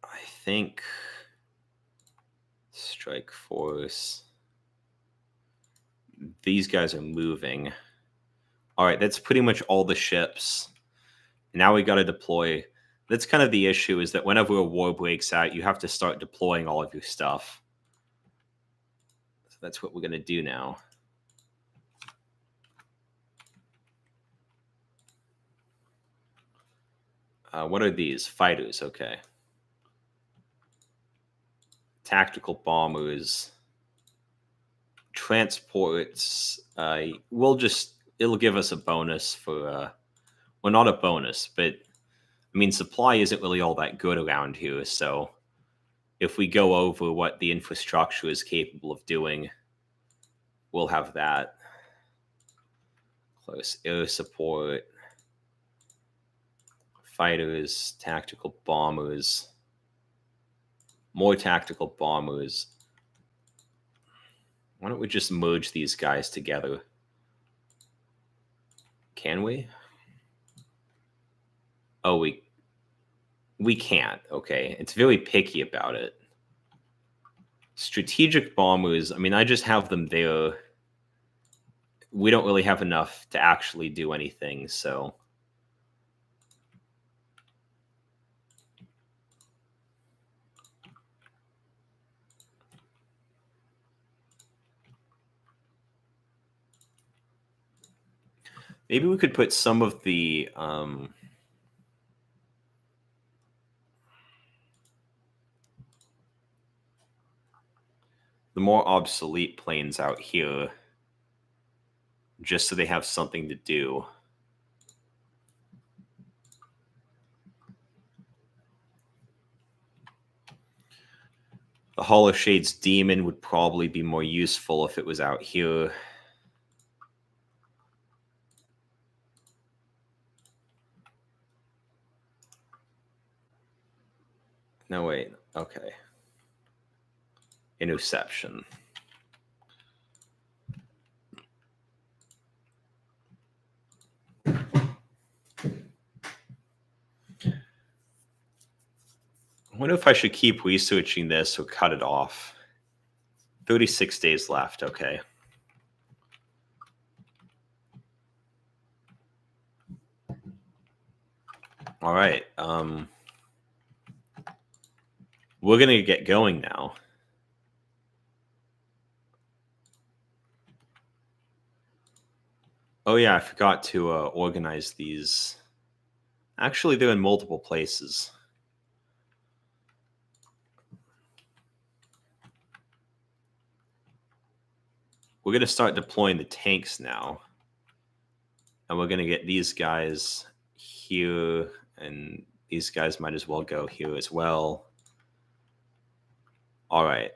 I think strike force. These guys are moving. All right, that's pretty much all the ships. Now we got to deploy. That's kind of the issue, is that whenever a war breaks out, you have to start deploying all of your stuff. So that's what we're going to do now. What are these? Fighters, okay. Tactical bombers. Transports. It'll give us a bonus for, well, not a bonus, but I mean, supply isn't really all that good around here, so if we go over what the infrastructure is capable of doing, we'll have that. Close air support, fighters, tactical bombers, more tactical bombers. Why don't we just merge these guys together? Can we? Oh, we can't. Okay, it's very picky about it. Strategic bombers, I mean, I just have them there. We don't really have enough to actually do anything, so... Maybe we could put some of the more obsolete planes out here, just so they have something to do. The Hall of Shades Demon would probably be more useful if it was out here. No, wait. Okay. Interception. I wonder if I should keep researching this or cut it off. 36 days left. Okay. All right. We're going to get going now. Oh, yeah, I forgot to organize these. Actually, they're in multiple places. We're going to start deploying the tanks now. And we're going to get these guys here, and these guys might as well go here as well. All right.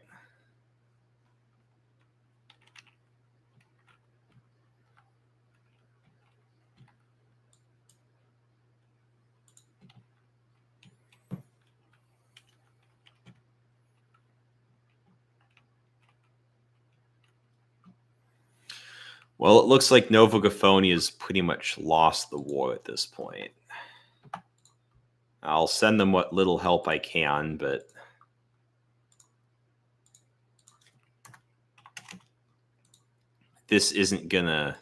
Well, it looks like Nova Gaphonia's pretty much lost the war at this point. I'll send them what little help I can, but this isn't gonna...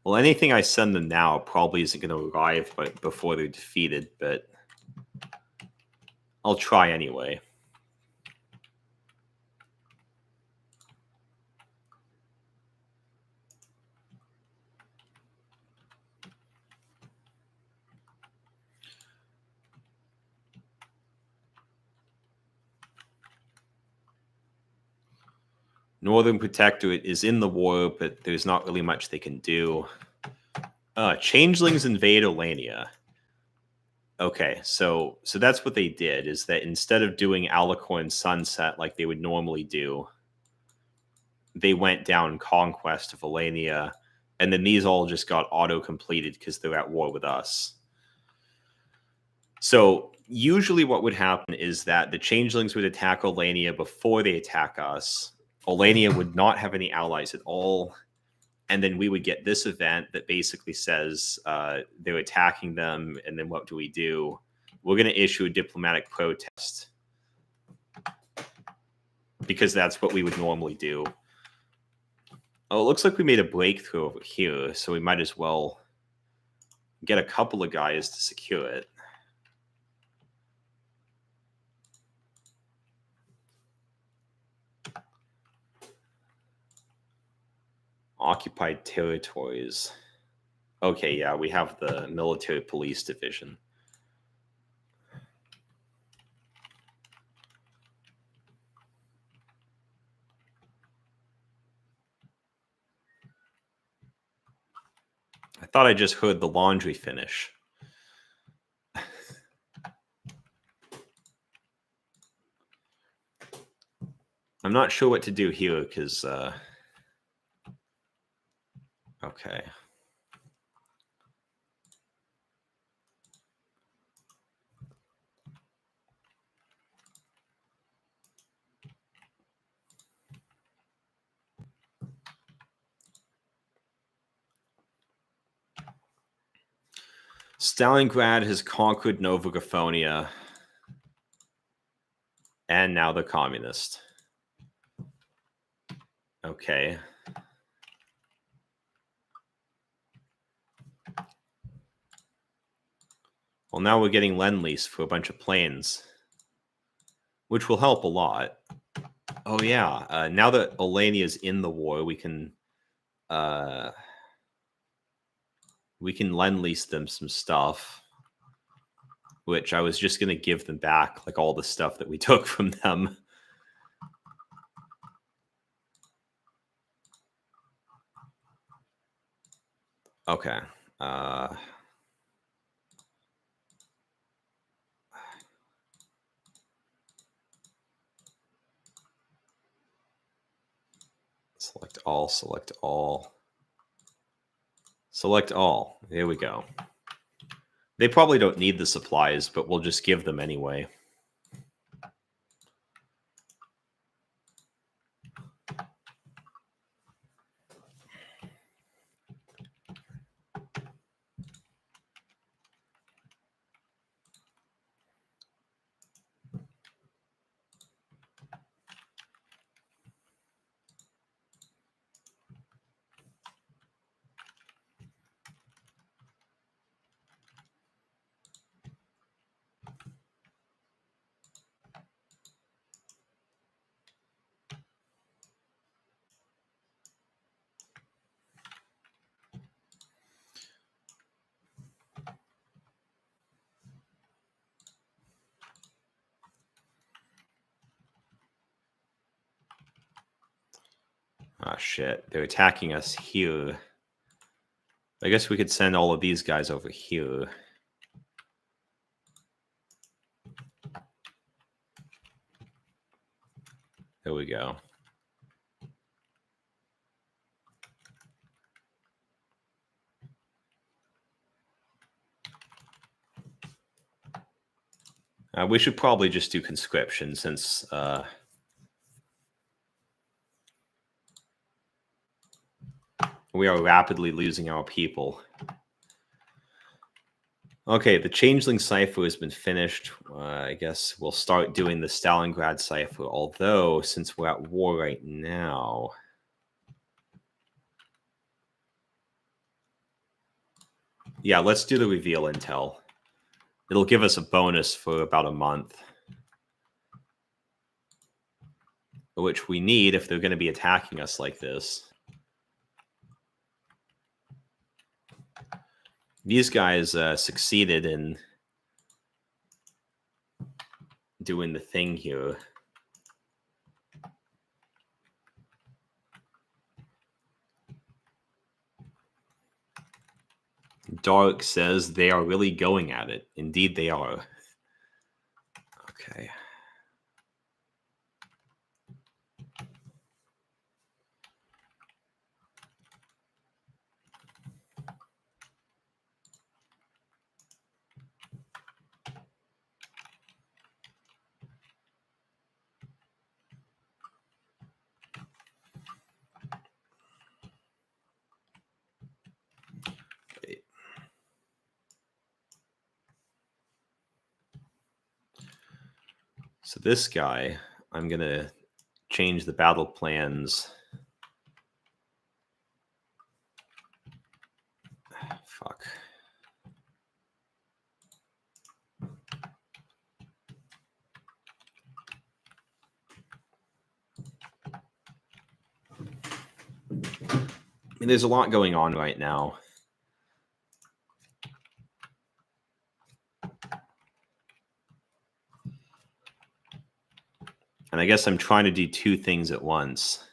Well, anything I send them now probably isn't going to arrive before they're defeated, but I'll try anyway. Northern Protectorate is in the war, but there's not really much they can do. Changelings invade Olania. Okay, so that's what they did, is that instead of doing Alicorn Sunset like they would normally do, they went down Conquest of Olania, and then these all just got auto-completed because they're at war with us. So usually what would happen is that the Changelings would attack Olania before they attack us. Olania would not have any allies at all, and then we would get this event that basically says they're attacking them, and then what do we do? We're going to issue a diplomatic protest, because that's what we would normally do. Oh, it looks like we made a breakthrough over here, so we might as well get a couple of guys to secure it. Occupied territories. Okay, yeah, we have the military police division. I thought I just heard the laundry finish. I'm not sure what to do here, because... okay. Stalingrad has conquered Nova Graphonia, and now they're communist. Okay. Well, now we're getting Lend-Lease for a bunch of planes, which will help a lot. Oh, yeah. Now that Alania is in the war, we can Lend-Lease them some stuff, which I was just going to give them back, like all the stuff that we took from them. Okay. Select all, select all. Select all. There we go. They probably don't need the supplies, but we'll just give them anyway. Ah, shit. They're attacking us here. I guess we could send all of these guys over here. There we go. We should probably just do conscription, since we are rapidly losing our people. Okay, the Changeling Cipher has been finished. I guess we'll start doing the Stalingrad Cipher, although, since we're at war right now... Yeah, let's do the reveal intel. It'll give us a bonus for about a month, which we need if they're going to be attacking us like this. These guys succeeded in doing the thing here. Dark says they are really going at it. Indeed, they are. Okay. So this guy, I'm going to change the battle plans mean, there's a lot going on right now. And I guess I'm trying to do two things at once.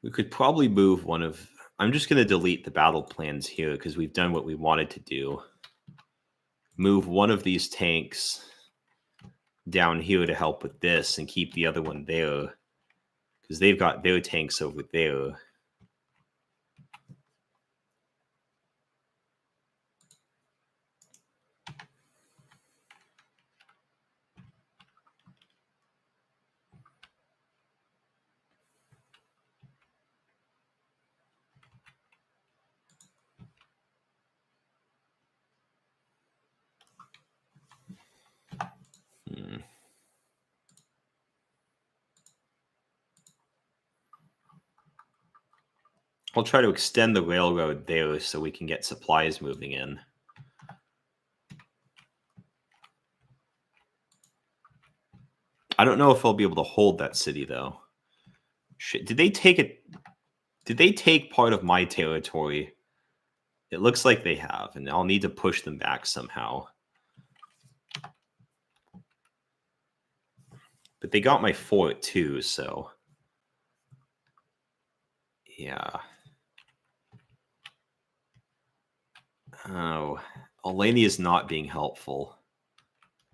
We could probably move one of... I'm just going to delete the battle plans here because we've done what we wanted to do. Move one of these tanks down here to help with this and keep the other one there because they've got their tanks over there. I'll try to extend the railroad there so we can get supplies moving in. I don't know if I'll be able to hold that city, though. Shit, did they take it? Did they take part of my territory? It looks like they have, and I'll need to push them back somehow. But they got my fort, too, so... Yeah. Oh, Alania is not being helpful.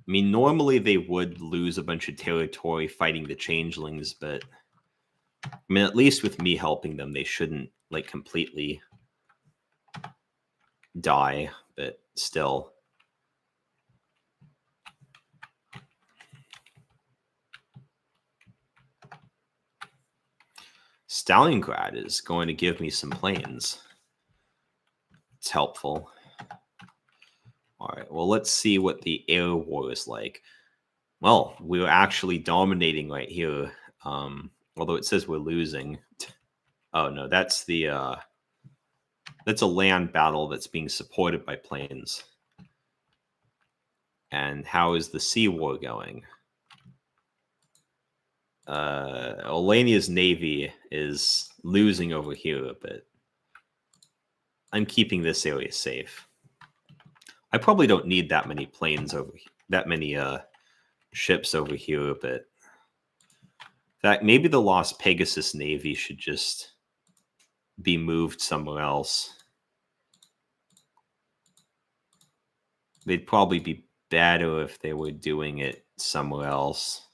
I mean, normally they would lose a bunch of territory fighting the changelings, but... I mean, at least with me helping them, they shouldn't, like, completely die, but still. Stalingrad is going to give me some planes. It's helpful. All right, well, let's see what the air war is like. Well, we're actually dominating right here, although it says we're losing. Oh, no, that's the... that's a land battle that's being supported by planes. And how is the sea war going? Olania's navy is losing over here, but I'm keeping this area safe. I probably don't need that many planes over here, that many ships over here, but in fact, maybe the Lost Pegasus navy should just be moved somewhere else. They'd probably be better if they were doing it somewhere else.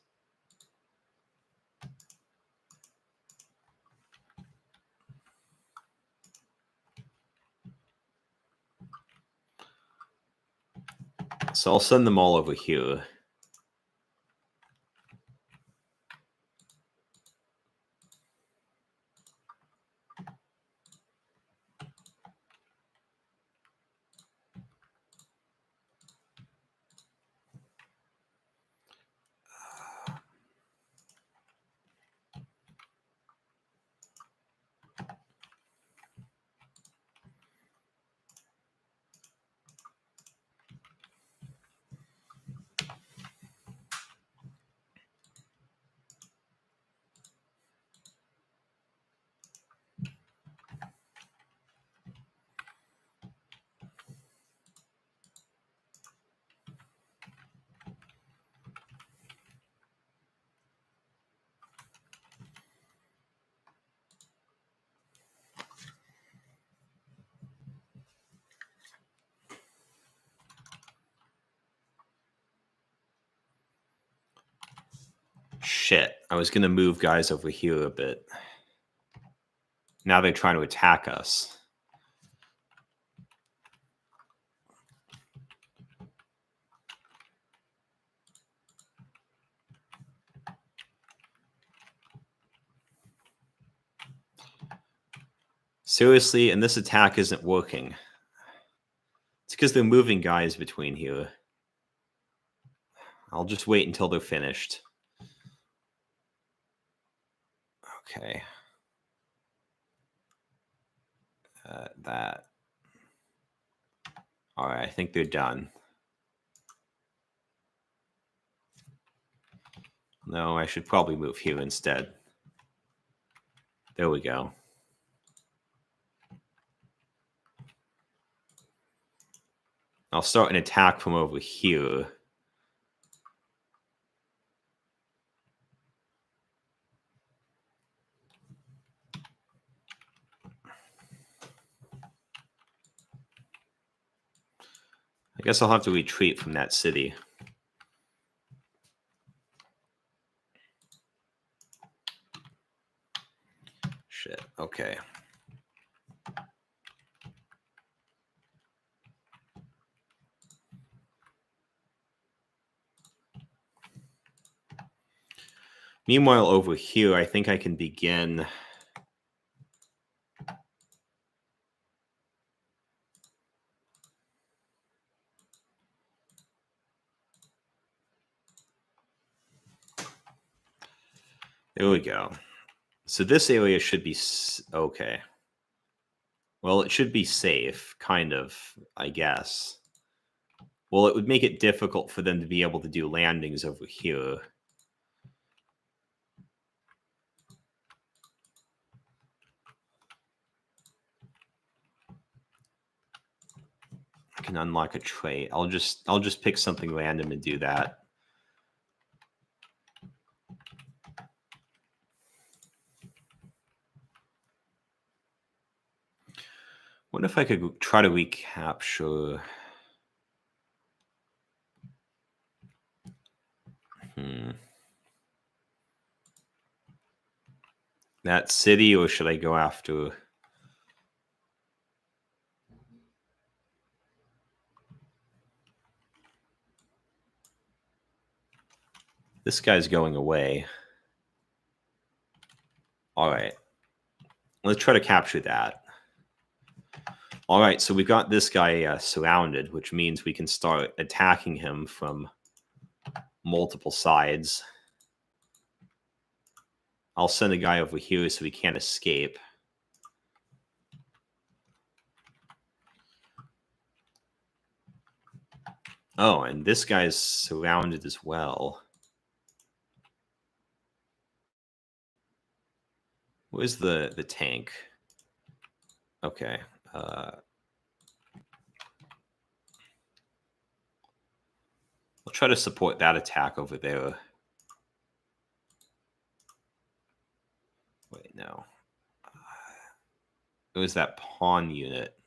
So I'll send them all over here. Shit. I was going to move guys over here a bit. Now they're trying to attack us. Seriously, and this attack isn't working. It's because they're moving guys between here. I'll just wait until they're finished. Okay. That. All right, I think they're done. No, I should probably move here instead. There we go. I'll start an attack from over here. I guess I'll have to retreat from that city. Shit, okay. Meanwhile, over here, I think I can begin... There we go. So this area should be... Okay. Well, it should be safe, kind of, I guess. Well, it would make it difficult for them to be able to do landings over here. I can unlock a trait. I'll just pick something random and do that. What if I could try to recapture? That city, or should I go after? This guy's going away. All right. Let's try to capture that. All right, so we've got this guy surrounded, which means we can start attacking him from multiple sides. I'll send a guy over here so he can't escape. Oh, and this guy's surrounded as well. Where's the tank? Okay. I'll try to support that attack over there. Wait, no. It was that pawn unit.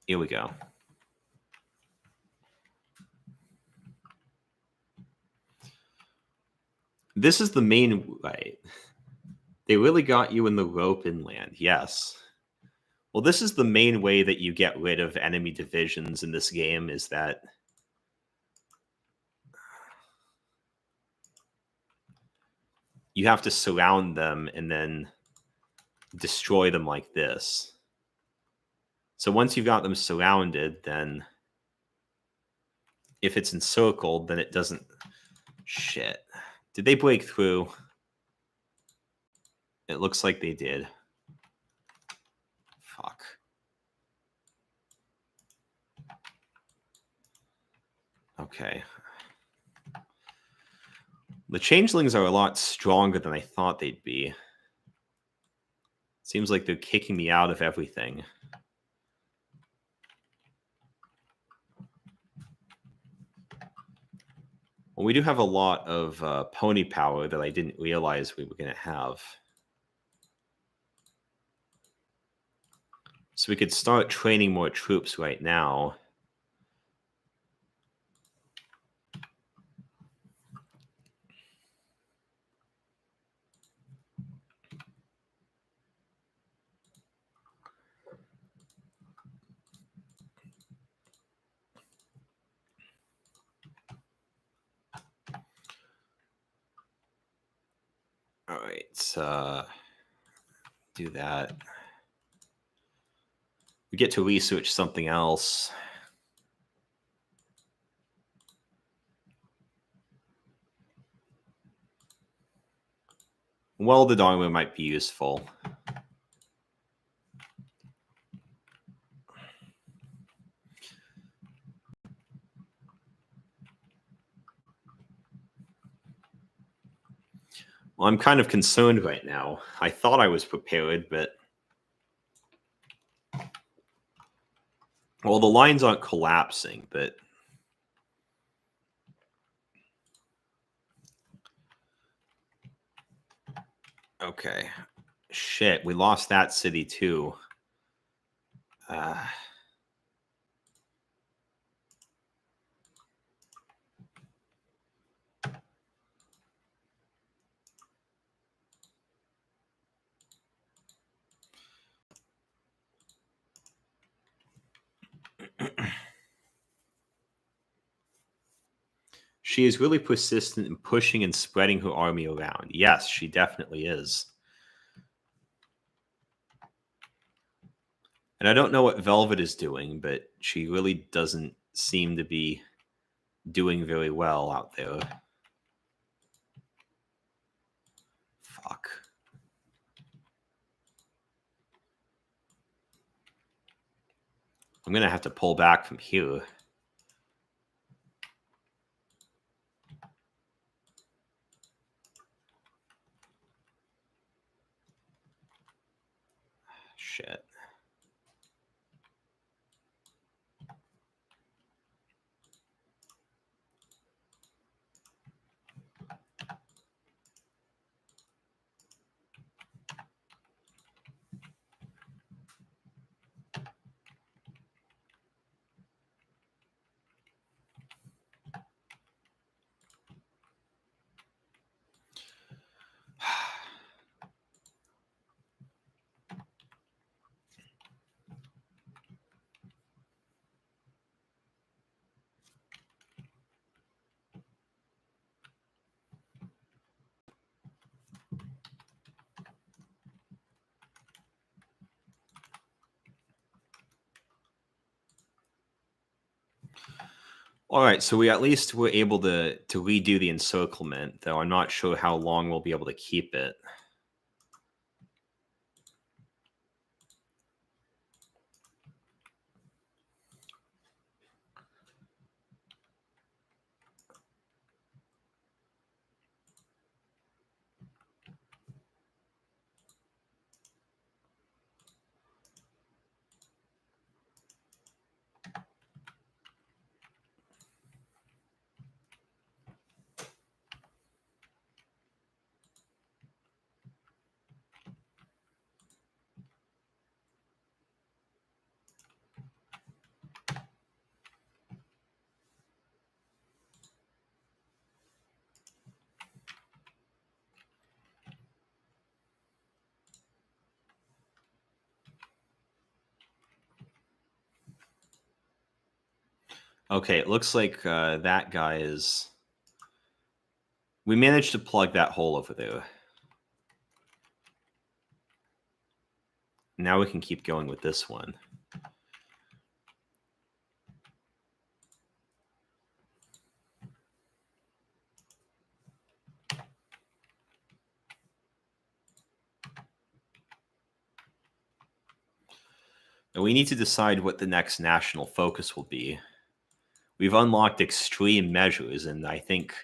Here we go. This is the main... Right. They really got you in the rope inland. Yes. Well, this is the main way that you get rid of enemy divisions in this game, is that you have to surround them and then destroy them like this. So once you've got them surrounded, then if it's encircled, then it doesn't... Shit. Did they break through? It looks like they did. Fuck. Okay. The changelings are a lot stronger than I thought they'd be. Seems like they're kicking me out of everything. Well, we do have a lot of pony power that I didn't realize we were going to have. So we could start training more troops right now. All right, do that. We get to research something else. Welded armor might be useful. Well, I'm kind of concerned right now. I thought I was prepared, but... Well, the lines aren't collapsing, but... Okay. Shit, we lost that city too. She is really persistent in pushing and spreading her army around. Yes, she definitely is. And I don't know what Velvet is doing, but she really doesn't seem to be doing very well out there. Fuck. I'm going to have to pull back from here. Shit. All right, so we at least were able to redo the encirclement, though I'm not sure how long we'll be able to keep it. Okay, it looks like that guy is... We managed to plug that hole over there. Now we can keep going with this one. And we need to decide what the next national focus will be. We've unlocked extreme measures, and I think...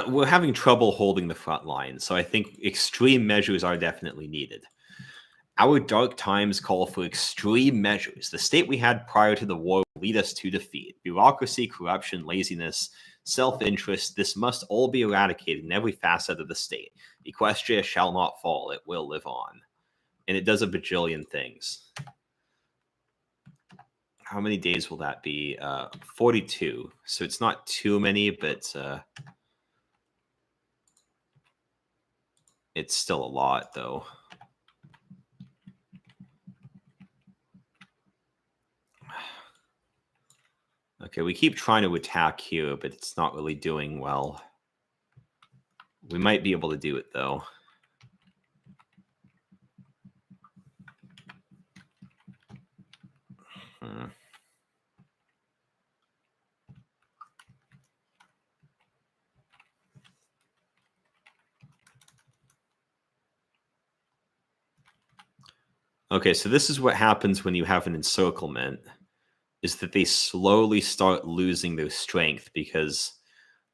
We're having trouble holding the front line, so I think extreme measures are definitely needed. Our dark times call for extreme measures. The state we had prior to the war will lead us to defeat. Bureaucracy, corruption, laziness, self-interest, this must all be eradicated in every facet of the state. Equestria shall not fall, it will live on. And it does a bajillion things. How many days will that be? 42. So it's not too many, but it's still a lot, though. Okay, we keep trying to attack here, but it's not really doing well. We might be able to do it, though. Okay, so this is what happens when you have an encirclement, is that they slowly start losing their strength because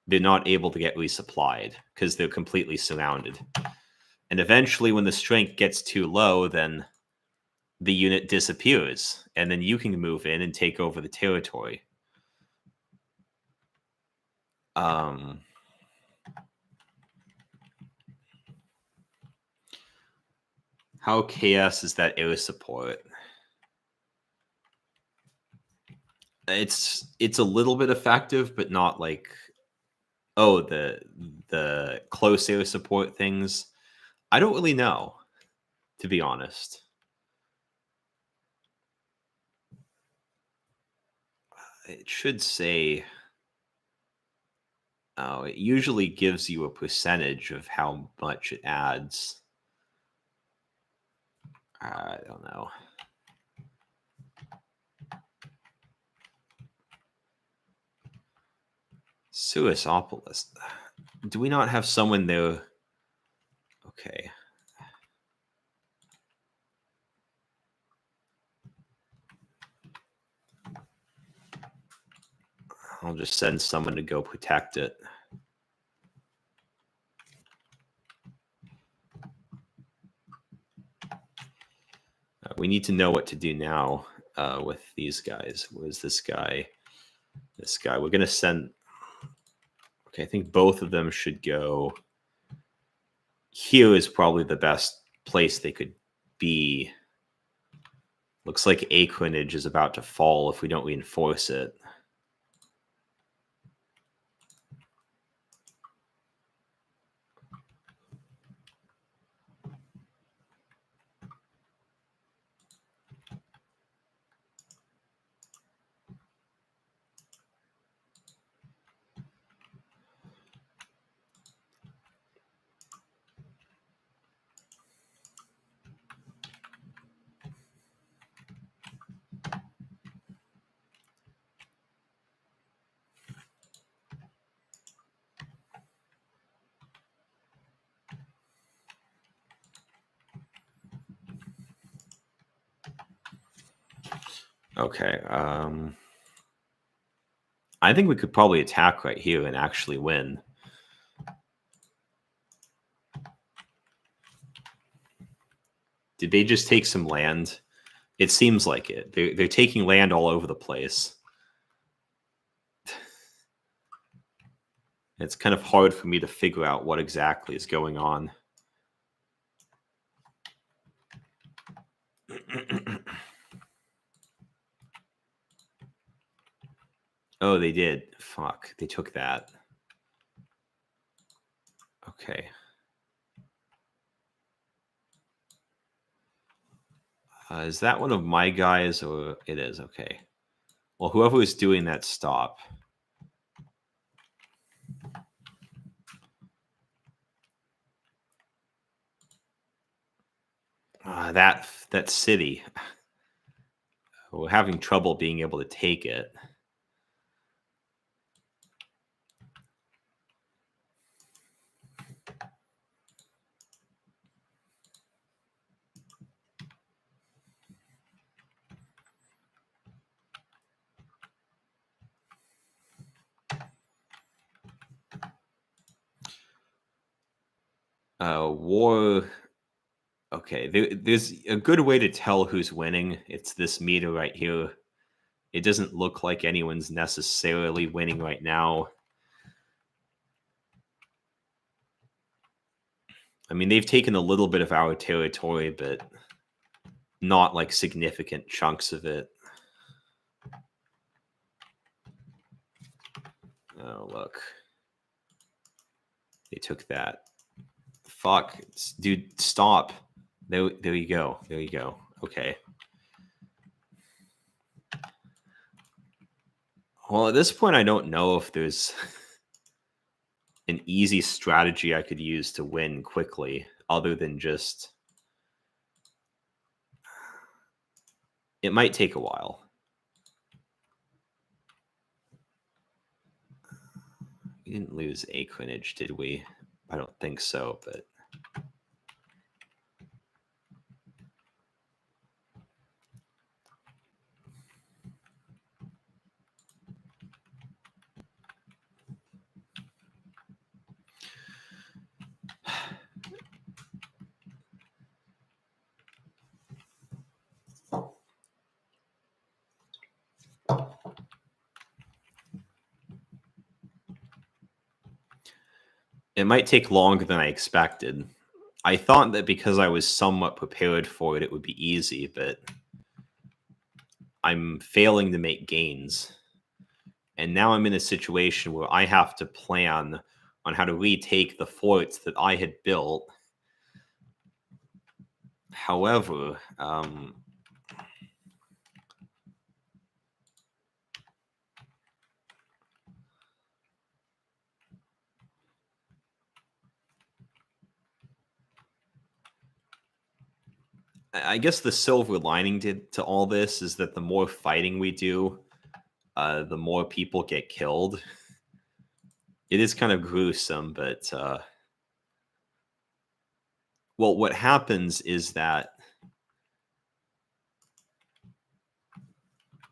they're not able to get resupplied because they're completely surrounded. And eventually, when the strength gets too low, then the unit disappears, and then you can move in and take over the territory. How chaos is that air support? It's a little bit effective, but not like, oh, the close air support things. I don't really know, to be honest. It should say, oh, it usually gives you a percentage of how much it adds. I don't know. Suisopolis. Do we not have someone there? Okay. I'll just send someone to go protect it. We need to know what to do now with these guys. Where's this guy? This guy. We're going to send... Okay, I think both of them should go... Here is probably the best place they could be. Looks like Acreage is about to fall if we don't reinforce it. Okay. I think we could probably attack right here and actually win. Did they just take some land? It seems like it. They're taking land all over the place. It's kind of hard for me to figure out what exactly is going on. Oh, they did. Fuck. They took that. Okay. Is that one of my guys? Or it is. Okay. Well, whoever is doing that, stop. That city. We're having trouble being able to take it. War. Okay, there's a good way to tell who's winning. It's this meter right here. It doesn't look like anyone's necessarily winning right now. I mean, they've taken a little bit of our territory, but not like significant chunks of it. Oh, look. They took that. Fuck. Dude, stop. There you go. There you go. Okay. Well, at this point, I don't know if there's an easy strategy I could use to win quickly, other than just... It might take a while. We didn't lose acreage, did we? I don't think so, but... It might take longer than I expected. I thought that because I was somewhat prepared for it, it would be easy, but I'm failing to make gains. And now I'm in a situation where I have to plan on how to retake the forts that I had built. However, I guess the silver lining to all this is that the more fighting we do, the more people get killed. It is kind of gruesome, but well, what happens is that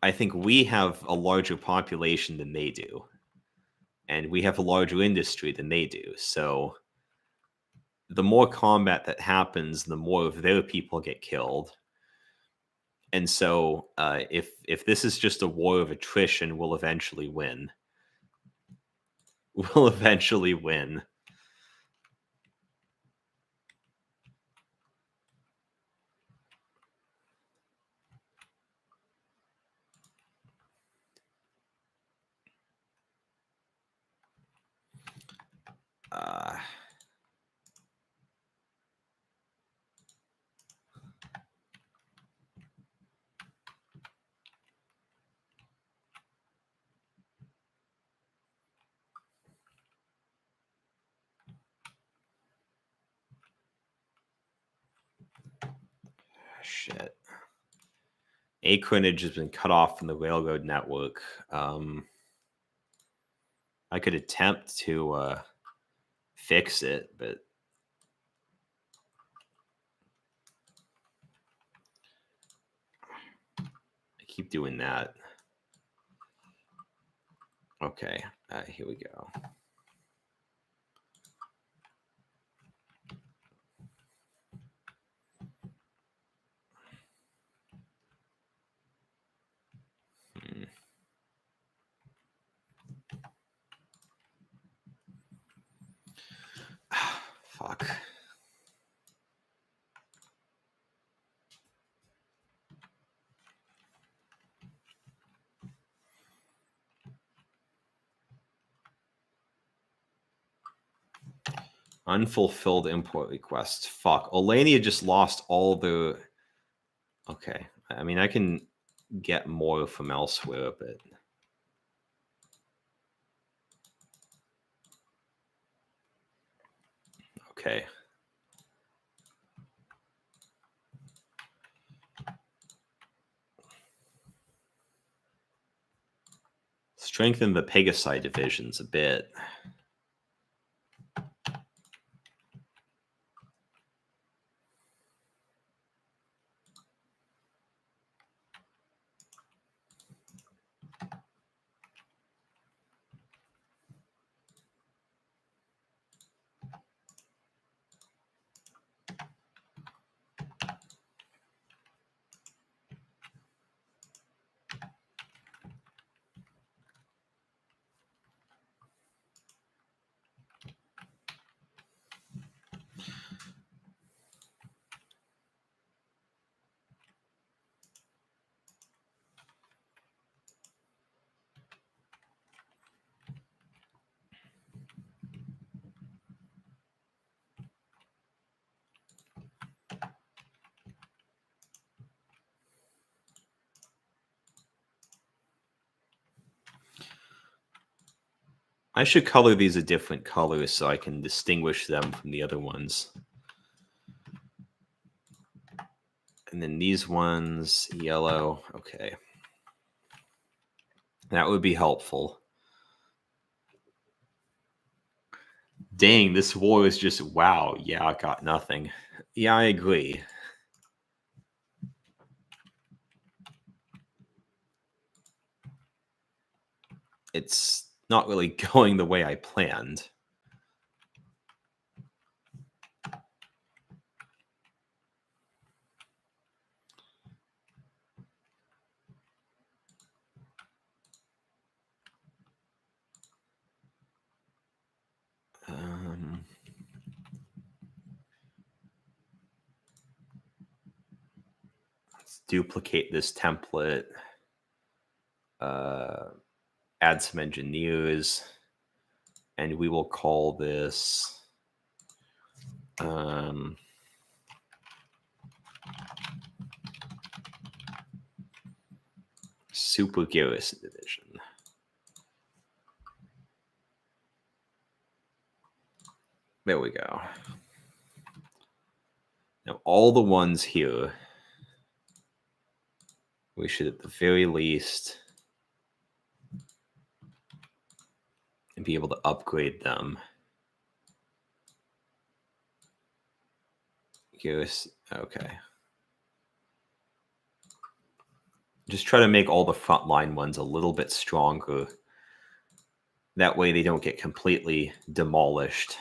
I think we have a larger population than they do, and we have a larger industry than they do. So the more combat that happens, the more of their people get killed. And so, if this is just a war of attrition, we'll eventually win. We'll eventually win. Shit. Acreage has been cut off from the railroad network. I could attempt to fix it, but I keep doing that. Okay, here we go. Fuck. Unfulfilled import requests. Fuck. Olania just lost all the... Okay. I mean, I can get more from elsewhere, but... Okay. Strengthen the Pegasi divisions a bit. I should color these a different color so I can distinguish them from the other ones. And then these ones, yellow. Okay. That would be helpful. Dang, this war is just, wow. Yeah, I got nothing. Yeah, I agree. It's not really going the way I planned. Let's duplicate this template. Add some engineers. And we will call this Super Garrison Division. There we go. Now, all the ones here, we should at the very least be able to upgrade them. Okay. Just try to make all the frontline ones a little bit stronger. That way they don't get completely demolished.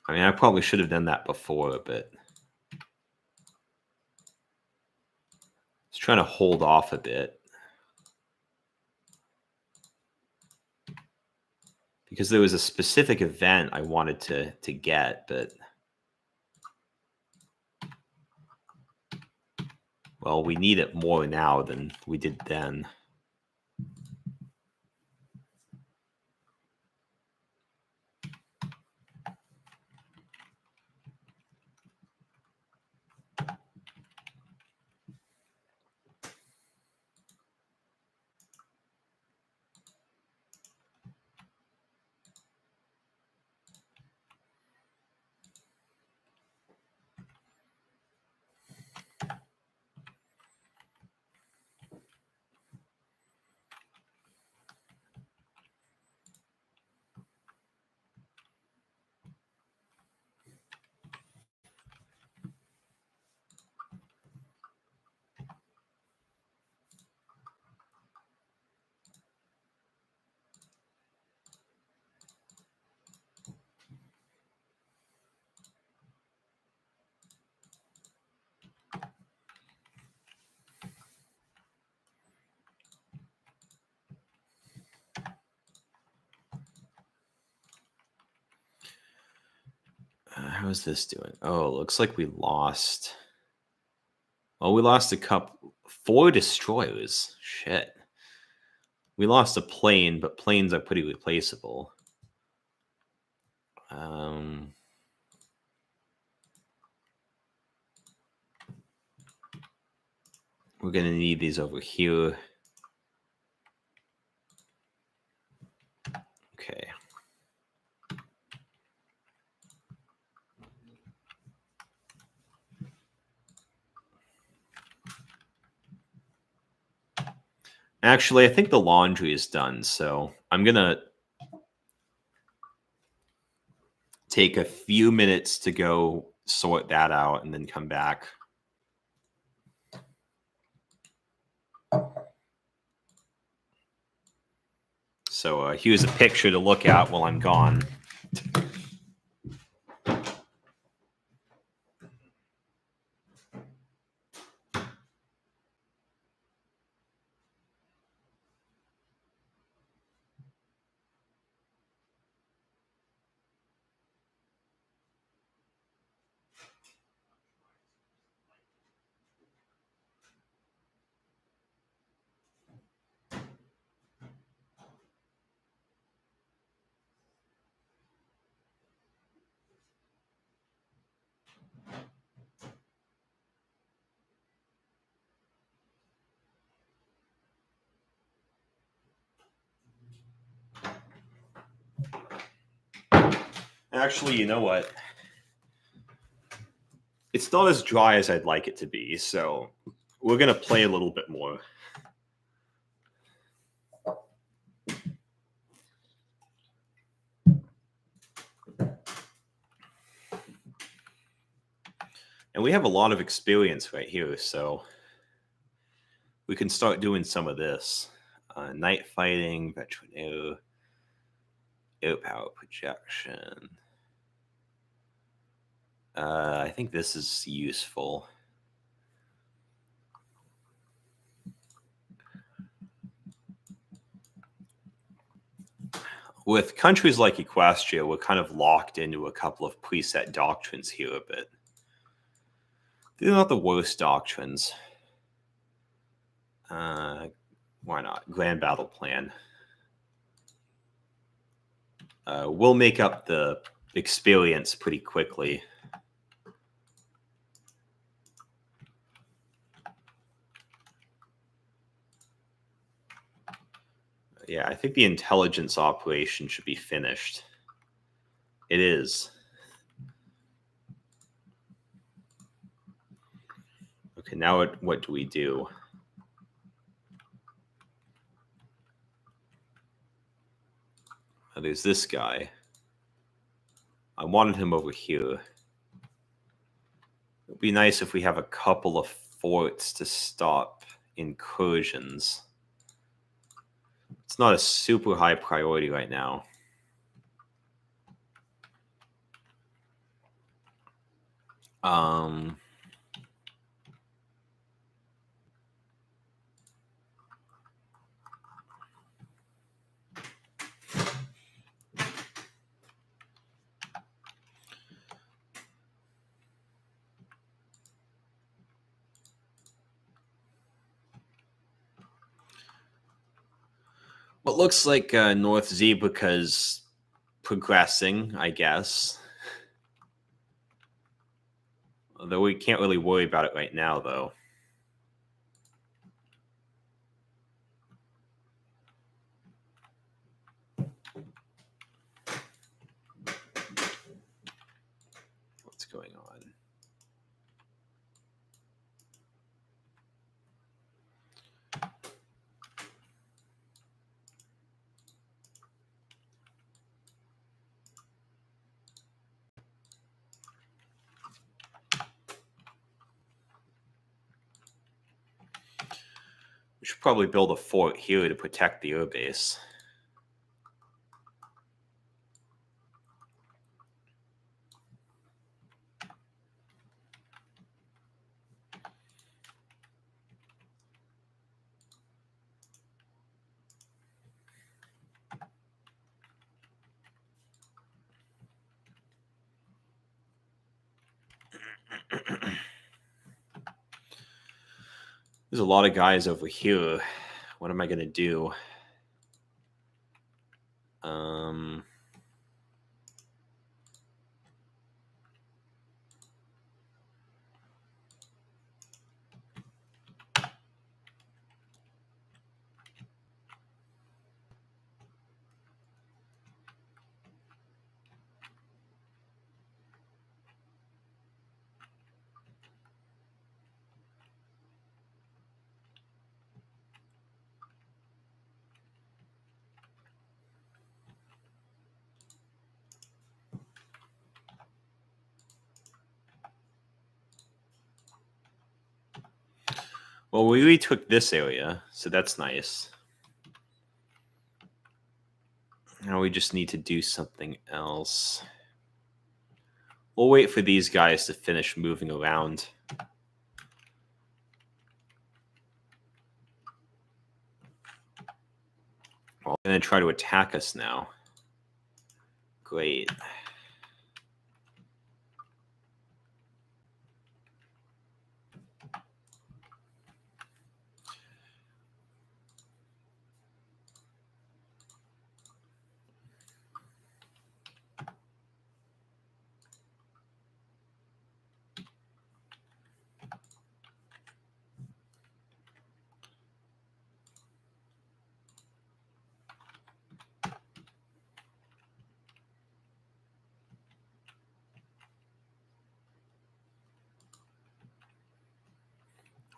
I mean, I probably should have done that before, but just trying to hold off a bit. Because there was a specific event I wanted to get, but well, we need it more now than we did then. How's this doing? Oh, looks like we lost. Oh, we lost 4 destroyers. Shit. We lost a plane, but planes are pretty replaceable. We're going to need these over here. Okay. Actually, I think the laundry is done, so I'm going to take a few minutes to go sort that out and then come back. So here's a picture to look at while I'm gone. Actually, you know what? It's not as dry as I'd like it to be, so we're going to play a little bit more. And we have a lot of experience right here, so we can start doing some of this. Night fighting, veteran air power projection. I think this is useful. With countries like Equestria, we're kind of locked into a couple of preset doctrines here a bit. They're not the worst doctrines. Why not? Grand Battle Plan. We'll make up the experience pretty quickly. Yeah, I think the intelligence operation should be finished. It is. Okay, now what do we do? Oh, there's this guy. I wanted him over here. It would be nice if we have a couple of forts to stop incursions. It's not a super high priority right now. What looks like North Zebra's progressing, I guess. Although we can't really worry about it right now, though. What's going on? We should probably build a fort here to protect the airbase. There's a lot of guys over here. What am I going to do? Well, we retook this area, so that's nice. Now we just need to do something else. We'll wait for these guys to finish moving around. Well, they're going to try to attack us now. Great.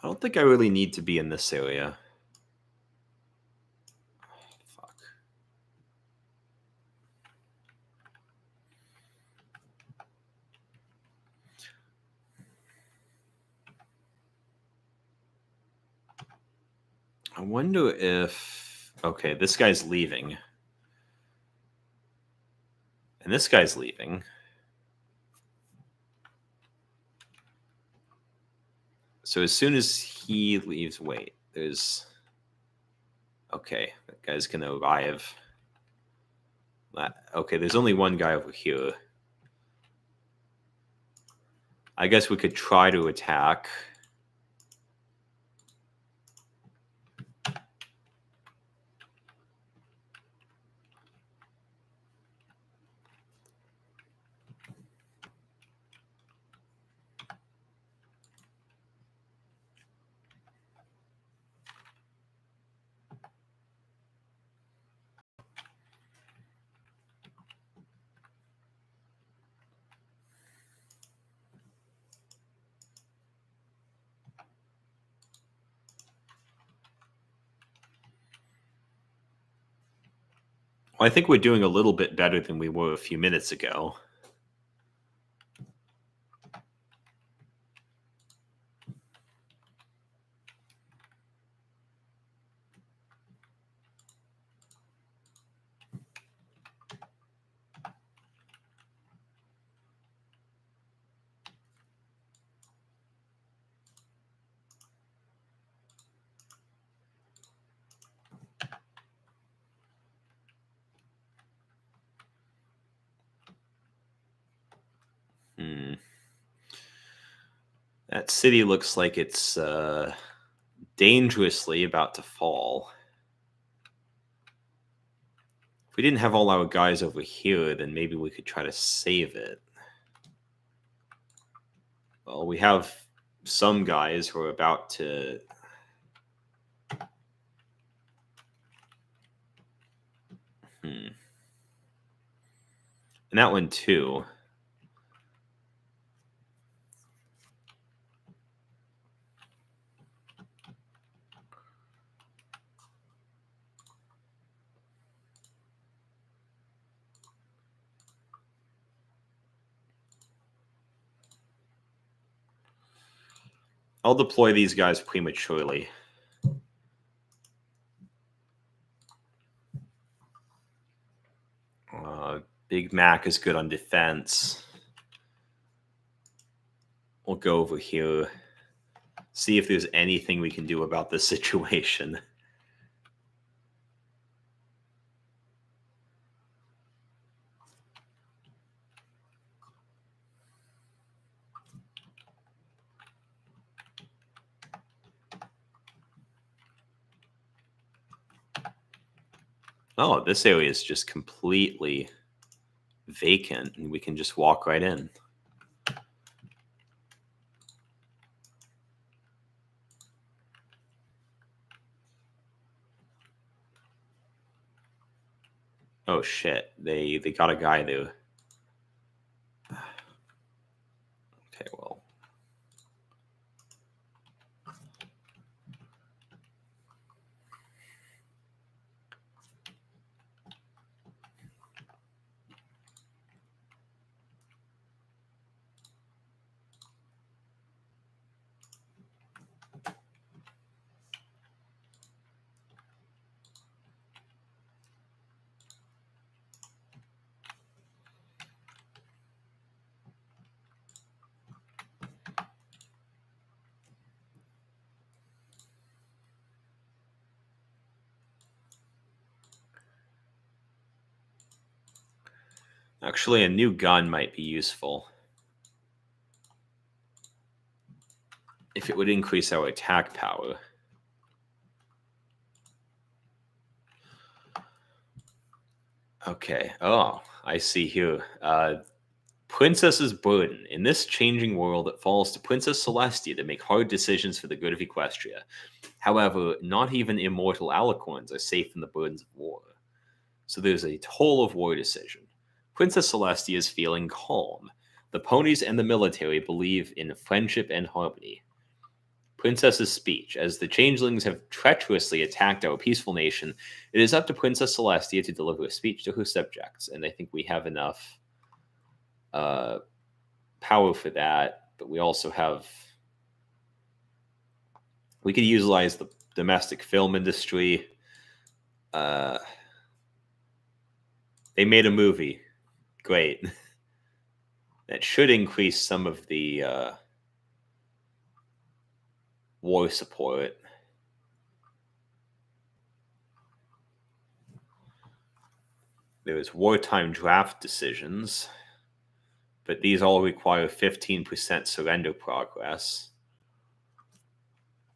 I don't think I really need to be in this area. Fuck. I wonder if... Okay, this guy's leaving. And this guy's leaving. So as soon as he leaves... Wait, there's... Okay, that guy's going to arrive. Okay, there's only one guy over here. I guess we could try to attack. Well, I think we're doing a little bit better than we were a few minutes ago. That city looks like it's dangerously about to fall. If we didn't have all our guys over here, then maybe we could try to save it. Well, we have some guys who are about to... And that one too. I'll deploy these guys prematurely. Big Mac is good on defense. We'll go over here. See if there's anything we can do about this situation. Oh, this area is just completely vacant, and we can just walk right in. Oh shit, they got a guy there. Okay, well. Actually, a new gun might be useful. If it would increase our attack power. Okay. Oh, I see here. Princess's Burden. In this changing world, it falls to Princess Celestia to make hard decisions for the good of Equestria. However, not even immortal alicorns are safe from the burdens of war. So there's a toll of war decision. Princess Celestia is feeling calm. The ponies and the military believe in friendship and harmony. Princess's speech. As the changelings have treacherously attacked our peaceful nation, it is up to Princess Celestia to deliver a speech to her subjects. And I think we have enough power for that, but we also have... We could utilize the domestic film industry. They made a movie. Great. That should increase some of the war support. There's wartime draft decisions, but these all require 15% surrender progress.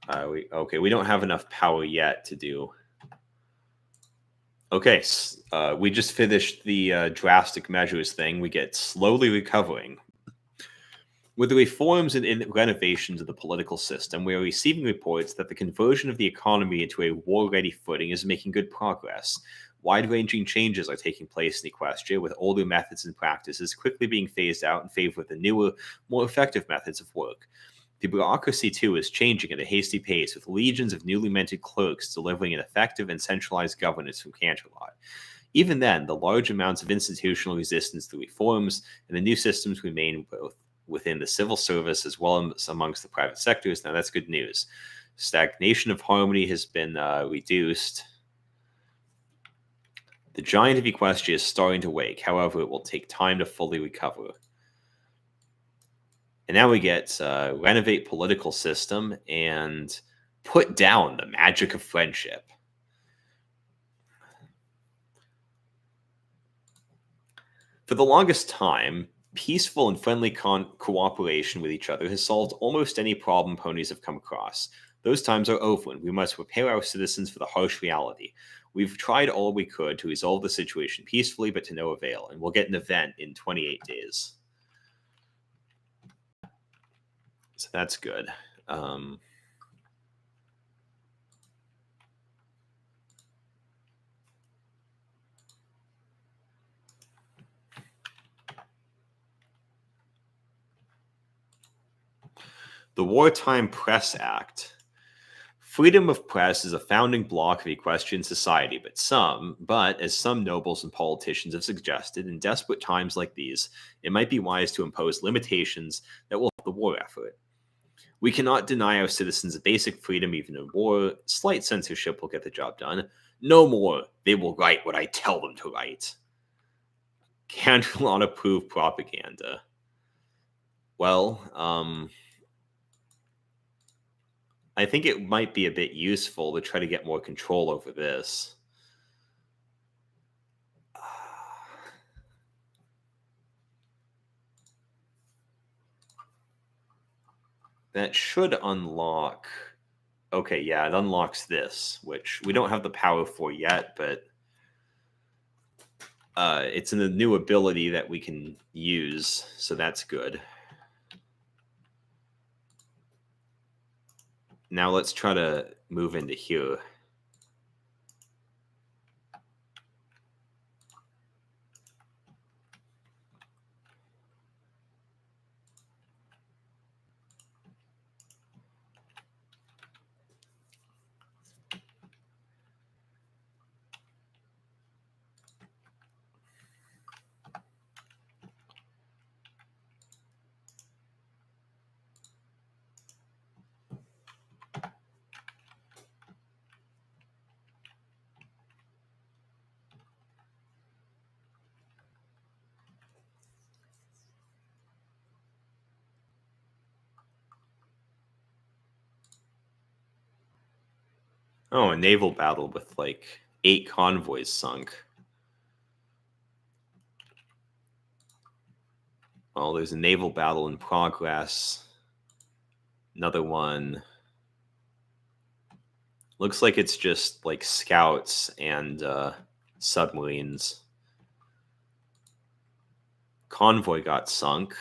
We don't have enough power yet to do... Okay, we just finished the drastic measures thing. We get slowly recovering. With the reforms and renovations of the political system, we are receiving reports that the conversion of the economy into a war-ready footing is making good progress. Wide-ranging changes are taking place in Equestria, with older methods and practices quickly being phased out in favor of the newer, more effective methods of work. The bureaucracy, too, is changing at a hasty pace, with legions of newly minted clerks delivering an effective and centralized governance from Canterlot. Even then, the large amounts of institutional resistance to reforms and the new systems remain both within the civil service as well as amongst the private sectors. Now, that's good news. Stagnation of harmony has been reduced. The giant of Equestria is starting to wake. However, it will take time to fully recover. And now we get renovate political system and put down the magic of friendship. For the longest time, peaceful and friendly cooperation with each other has solved almost any problem ponies have come across. Those times are over, and we must prepare our citizens for the harsh reality. We've tried all we could to resolve the situation peacefully, but to no avail, and we'll get an event in 28 days. So that's good. The Wartime Press Act. Freedom of press is a founding block of equestrian society, but as some nobles and politicians have suggested, in desperate times like these, it might be wise to impose limitations that will help the war effort. We cannot deny our citizens a basic freedom even in war. Slight censorship will get the job done. No more. They will write what I tell them to write. Canterlot approved propaganda. Well, I think it might be a bit useful to try to get more control over this. That should unlock... Okay, yeah, it unlocks this, which we don't have the power for yet, but it's a new ability that we can use, so that's good. Now let's try to move into here. Oh, a naval battle with like 8 convoys sunk. Well, there's a naval battle in progress. Another one. Looks like it's just like scouts and submarines. Convoy got sunk.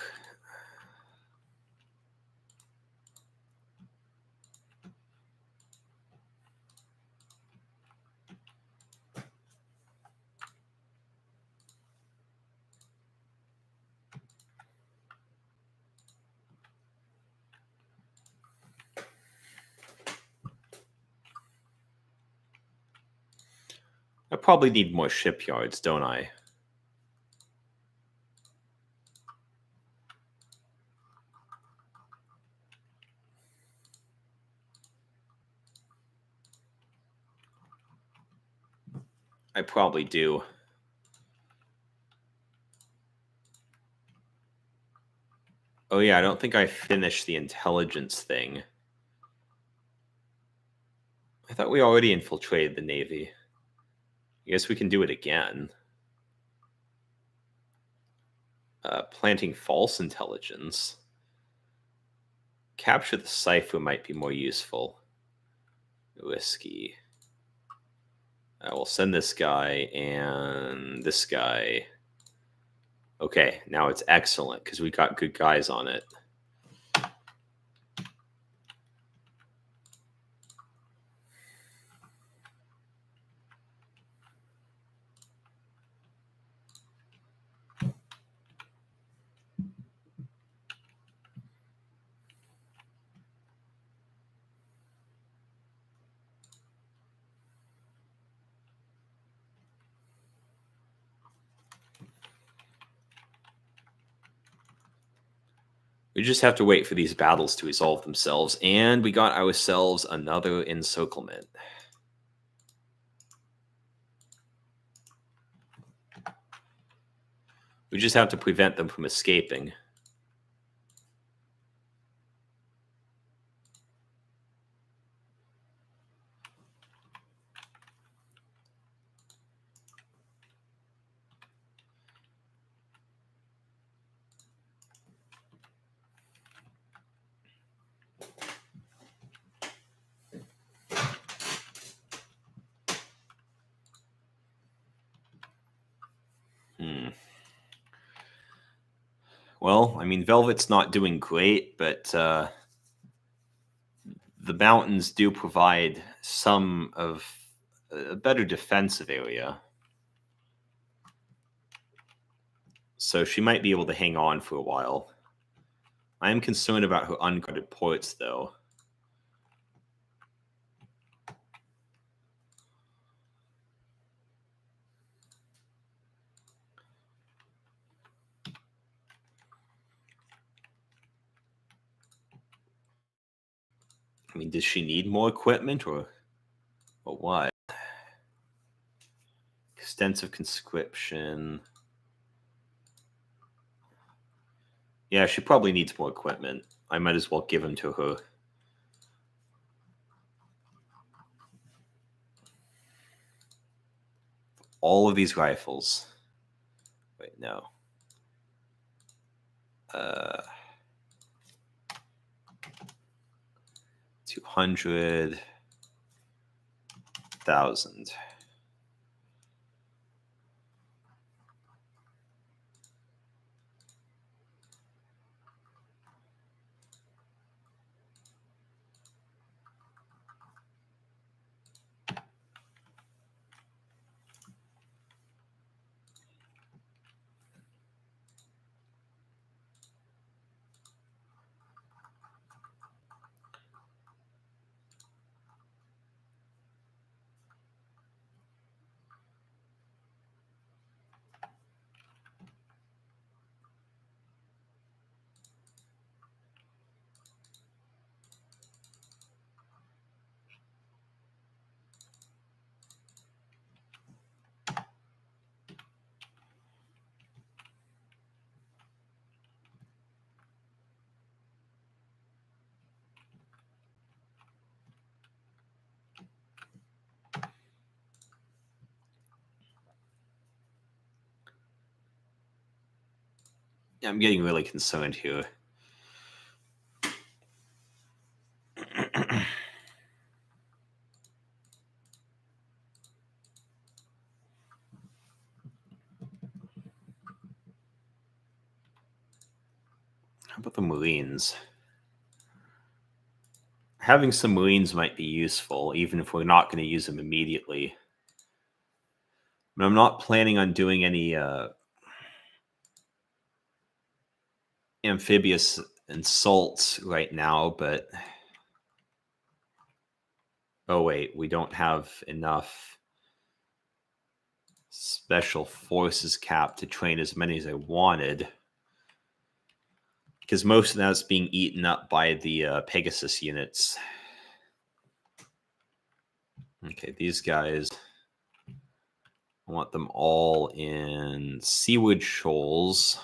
probably need more shipyards, don't I? I probably do. Oh yeah, I don't think I finished the intelligence thing. I thought we already infiltrated the Navy. I guess we can do it again. Planting false intelligence. Capture the cipher might be more useful. Whiskey. I will send this guy and this guy. Okay, now it's excellent because we got good guys on it. We just have to wait for these battles to resolve themselves, and we got ourselves another encirclement. We just have to prevent them from escaping. Well, I mean, Velvet's not doing great, but the mountains do provide some of a better defensive area. So she might be able to hang on for a while. I am concerned about her unguarded ports, though. I mean, does she need more equipment or what? Extensive conscription. Yeah, she probably needs more equipment. I might as well give them to her. All of these rifles. Wait, no. 200,000. Yeah, I'm getting really concerned here. How about the Marines? Having some Marines might be useful, even if we're not going to use them immediately. But I'm not planning on doing any amphibious assaults right now, but... Oh, wait, we don't have enough. Special forces cap to train as many as I wanted. Because most of that's being eaten up by the Pegasus units. Okay, these guys, I want them all in Seawood Shoals.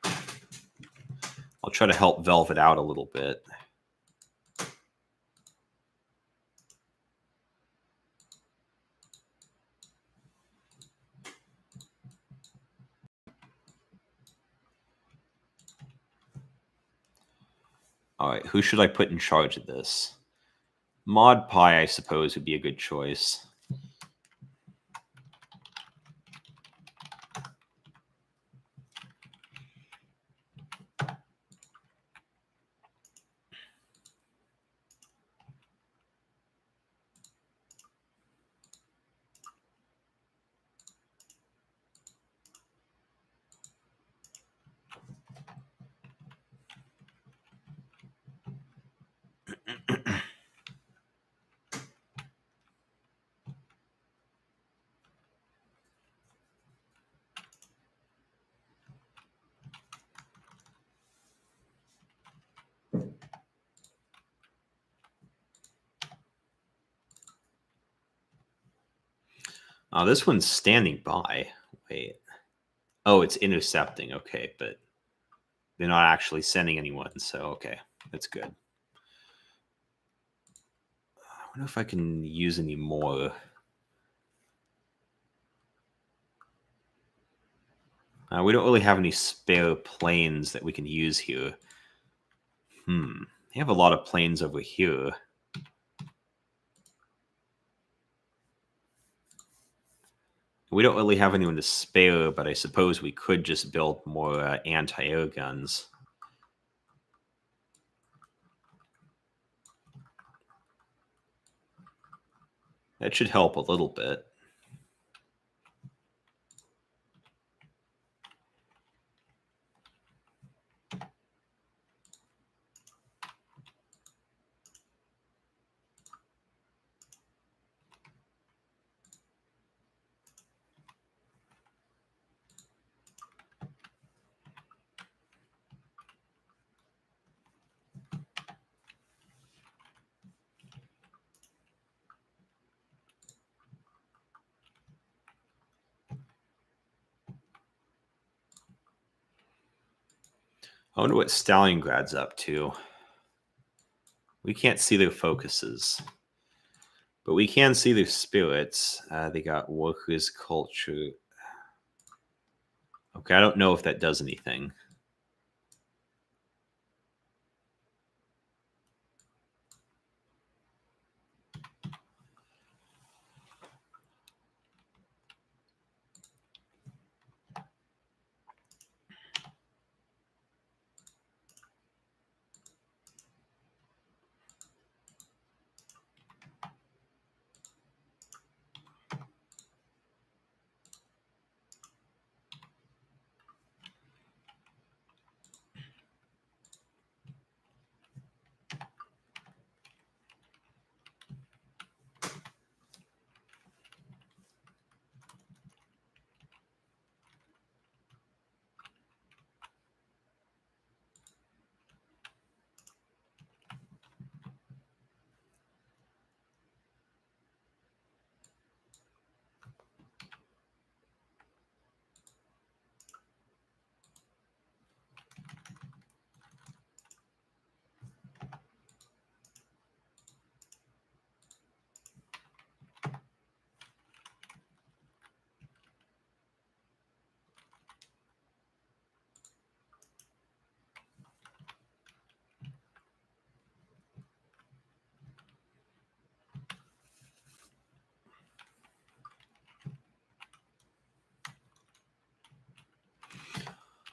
I'll try to help Velvet out a little bit. All right, who should I put in charge of this? Mod Pie, I suppose, would be a good choice. Oh, this one's standing by. Wait. Oh, it's intercepting. Okay, but they're not actually sending anyone, so okay. That's good. I wonder if I can use any more. We don't really have any spare planes that we can use here. They have a lot of planes over here. We don't really have anyone to spare, but I suppose we could just build more anti-air guns. That should help a little bit. I wonder what Stalingrad's up to. We can't see their focuses, but we can see their spirits. They got workers' culture. Okay, I don't know if that does anything.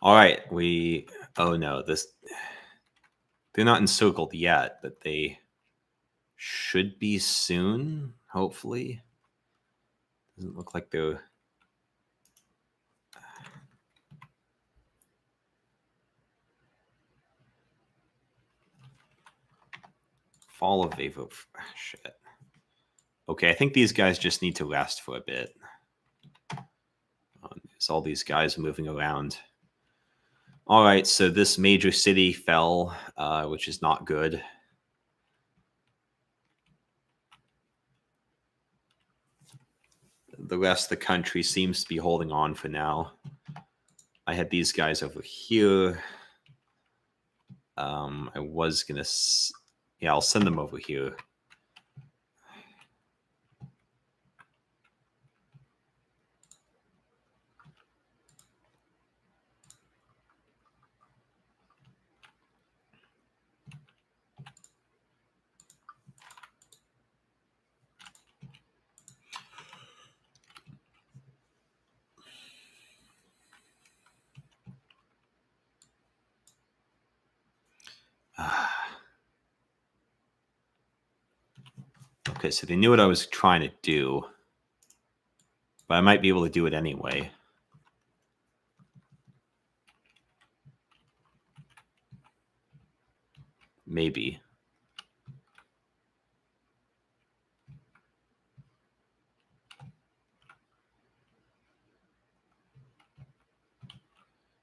All right, oh no, they're not encircled yet, but they should be soon, hopefully. Doesn't look like they're... Fall of Avo. Shit. Okay, I think these guys just need to rest for a bit. It's all these guys moving around. All right, so this major city fell, which is not good. The rest of the country seems to be holding on for now. I had these guys over here. I was going to... Yeah, I'll send them over here. Okay, so they knew what I was trying to do, but I might be able to do it anyway. Maybe.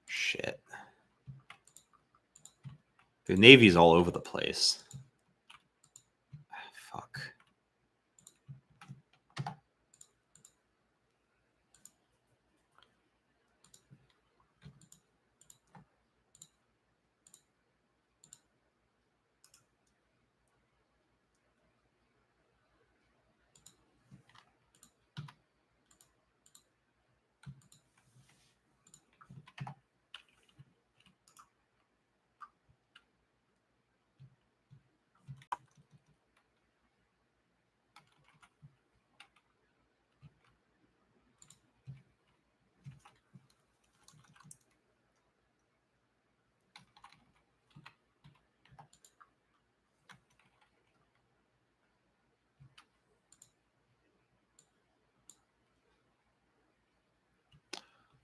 Shit. The Navy's all over the place. Fuck.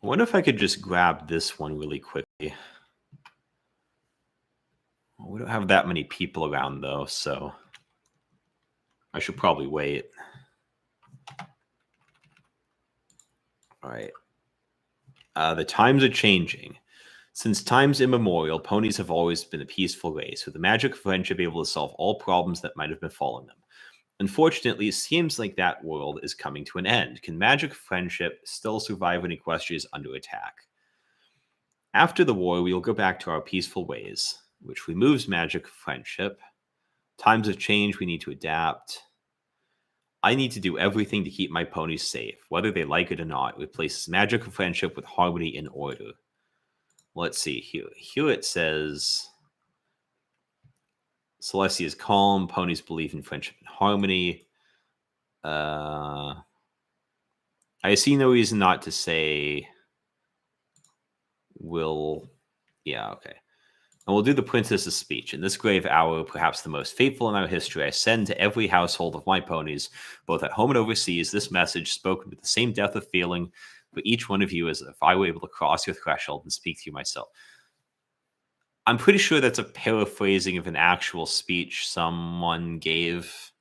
I wonder if I could just grab this one really quickly. We don't have that many people around, though, so I should probably wait. All right. The times are changing. Since times immemorial, ponies have always been a peaceful race, with the magic of friendship able to solve all problems that might have befallen them. Unfortunately, it seems like that world is coming to an end. Can magic of friendship still survive when Equestria is under attack? After the war, we will go back to our peaceful ways, which removes magic of friendship. Times have changed, we need to adapt. I need to do everything to keep my ponies safe, whether they like it or not. It replaces magic of friendship with harmony and order. Let's see. Here it says... Celestia is calm. Ponies believe in friendship and harmony. I see no reason not to say will... Yeah, okay. And we'll do the princess's speech. In this grave hour, perhaps the most fateful in our history, I send to every household of my ponies, both at home and overseas, this message spoken with the same depth of feeling for each one of you as if I were able to cross your threshold and speak to you myself. I'm pretty sure that's a paraphrasing of an actual speech someone gave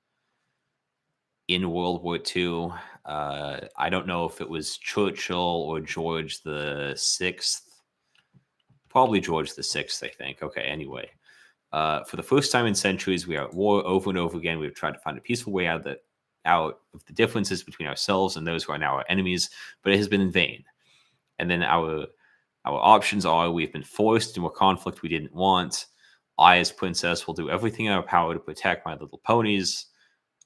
in World War II. I don't know if it was Churchill or George the Sixth. Probably George the Sixth, I think. Okay, anyway. For the first time in centuries, we are at war over and over again. We've tried to find a peaceful way out of the differences between ourselves and those who are now our enemies, but it has been in vain. And then our options are: we've been forced into a conflict we didn't want. I, as princess, will do everything in our power to protect my little ponies.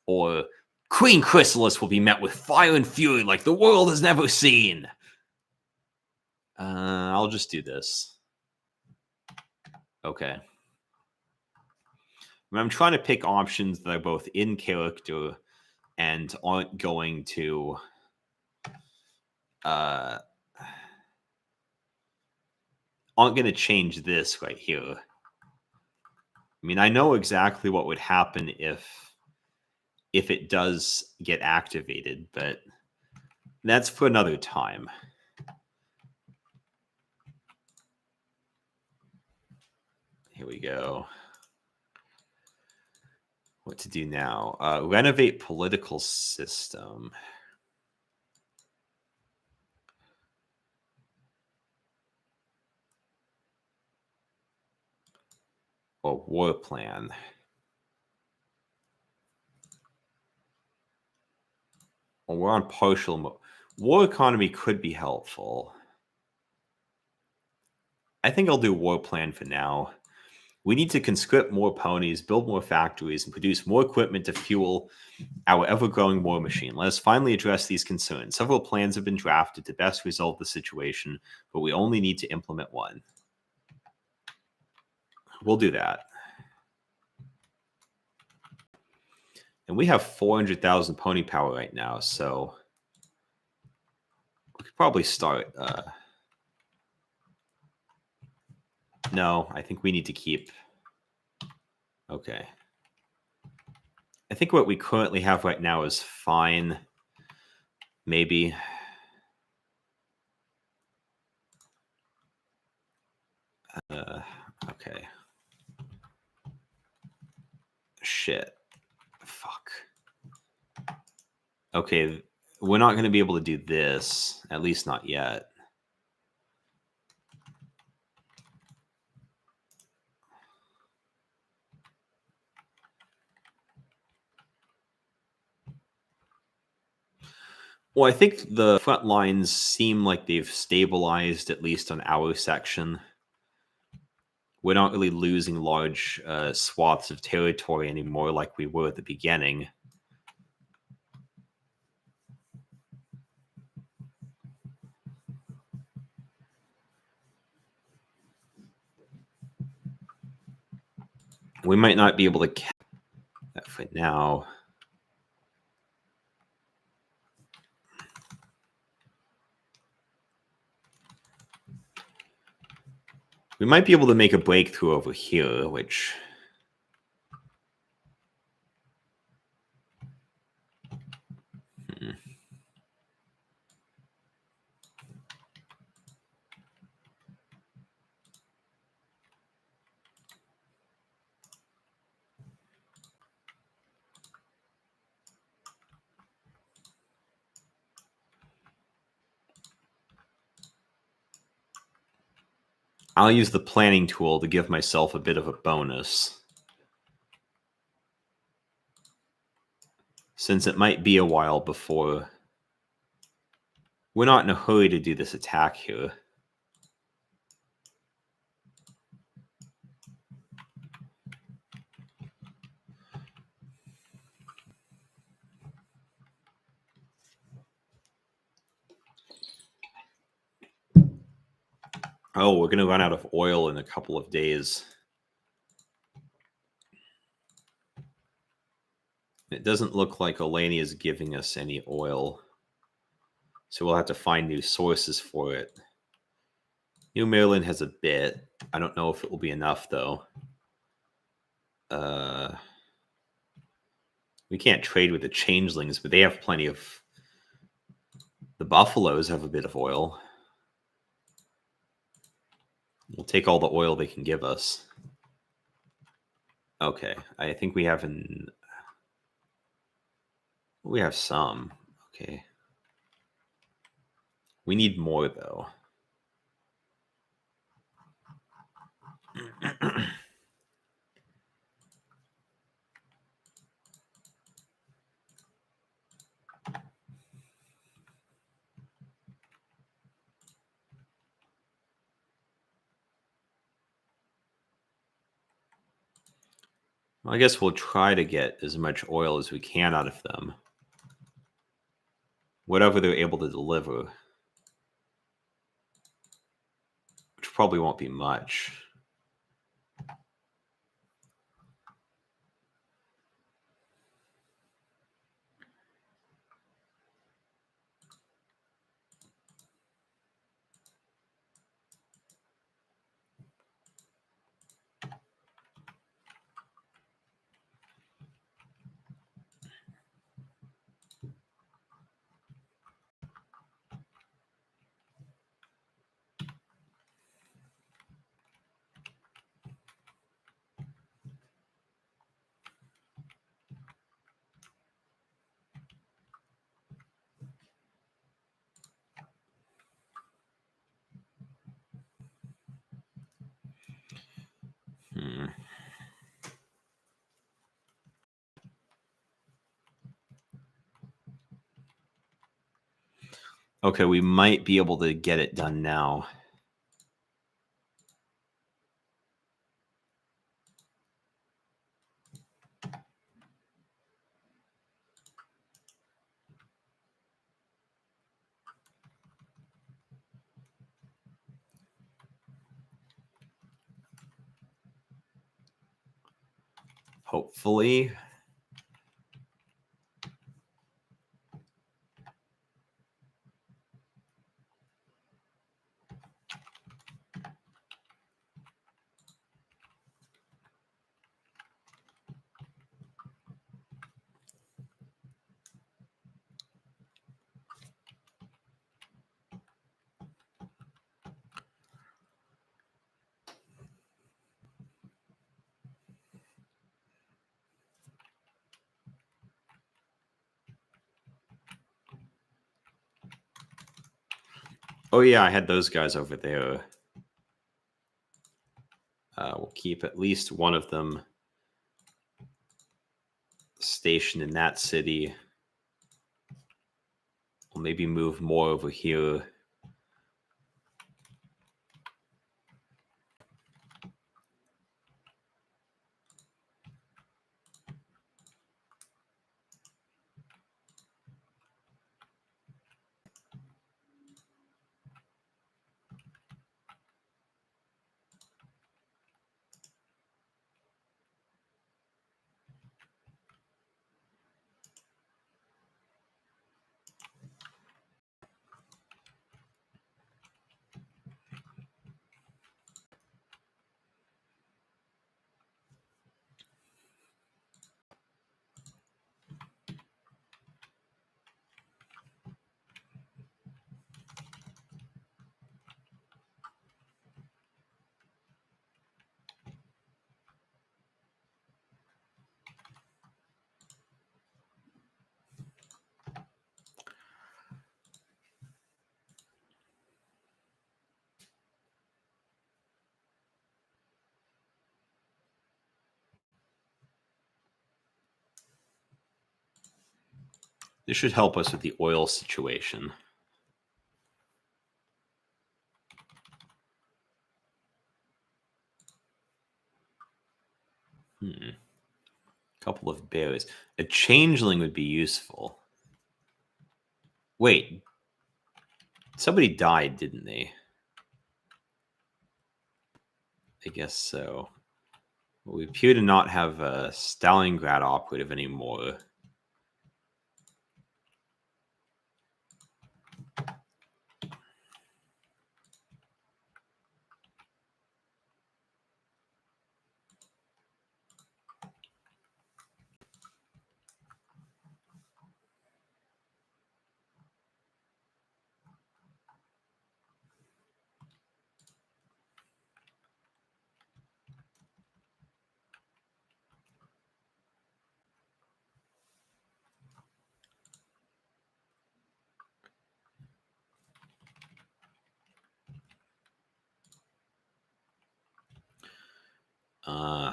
Or Queen Chrysalis will be met with fire and fury like the world has never seen. I'll just do this. Okay. I'm trying to pick options that are both in character and aren't going to change this right here. I mean, I know exactly what would happen if it does get activated, but that's for another time. Here we go. What to do now? Renovate political system. or war plan. Well, we're on partial mode. War economy could be helpful. I think I'll do war plan for now. We need to conscript more ponies, build more factories, and produce more equipment to fuel our ever-growing war machine. Let us finally address these concerns. Several plans have been drafted to best resolve the situation, but we only need to implement one. We'll do that. And we have 400,000 pony power right now, so we could probably start. No, I think we need to keep. Okay. I think what we currently have right now is fine. Maybe. Okay. Shit. Fuck. Okay, we're not going to be able to do this, at least not yet. Well, I think the front lines seem like they've stabilized, at least on our section. We're not really losing large swaths of territory anymore like we were at the beginning. We might not be able to cap that for now. We might be able to make a breakthrough over here, which... I'll use the planning tool to give myself a bit of a bonus. Since it might be a while before... We're not in a hurry to do this attack here. Oh, we're going to run out of oil in a couple of days. It doesn't look like Olennia is giving us any oil. So we'll have to find new sources for it. New Maryland has a bit. I don't know if it will be enough, though. We can't trade with the changelings, but they have plenty of... The buffaloes have a bit of oil. We'll take all the oil they can give us. Okay, I think we have an... We have some. Okay. We need more, though. Well, I guess we'll try to get as much oil as we can out of them. Whatever they're able to deliver. Which probably won't be much. Okay, we might be able to get it done now. Hopefully. Oh yeah, I had those guys over there. We'll keep at least one of them stationed in that city. We'll maybe move more over here. This should help us with the oil situation. Couple of bears. A changeling would be useful. Wait. Somebody died, didn't they? I guess so. Well, we appear to not have a Stalingrad operative anymore.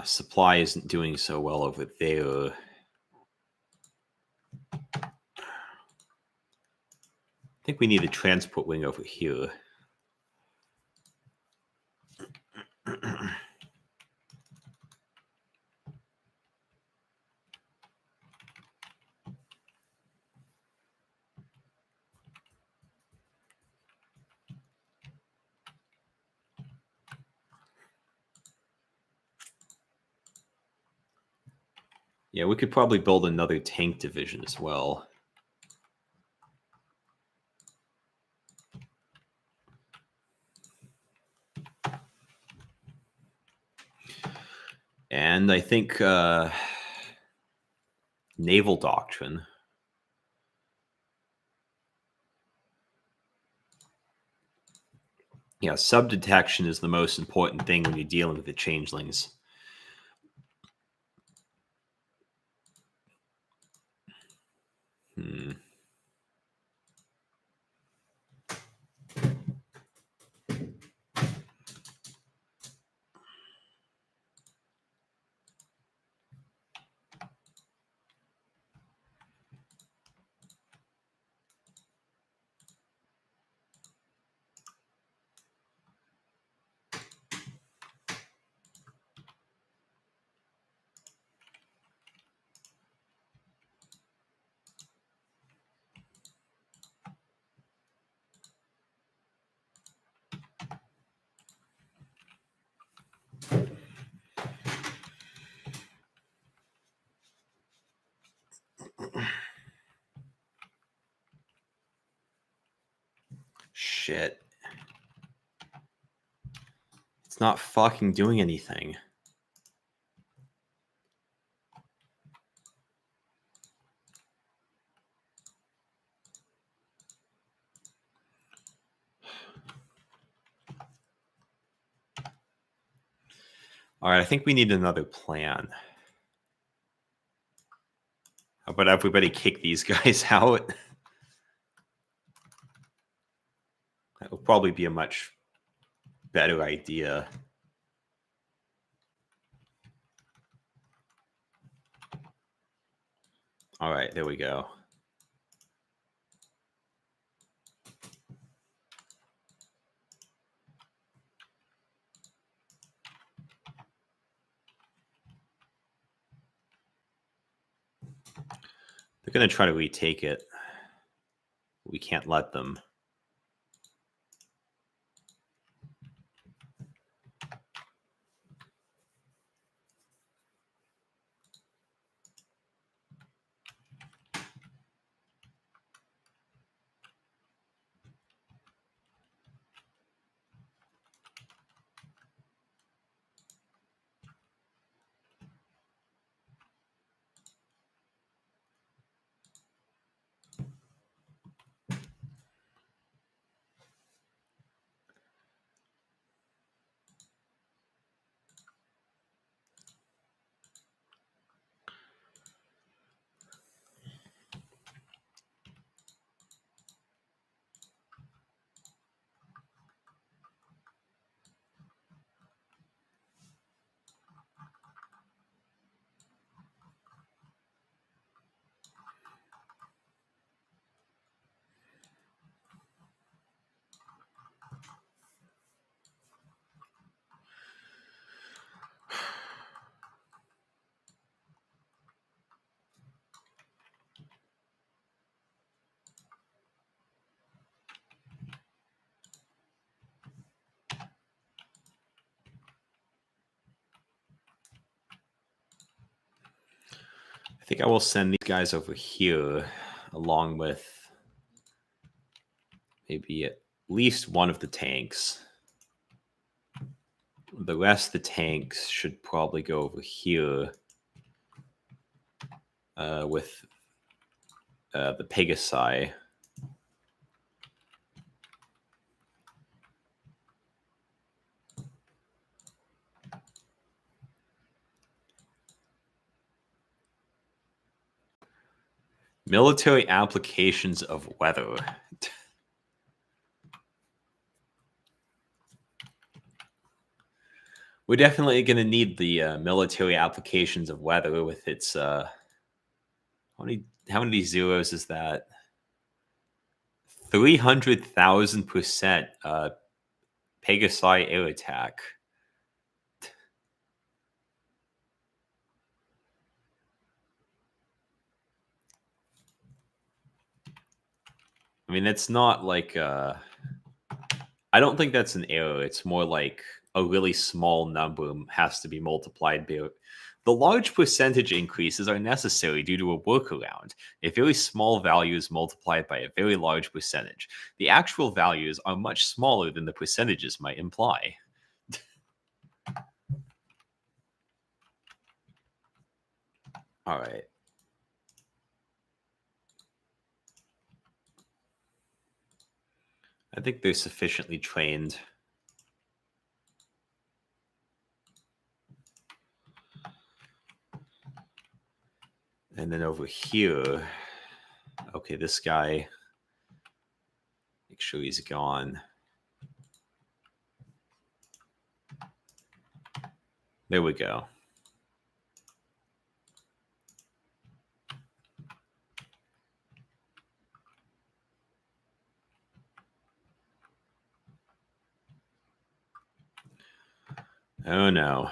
Supply isn't doing so well over there. I think we need a transport wing over here. Yeah, we could probably build another tank division as well. And I think naval doctrine. Yeah, subdetection is the most important thing when you're dealing with the changelings. Shit. It's not fucking doing anything. All right, I think we need another plan. How about everybody kick these guys out? That would probably be a much better idea. All right, there we go. They're going to try to retake it. We can't let them. I think I will send these guys over here along with maybe at least one of the tanks. The rest of the tanks should probably go over here with the Pegasi. Military applications of weather. We're definitely going to need the military applications of weather with its... how many zeros is that? 300,000% Pegasi air attack. I mean, it's not like... I don't think that's an error. It's more like a really small number has to be multiplied by... The large percentage increases are necessary due to a workaround. A very small value is multiplied by a very large percentage. The actual values are much smaller than the percentages might imply. All right. I think they're sufficiently trained. And then over here, okay, this guy, make sure he's gone. There we go. Oh no.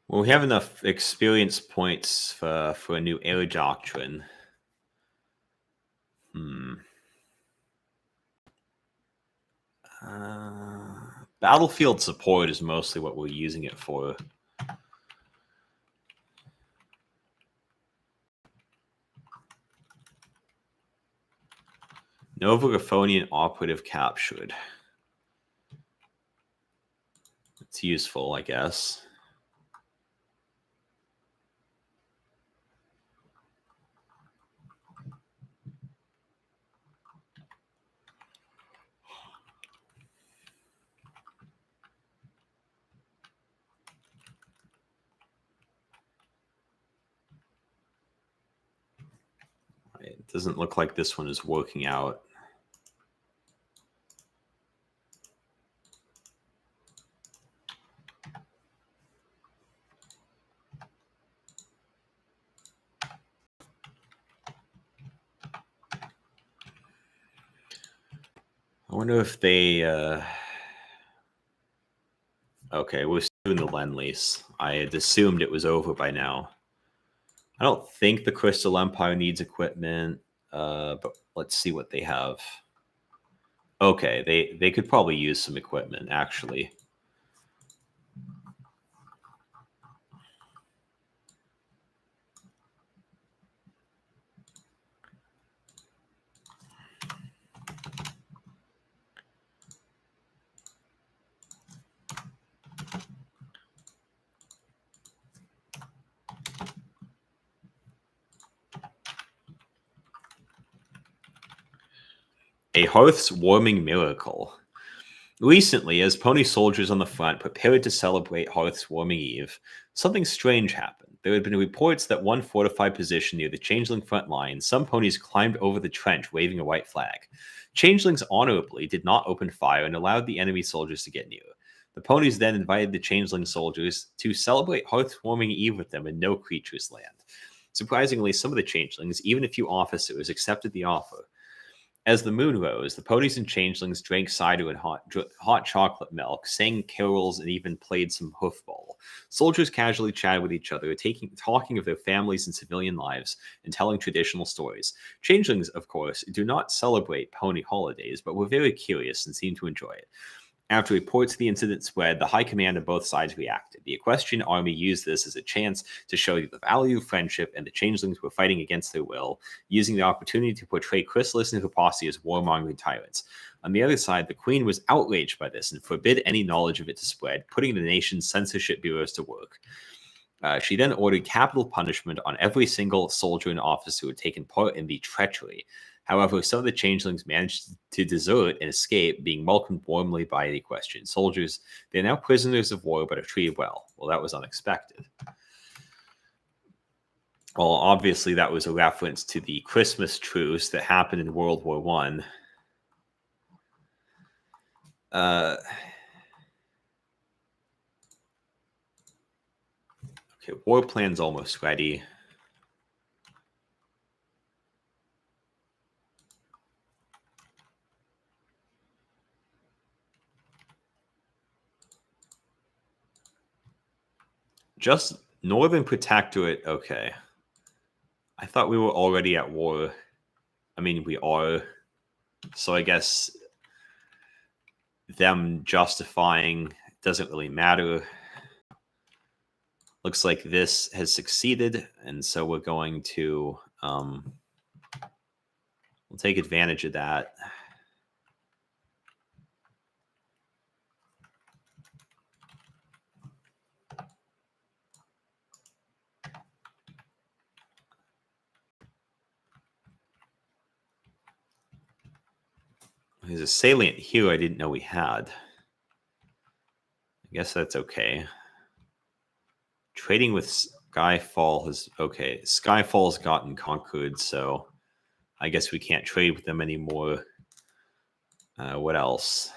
Well, we have enough experience points for a new air doctrine. Battlefield support is mostly what we're using it for. Novographonian operative captured. It's useful, I guess. It doesn't look like this one is working out. I wonder if they... Okay, we're still doing the Lend-Lease. I had assumed it was over by now. I don't think the Crystal Empire needs equipment, but let's see what they have. Okay, they could probably use some equipment, actually. A hearth's warming miracle. Recently, as pony soldiers on the front prepared to celebrate Hearth's warming eve, something strange happened. There had been reports that one fortified position near the Changeling front line, some ponies climbed over the trench waving a white flag. Changelings honorably did not open fire and allowed the enemy soldiers to get near. The ponies then invited the Changeling soldiers to celebrate Hearth's warming eve with them, and no creatures land. Surprisingly, some of the Changelings, even a few officers, accepted the offer. As the moon rose, the ponies and changelings drank cider and hot chocolate milk, sang carols, and even played some hoofball. Soldiers casually chatted with each other, talking of their families and civilian lives, and telling traditional stories. Changelings, of course, do not celebrate pony holidays, but were very curious and seemed to enjoy it. After reports of the incident spread, the high command of both sides reacted. The Equestrian army used this as a chance to show the value of friendship, and the changelings were fighting against their will, using the opportunity to portray Chrysalis and Hypocrisy as warmongering tyrants. On the other side, the queen was outraged by this and forbid any knowledge of it to spread, putting the nation's censorship bureaus to work. She then ordered capital punishment on every single soldier and officer who had taken part in the treachery. However, some of the changelings managed to desert and escape, being welcomed warmly by the Equestrian soldiers. They are now prisoners of war, but are treated well. Well, that was unexpected. Well, obviously, that was a reference to the Christmas truce that happened in World War One. Okay, war plan's almost ready. Just Northern Protectorate, okay. I thought we were already at war. I mean, we are. So I guess them justifying doesn't really matter. Looks like this has succeeded, and so we're going to we'll take advantage of that. There's a salient here I didn't know we had. I guess that's okay. Trading with Skyfall has... Okay, Skyfall's gotten conquered, so I guess we can't trade with them anymore. What else?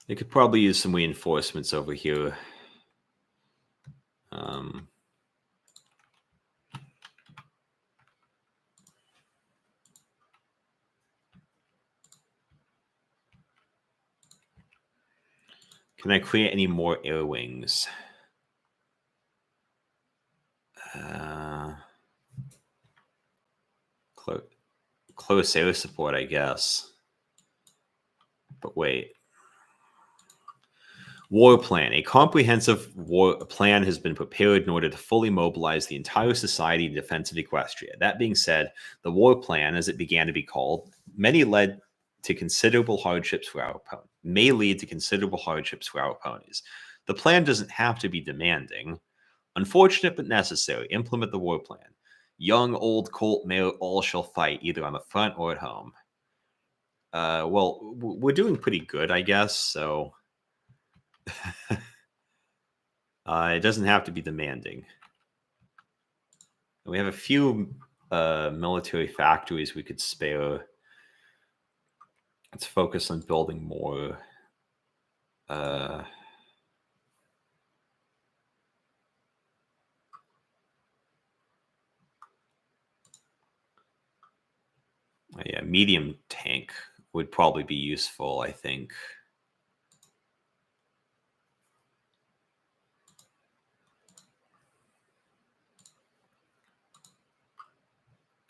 They could probably use some reinforcements over here. Can I create any more air wings? Close air support, I guess. But wait. War plan. A comprehensive war plan has been prepared in order to fully mobilize the entire society in defense of Equestria. That being said, the war plan, as it began to be called, may lead to considerable hardships for our opponent. The plan doesn't have to be demanding. Unfortunate but necessary. Implement the war plan. Young, old, colt, male, all shall fight, either on the front or at home. Well, we're doing pretty good, I guess, so... it doesn't have to be demanding. We have a few military factories we could spare. Let's focus on building more. Yeah, medium tank would probably be useful, I think.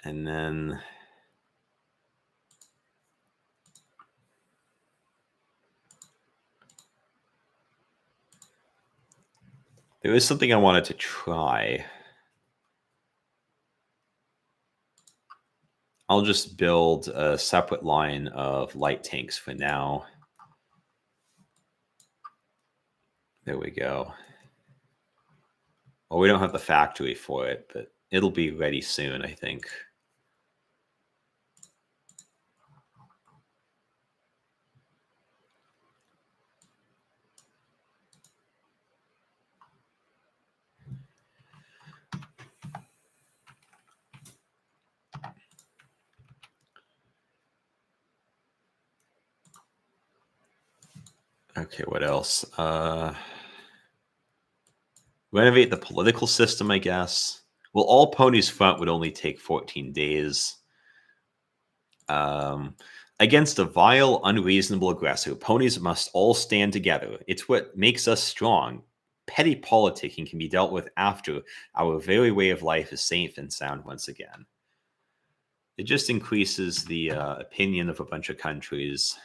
And then there is something I wanted to try. I'll just build a separate line of light tanks for now. There we go. Well, we don't have the factory for it, but it'll be ready soon, I think. Okay, what else? Renovate the political system, I guess. Well, all Pony's front would only take 14 days. Against a vile, unreasonable aggressor, ponies must all stand together. It's what makes us strong. Petty politicking can be dealt with after our very way of life is safe and sound once again. It just increases the opinion of a bunch of countries.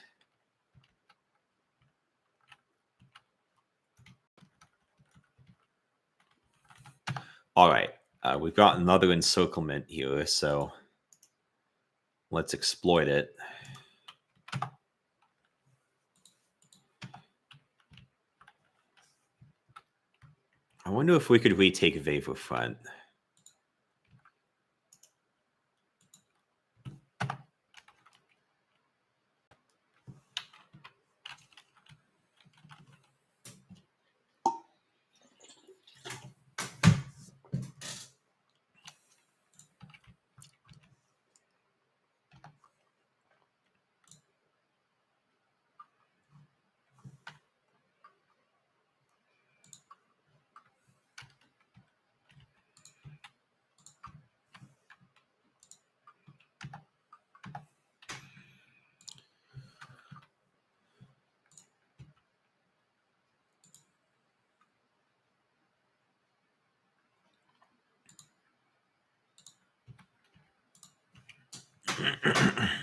All right, we've got another encirclement here, so let's exploit it. I wonder if we could retake Vava Front.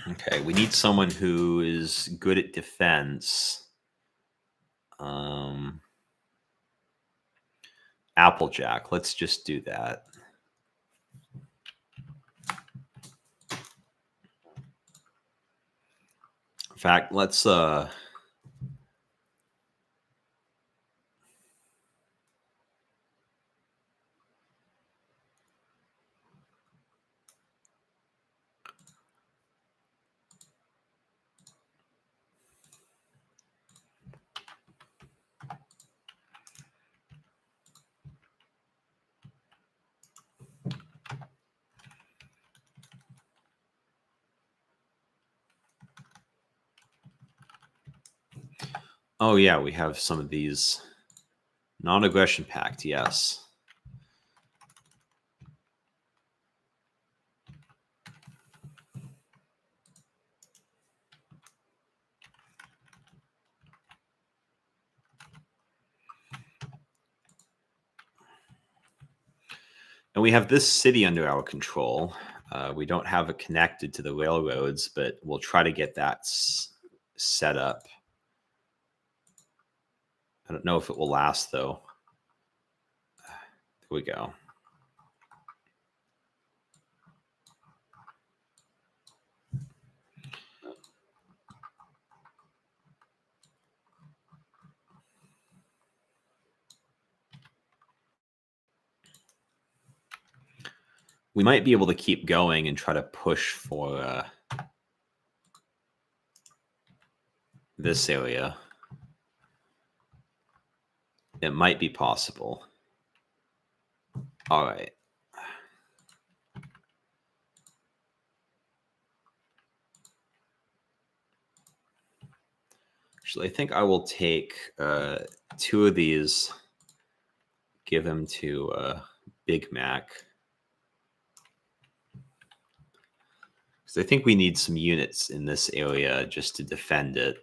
Okay, we need someone who is good at defense. Applejack, let's just do that. In fact, let's Oh yeah, we have some of these. Non-aggression pact, yes. And we have this city under our control. We don't have it connected to the railroads, but we'll try to get that set up. I don't know if it will last, though. Here we go. We might be able to keep going and try to push for this area. It might be possible. All right. Actually, I think I will take 2 of these, give them to Big Mac. Because I think we need some units in this area just to defend it.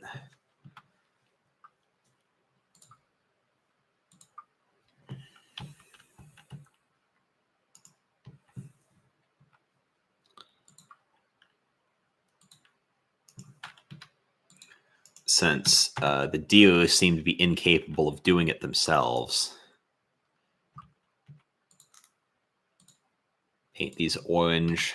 Since the dealers seem to be incapable of doing it themselves. Paint these orange.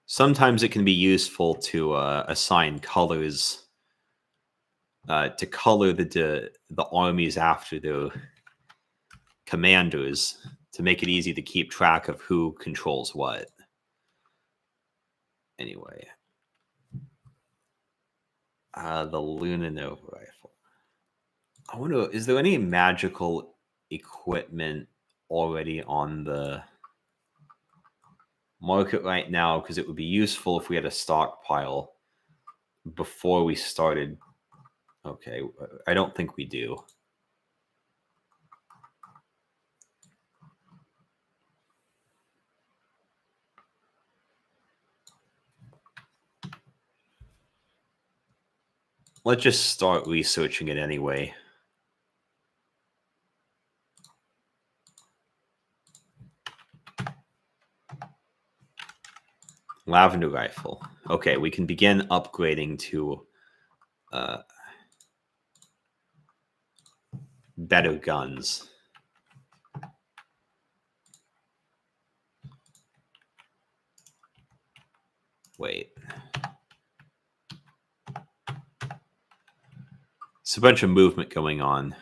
Sometimes it can be useful to assign colors to color the armies after the commanders to make it easy to keep track of who controls what. Anyway, the Luna Nova rifle. I wonder, is there any magical equipment already on the market right now? Because it would be useful if we had a stockpile before we started. Okay, I don't think we do. Let's just start researching it anyway. Lavender rifle. Okay, we can begin upgrading to better guns. Wait. It's a bunch of movement going on.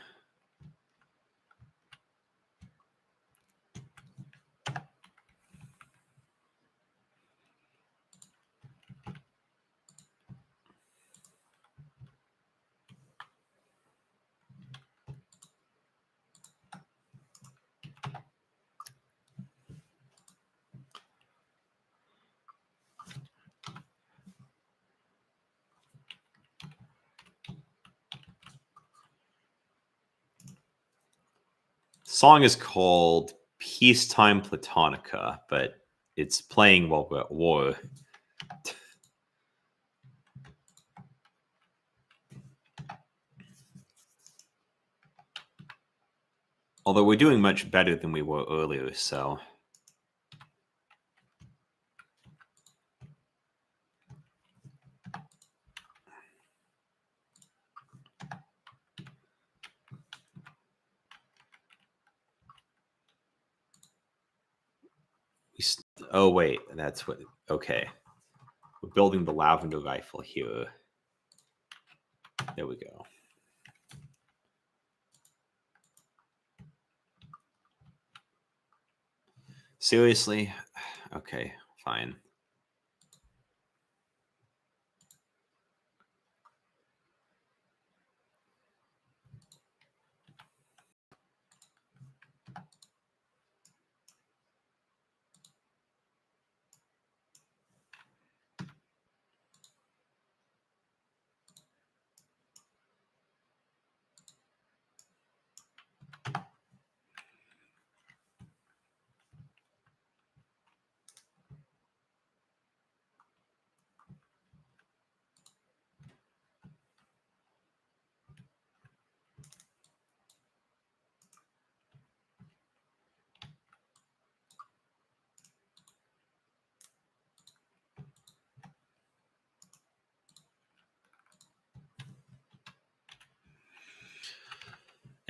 The song is called Peacetime Platonica, but it's playing while we're at war. Although we're doing much better than we were earlier, so... Oh, wait, that's what... Okay. We're building the lavender rifle here. There we go. Seriously? Okay, fine.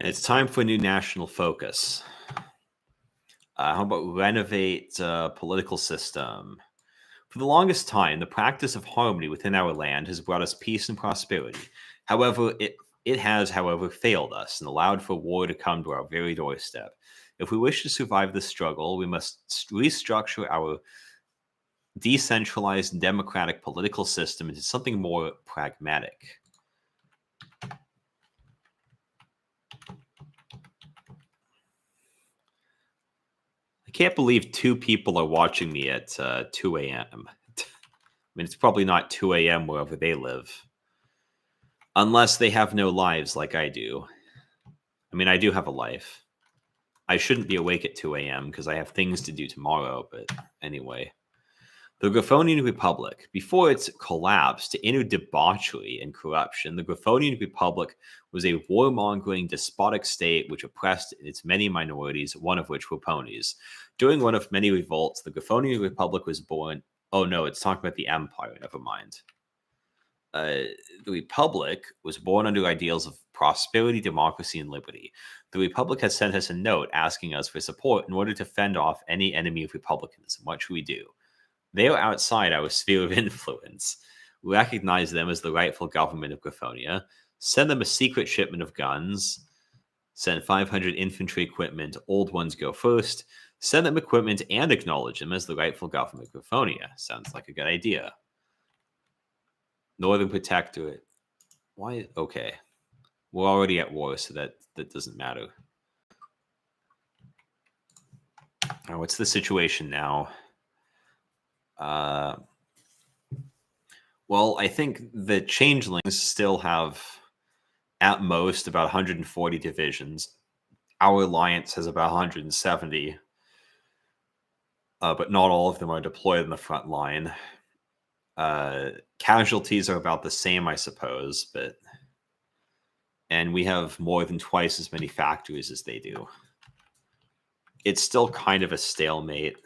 And it's time for a new national focus. How about renovate political system? For the longest time, the practice of harmony within our land has brought us peace and prosperity. However, it has, however, failed us and allowed for war to come to our very doorstep. If we wish to survive this struggle, we must restructure our decentralized democratic political system into something more pragmatic. I can't believe 2 people are watching me at 2 a.m. I mean, it's probably not 2 a.m. wherever they live. Unless they have no lives like I do. I mean, I do have a life. I shouldn't be awake at 2 a.m. because I have things to do tomorrow, but anyway. The Graphonian Republic, before its collapse to inner debauchery and corruption, the Graphonian Republic was a warmongering, despotic state which oppressed its many minorities, one of which were ponies. During one of many revolts, the Graphonian Republic was born. Oh no, it's talking about the Empire, never mind. The Republic was born under ideals of prosperity, democracy, and liberty. The Republic has sent us a note asking us for support in order to fend off any enemy of republicanism. What should we do? They are outside our sphere of influence. Recognize them as the rightful government of Graphonia. Send them a secret shipment of guns. Send 500 infantry equipment. Old ones go first. Send them equipment and acknowledge them as the rightful government of Graphonia. Sounds like a good idea. Northern Protectorate. Why? Okay. We're already at war, so that doesn't matter. Oh, what's the situation now? Well, I think the changelings still have at most about 140 divisions. Our alliance has about 170, but not all of them are deployed in the front line. Casualties are about the same, I suppose, and we have more than twice as many factories as they do. It's still kind of a stalemate.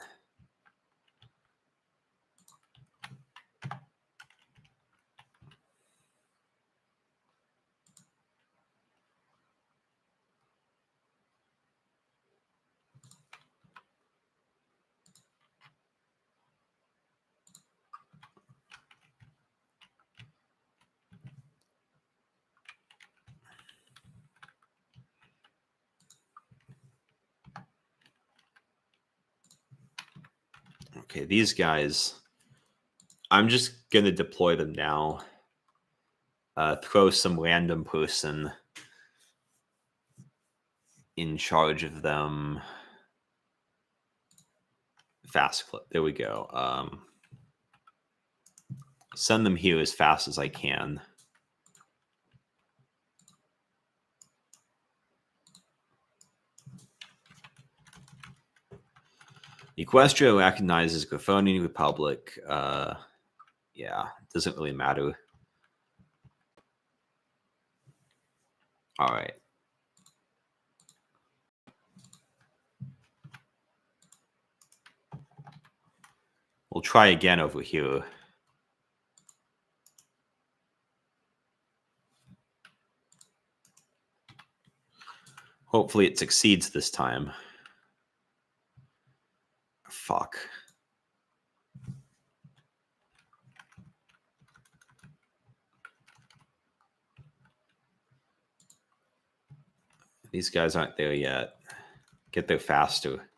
Okay, these guys, I'm just going to deploy them now. Throw some random person in charge of them. Fast clip. There we go. Send them here as fast as I can. Equestria recognizes Graphonian Republic. Yeah, doesn't really matter. All right. We'll try again over here. Hopefully it succeeds this time. Fuck. These guys aren't there yet. Get there faster.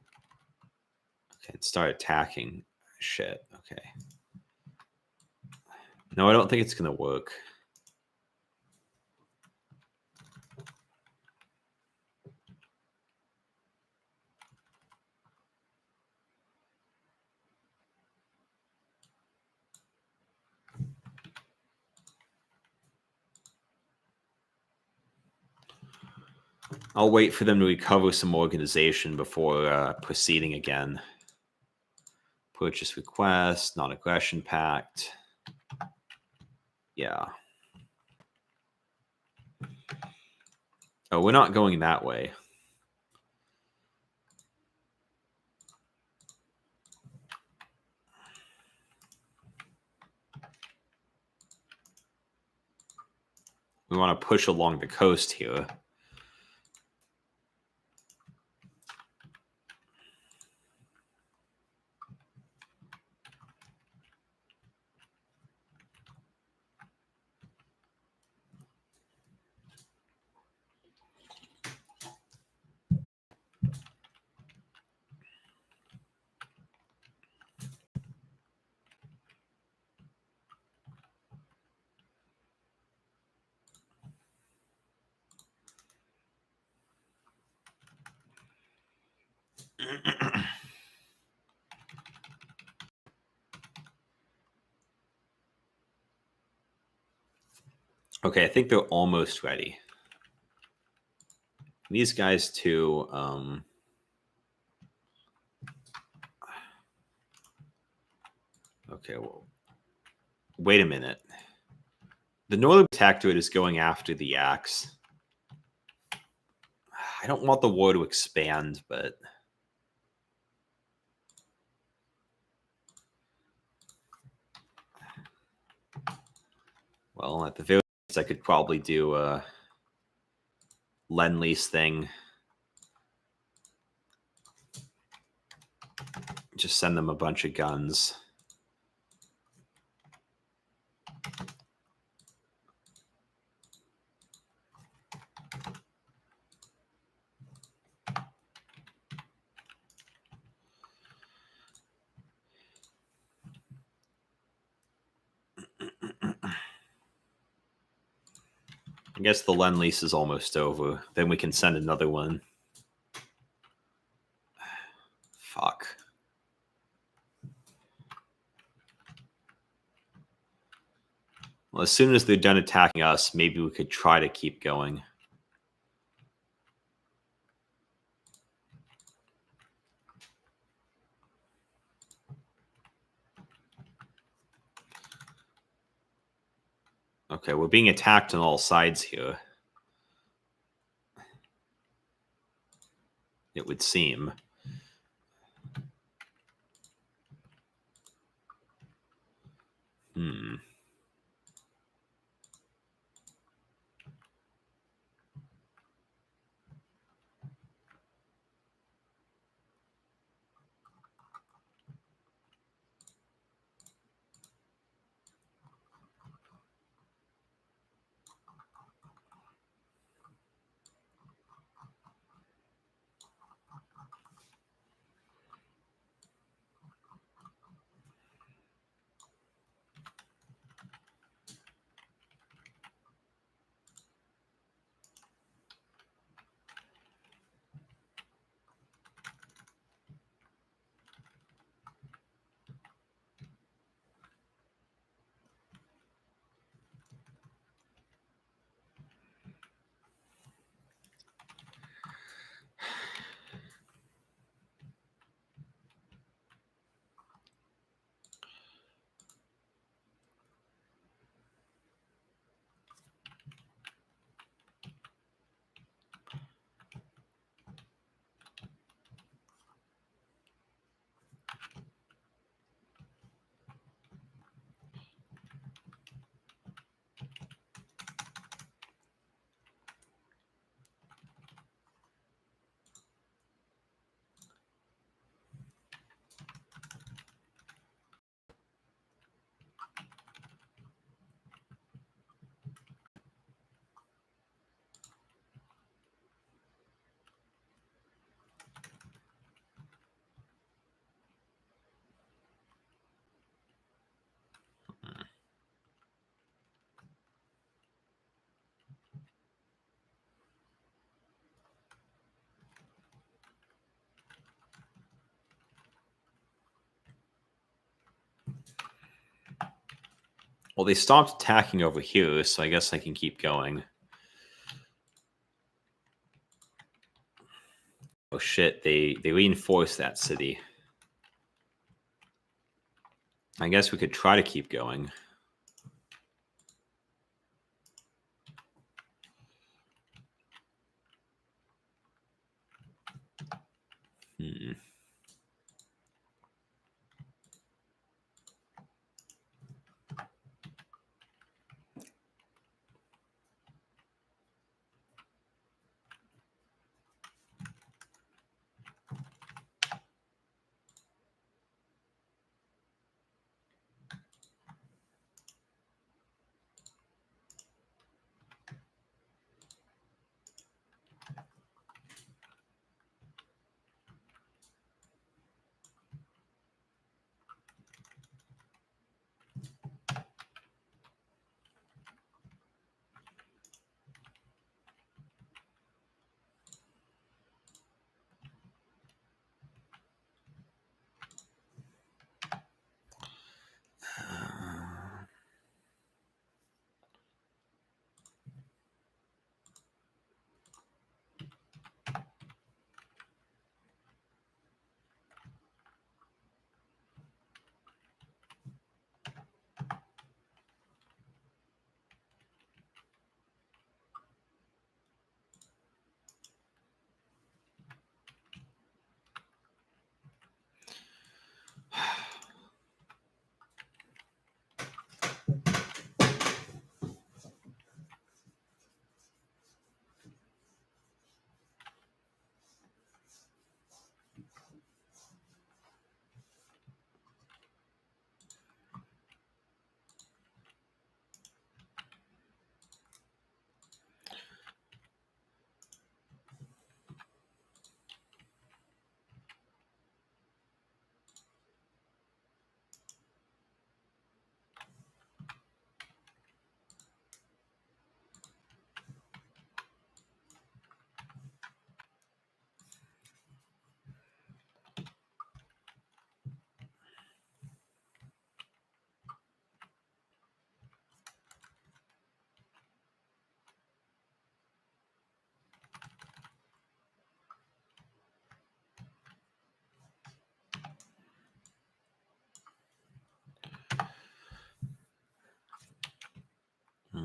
Okay, start attacking. Shit. Okay. No, I don't think it's going to work. I'll wait for them to recover some organization before proceeding again. Purchase request, non-aggression pact. Yeah. Oh, we're not going that way. We want to push along the coast here. Okay, I think they're almost ready. These guys too. Okay, well, wait a minute. The Northern Protectorate is going after the axe. I don't want the war to expand, but well, at the very least, I could probably do a Lend-Lease thing. Just send them a bunch of guns. I guess the Lend-Lease is almost over. Then we can send another one. Fuck. Well, as soon as they're done attacking us, maybe we could try to keep going. Okay, we're being attacked on all sides here. It would seem. Hmm. Well, they stopped attacking over here, so I guess I can keep going. Oh shit, they reinforced that city. I guess we could try to keep going. Hmm.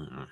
Mm.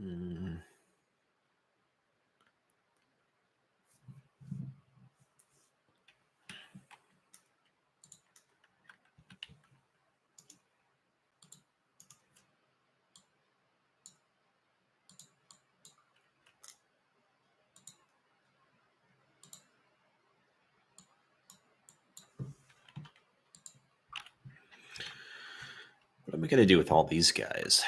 Mm. What am I going to do with all these guys?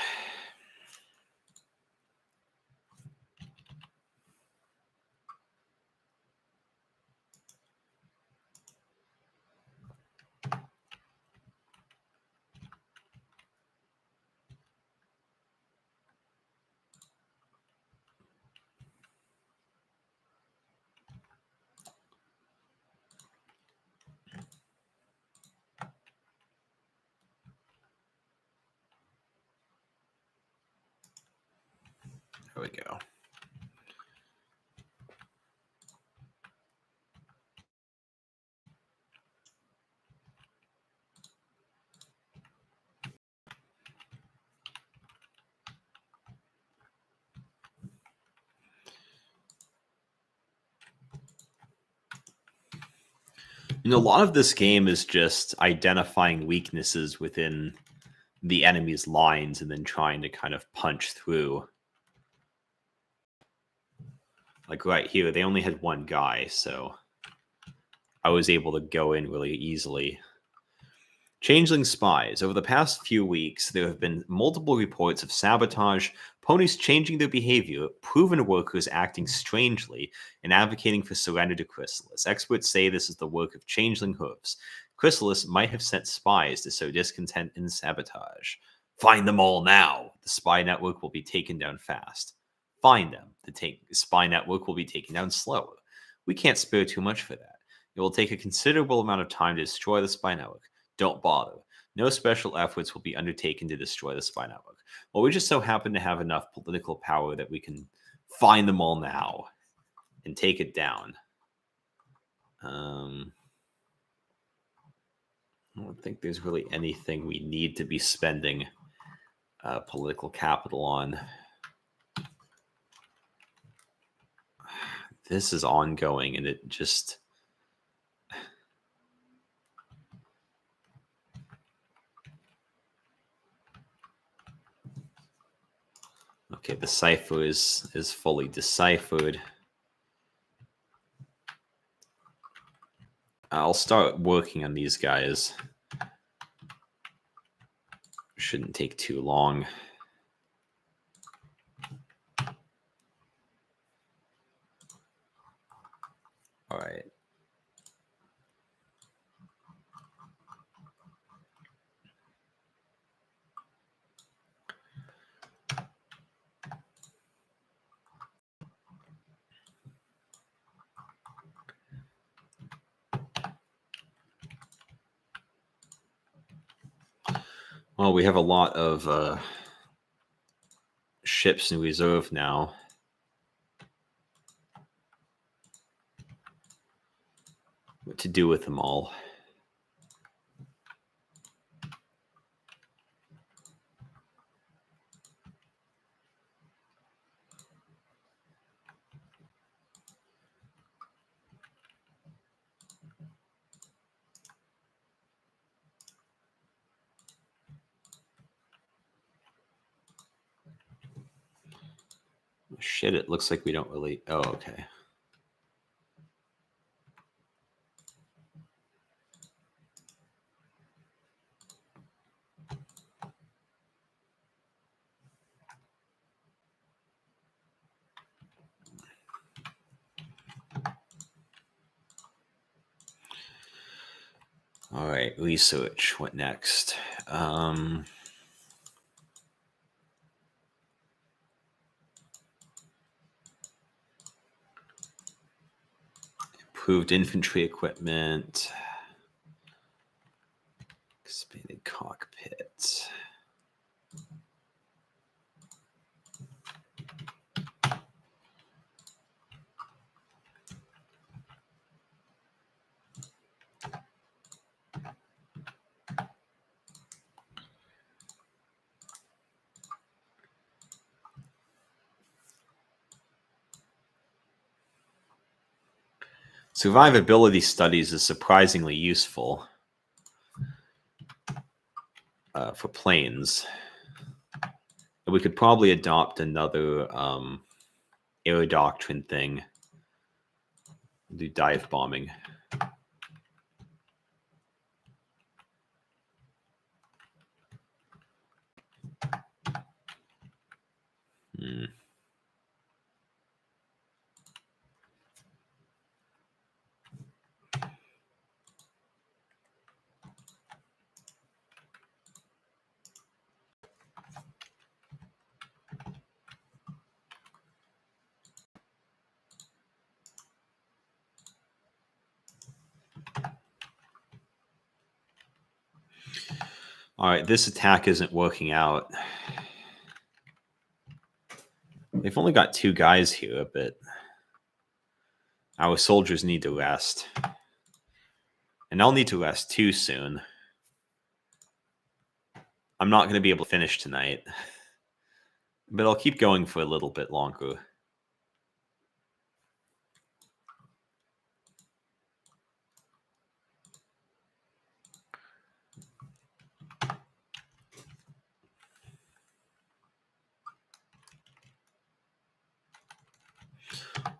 There we go. A lot of this game is just identifying weaknesses within the enemy's lines and then trying to kind of punch through. Like right here, they only had one guy, so I was able to go in really easily. Changeling spies. Over the past few weeks, there have been multiple reports of sabotage, ponies changing their behavior, proven workers acting strangely, and advocating for surrender to Chrysalis. Experts say this is the work of changeling hooves. Chrysalis might have sent spies to sow discontent and sabotage. Find them all now. The spy network will be taken down fast. Find them. The spy network will be taken down slower. We can't spare too much for that. It will take a considerable amount of time to destroy the spy network. Don't bother. No special efforts will be undertaken to destroy the spy network. Well, we just so happen to have enough political power that we can find them all now and take it down. I don't think there's really anything we need to be spending political capital on. This is ongoing, and it just... Okay, the cipher is fully deciphered. I'll start working on these guys. Shouldn't take too long. All right. Well, we have a lot of ships in reserve now. What to do with them all? Shit, it looks like we don't really... Oh, okay. All right, research. What next? Improved infantry equipment. Expanded cockpit. Survivability studies is surprisingly useful for planes. And we could probably adopt another air doctrine thing. Do dive bombing. All right, this attack isn't working out. They've only got 2 guys here, but our soldiers need to rest. And I'll need to rest too soon. I'm not going to be able to finish tonight. But I'll keep going for a little bit longer.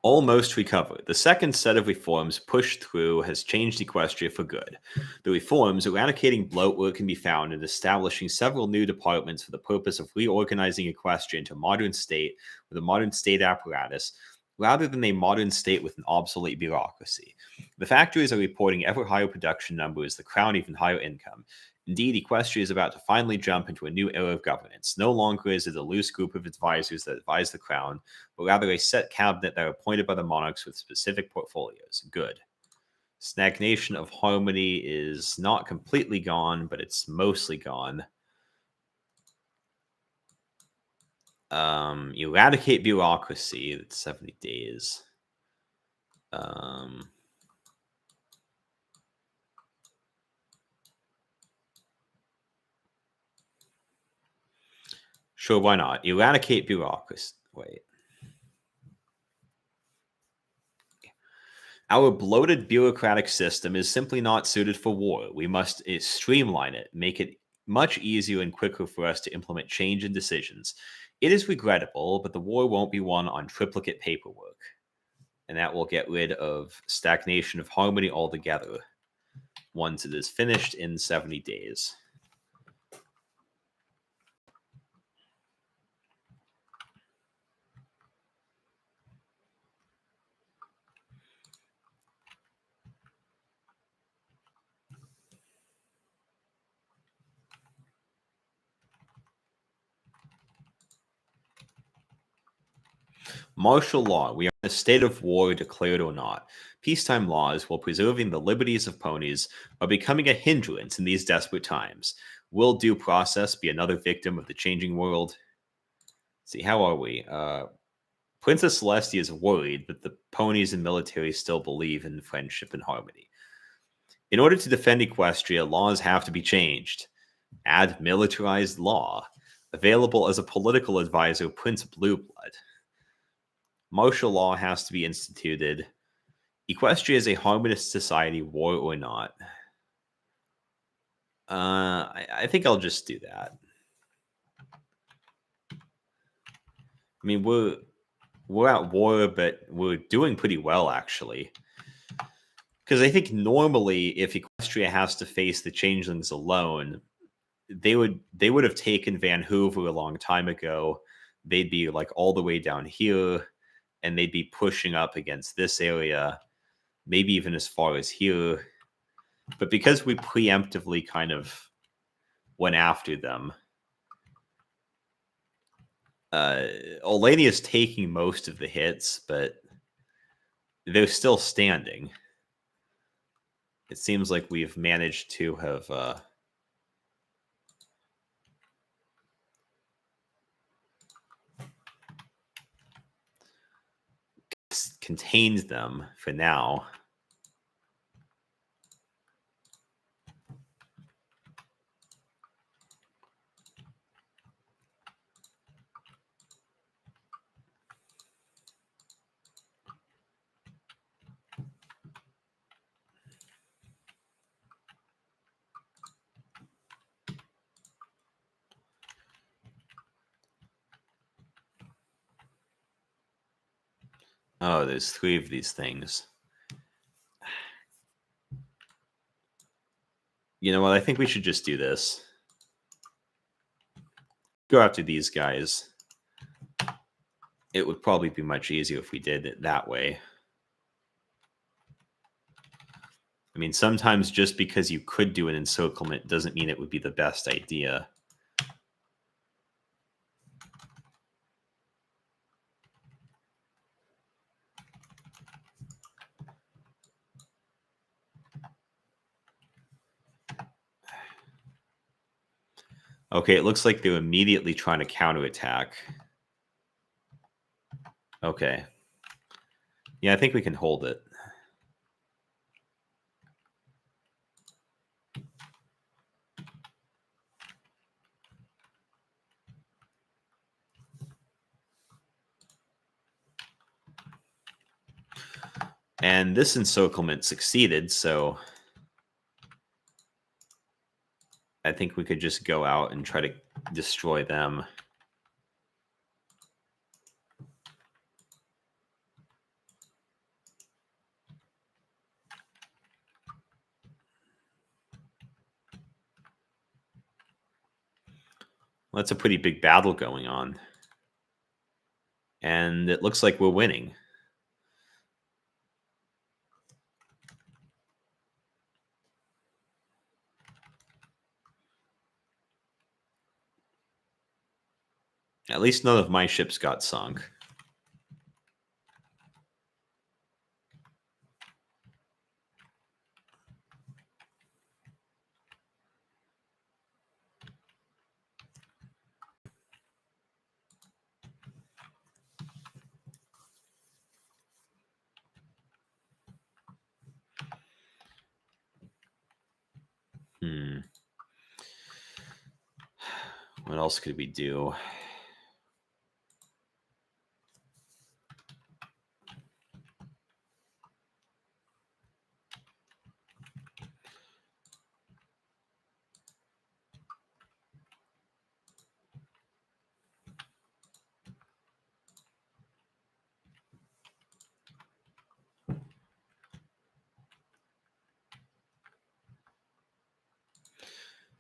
Almost recovered. The second set of reforms pushed through has changed Equestria for good. The reforms eradicating bloatware can be found in establishing several new departments for the purpose of reorganizing Equestria into a modern state with a modern state apparatus, rather than a modern state with an obsolete bureaucracy. The factories are reporting ever higher production numbers, the crown even higher income. Indeed, Equestria is about to finally jump into a new era of governance. No longer is it a loose group of advisors that advise the crown, but rather a set cabinet that are appointed by the monarchs with specific portfolios. Good. Stagnation of harmony is not completely gone, but it's mostly gone. Eradicate bureaucracy. That's 70 days. Sure, why not? Eradicate bureaucracy. Wait. Our bloated bureaucratic system is simply not suited for war. We must streamline it, make it much easier and quicker for us to implement change and decisions. It is regrettable, but the war won't be won on triplicate paperwork. And that will get rid of stagnation of harmony altogether once it is finished in 70 days. Martial law. We are in a state of war, declared or not. Peacetime laws, while preserving the liberties of ponies, are becoming a hindrance in these desperate times. Will due process be another victim of the changing world? Let's see, how are we? Princess Celestia is worried that the ponies and military still believe in friendship and harmony. In order to defend Equestria, laws have to be changed. Add militarized law. Available as a political advisor, Prince Blueblood. Martial law has to be instituted. Equestria is a harmonious society, war or not. I think I'll just do that. I mean, we're at war, but we're doing pretty well, actually. Because I think normally, if Equestria has to face the changelings alone, they would have taken Van Hoover a long time ago. They'd be like all the way down here, and they'd be pushing up against this area, maybe even as far as here. But because we preemptively kind of went after them, Olania is taking most of the hits, but they're still standing. It seems like we've managed to have contained them for now. Oh, there's 3 of these things. You know what? I think we should just do this. Go after these guys. It would probably be much easier if we did it that way. I mean, sometimes just because you could do an encirclement doesn't mean it would be the best idea. Okay, it looks like they're immediately trying to counterattack. Okay. Yeah, I think we can hold it. And this encirclement succeeded, so I think we could just go out and try to destroy them. Well, that's a pretty big battle going on. And it looks like we're winning. At least none of my ships got sunk. What else could we do?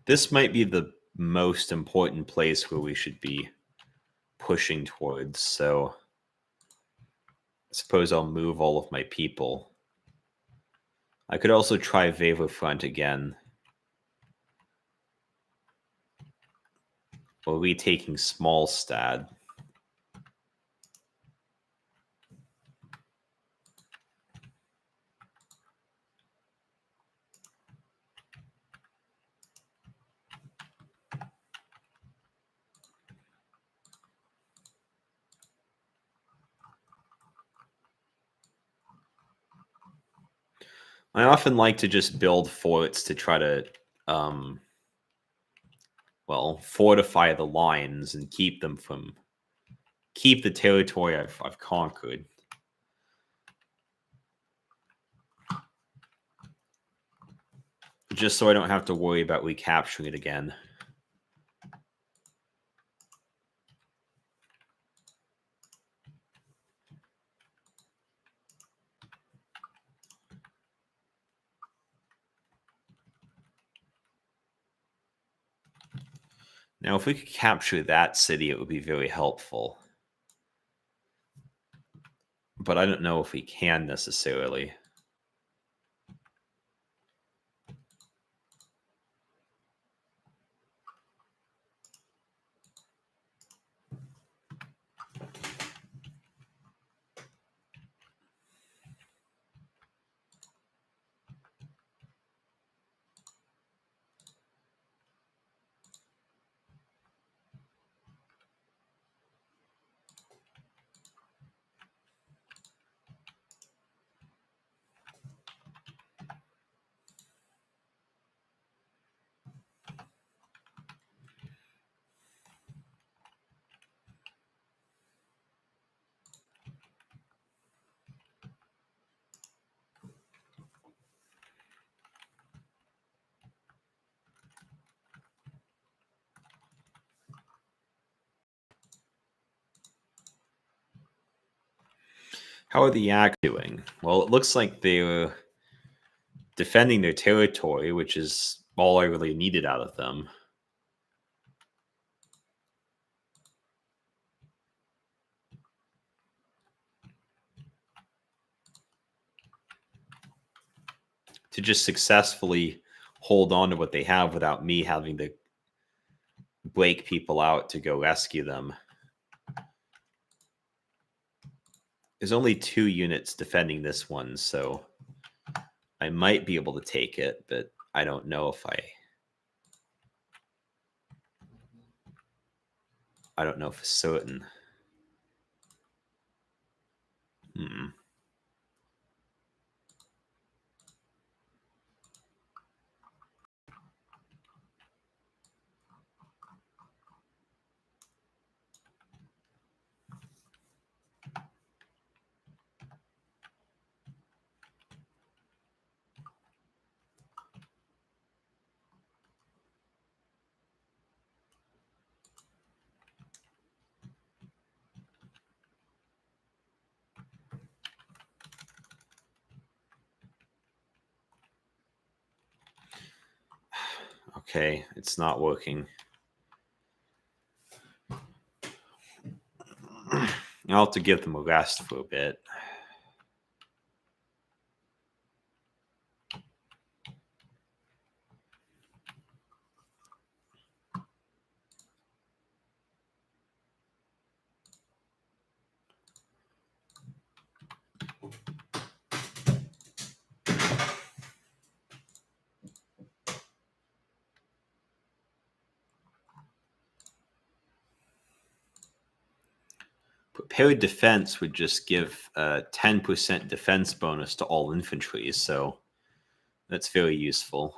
This might be the most important place where we should be pushing towards, so I suppose I'll move all of my people. I could also try Waverfront again. Or retaking Smallstad. I often like to just build forts to try to, fortify the lines and keep the territory I've conquered. Just so I don't have to worry about recapturing it again. Now, if we could capture that city, it would be very helpful. But I don't know if we can necessarily. How are the Yak doing? Well, it looks like they're defending their territory, which is all I really needed out of them. To just successfully hold on to what they have without me having to break people out to go rescue them. There's only 2 units defending this one, so I might be able to take it, but I don't know if I don't know for certain. Okay, it's not working. I'll have to give them a rest for a bit. Prepared defense would just give a 10% defense bonus to all infantry, so that's very useful.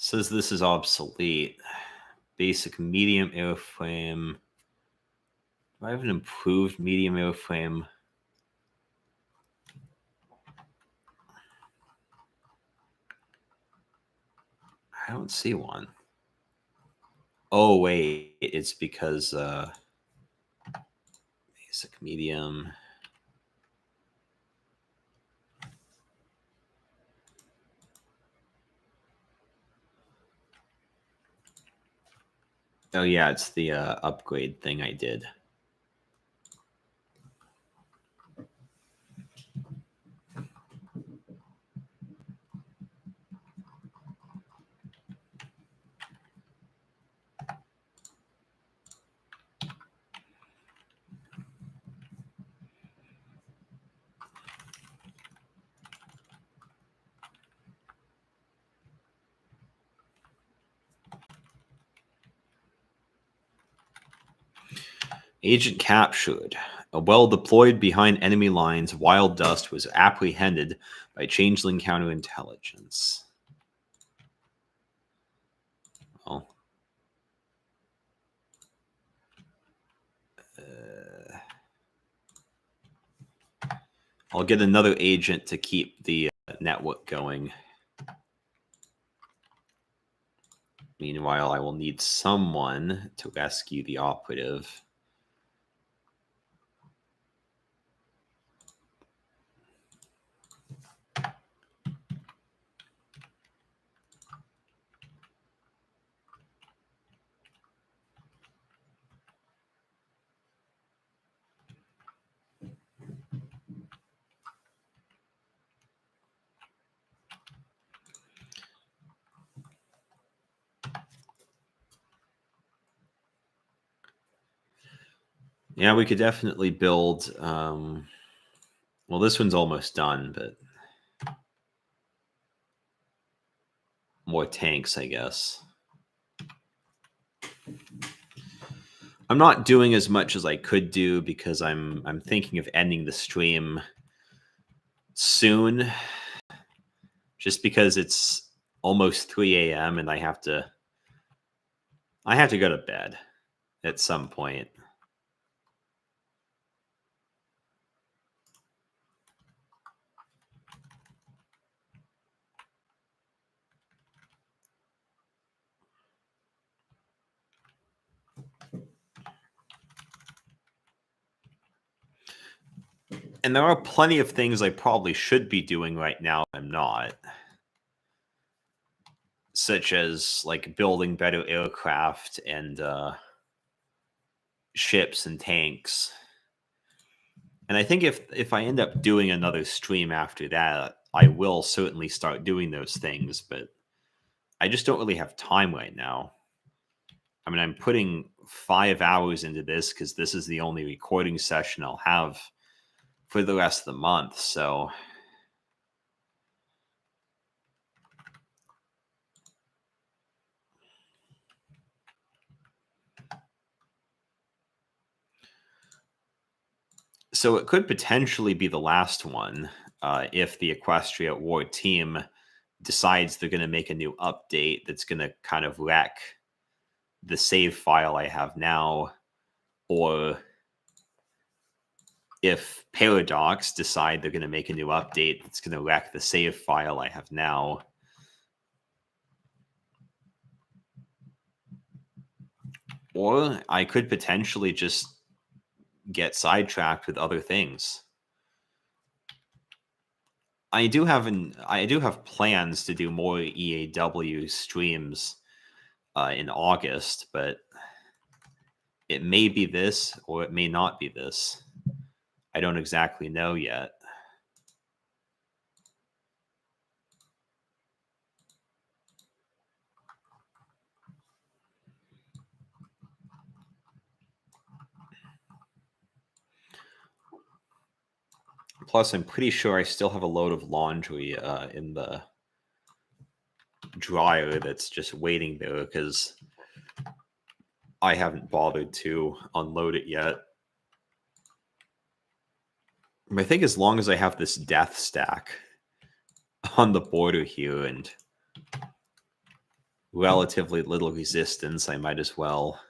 Says this is obsolete. Basic medium airframe. Do I have an improved medium airframe? I don't see one. Oh, wait. It's because basic medium. Oh, yeah. It's the upgrade thing I did. Agent captured. Well deployed behind enemy lines, Wild Dust was apprehended by Changeling counterintelligence. Well, I'll get another agent to keep the network going. Meanwhile, I will need someone to rescue the operative. Yeah, we could definitely build. Well, this one's almost done, but more tanks, I guess. I'm not doing as much as I could do because I'm thinking of ending the stream soon, just because it's almost 3 a.m. and I have to go to bed at some point. And there are plenty of things I probably should be doing right now I'm not. Such as like building better aircraft and ships and tanks. And I think if I end up doing another stream after that, I will certainly start doing those things, but I just don't really have time right now. I mean, I'm putting 5 hours into this because this is the only recording session I'll have for the rest of the month. So it could potentially be the last one if the Equestria War team decides they're going to make a new update that's going to kind of wreck the save file I have now, or if Paradox decide they're going to make a new update that's going to wreck the save file I have now. Or I could potentially just get sidetracked with other things. I do have plans to do more EAW streams in August, but it may be this or it may not be this. I don't exactly know yet. Plus, I'm pretty sure I still have a load of laundry in the dryer that's just waiting there because I haven't bothered to unload it yet. I think as long as I have this death stack on the border here and relatively little resistance, I might as well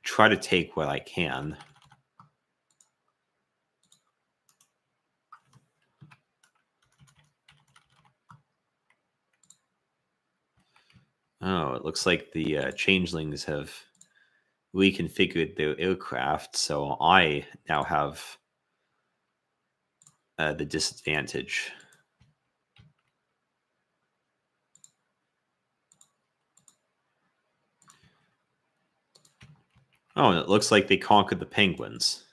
try to take what I can. Oh, it looks like the changelings have reconfigured their aircraft, so I now have the disadvantage. Oh, and it looks like they conquered the penguins.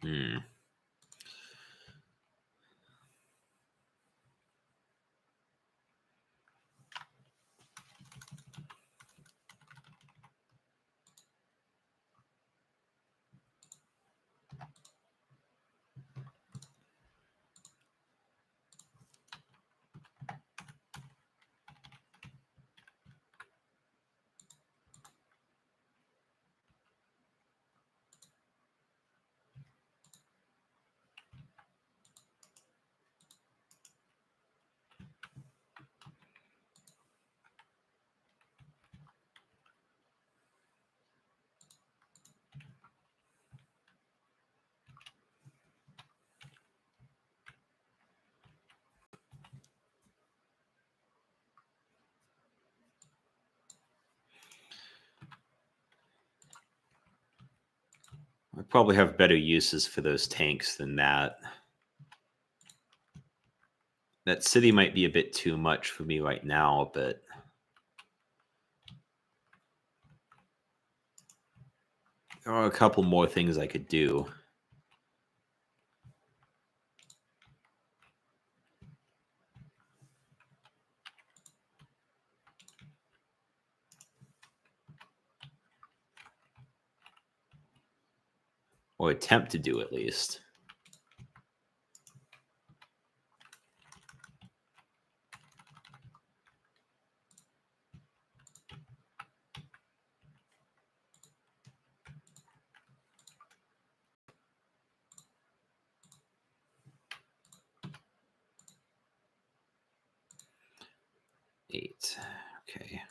Hmm. I probably have better uses for those tanks than that. That city might be a bit too much for me right now, but there are a couple more things I could do. Or attempt to do at least. Eight. Okay.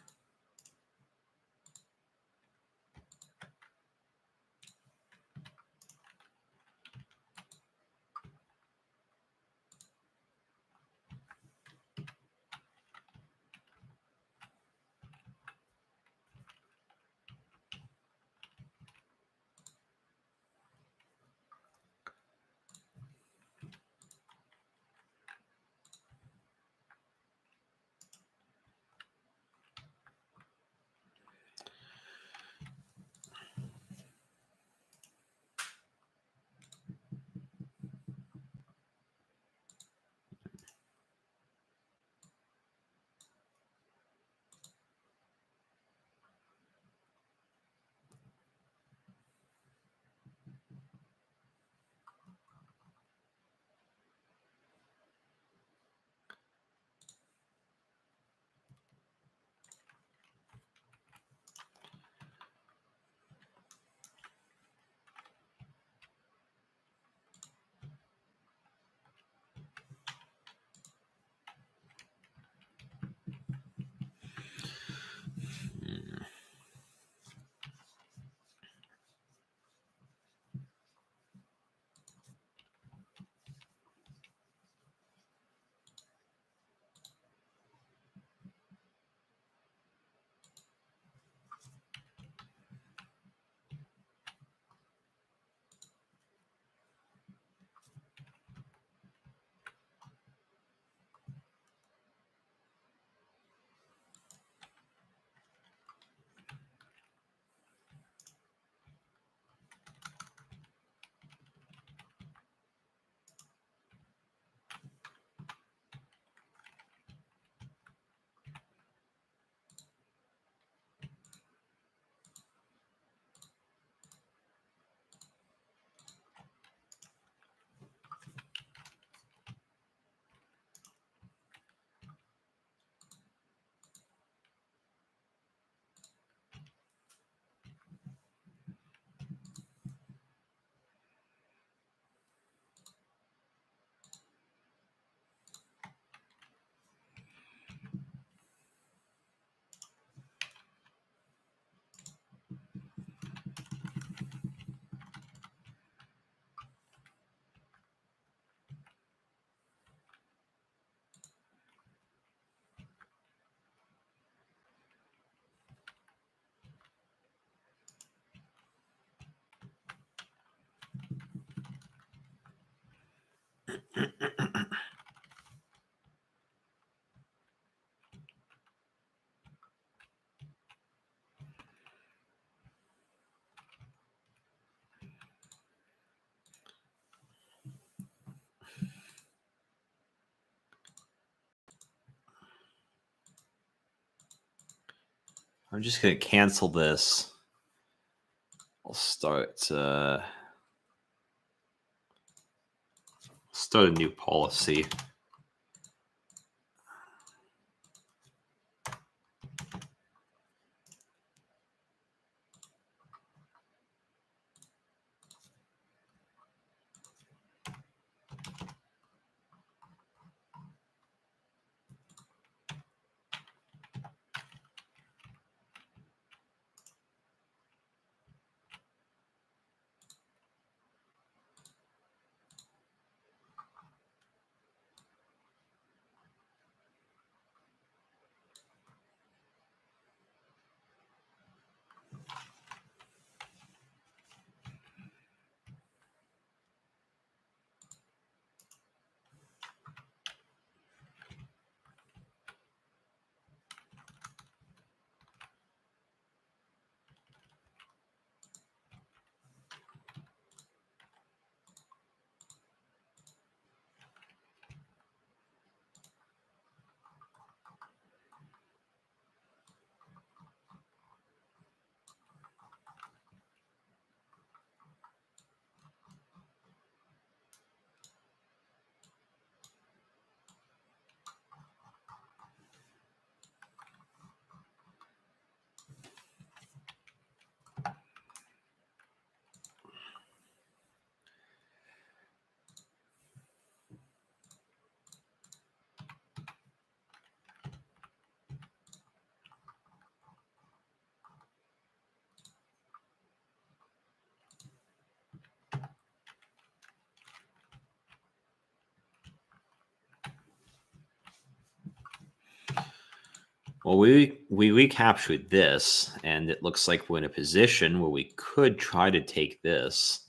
I'm just going to cancel this. I'll start a new policy. Well, we recaptured this, and it looks like we're in a position where we could try to take this.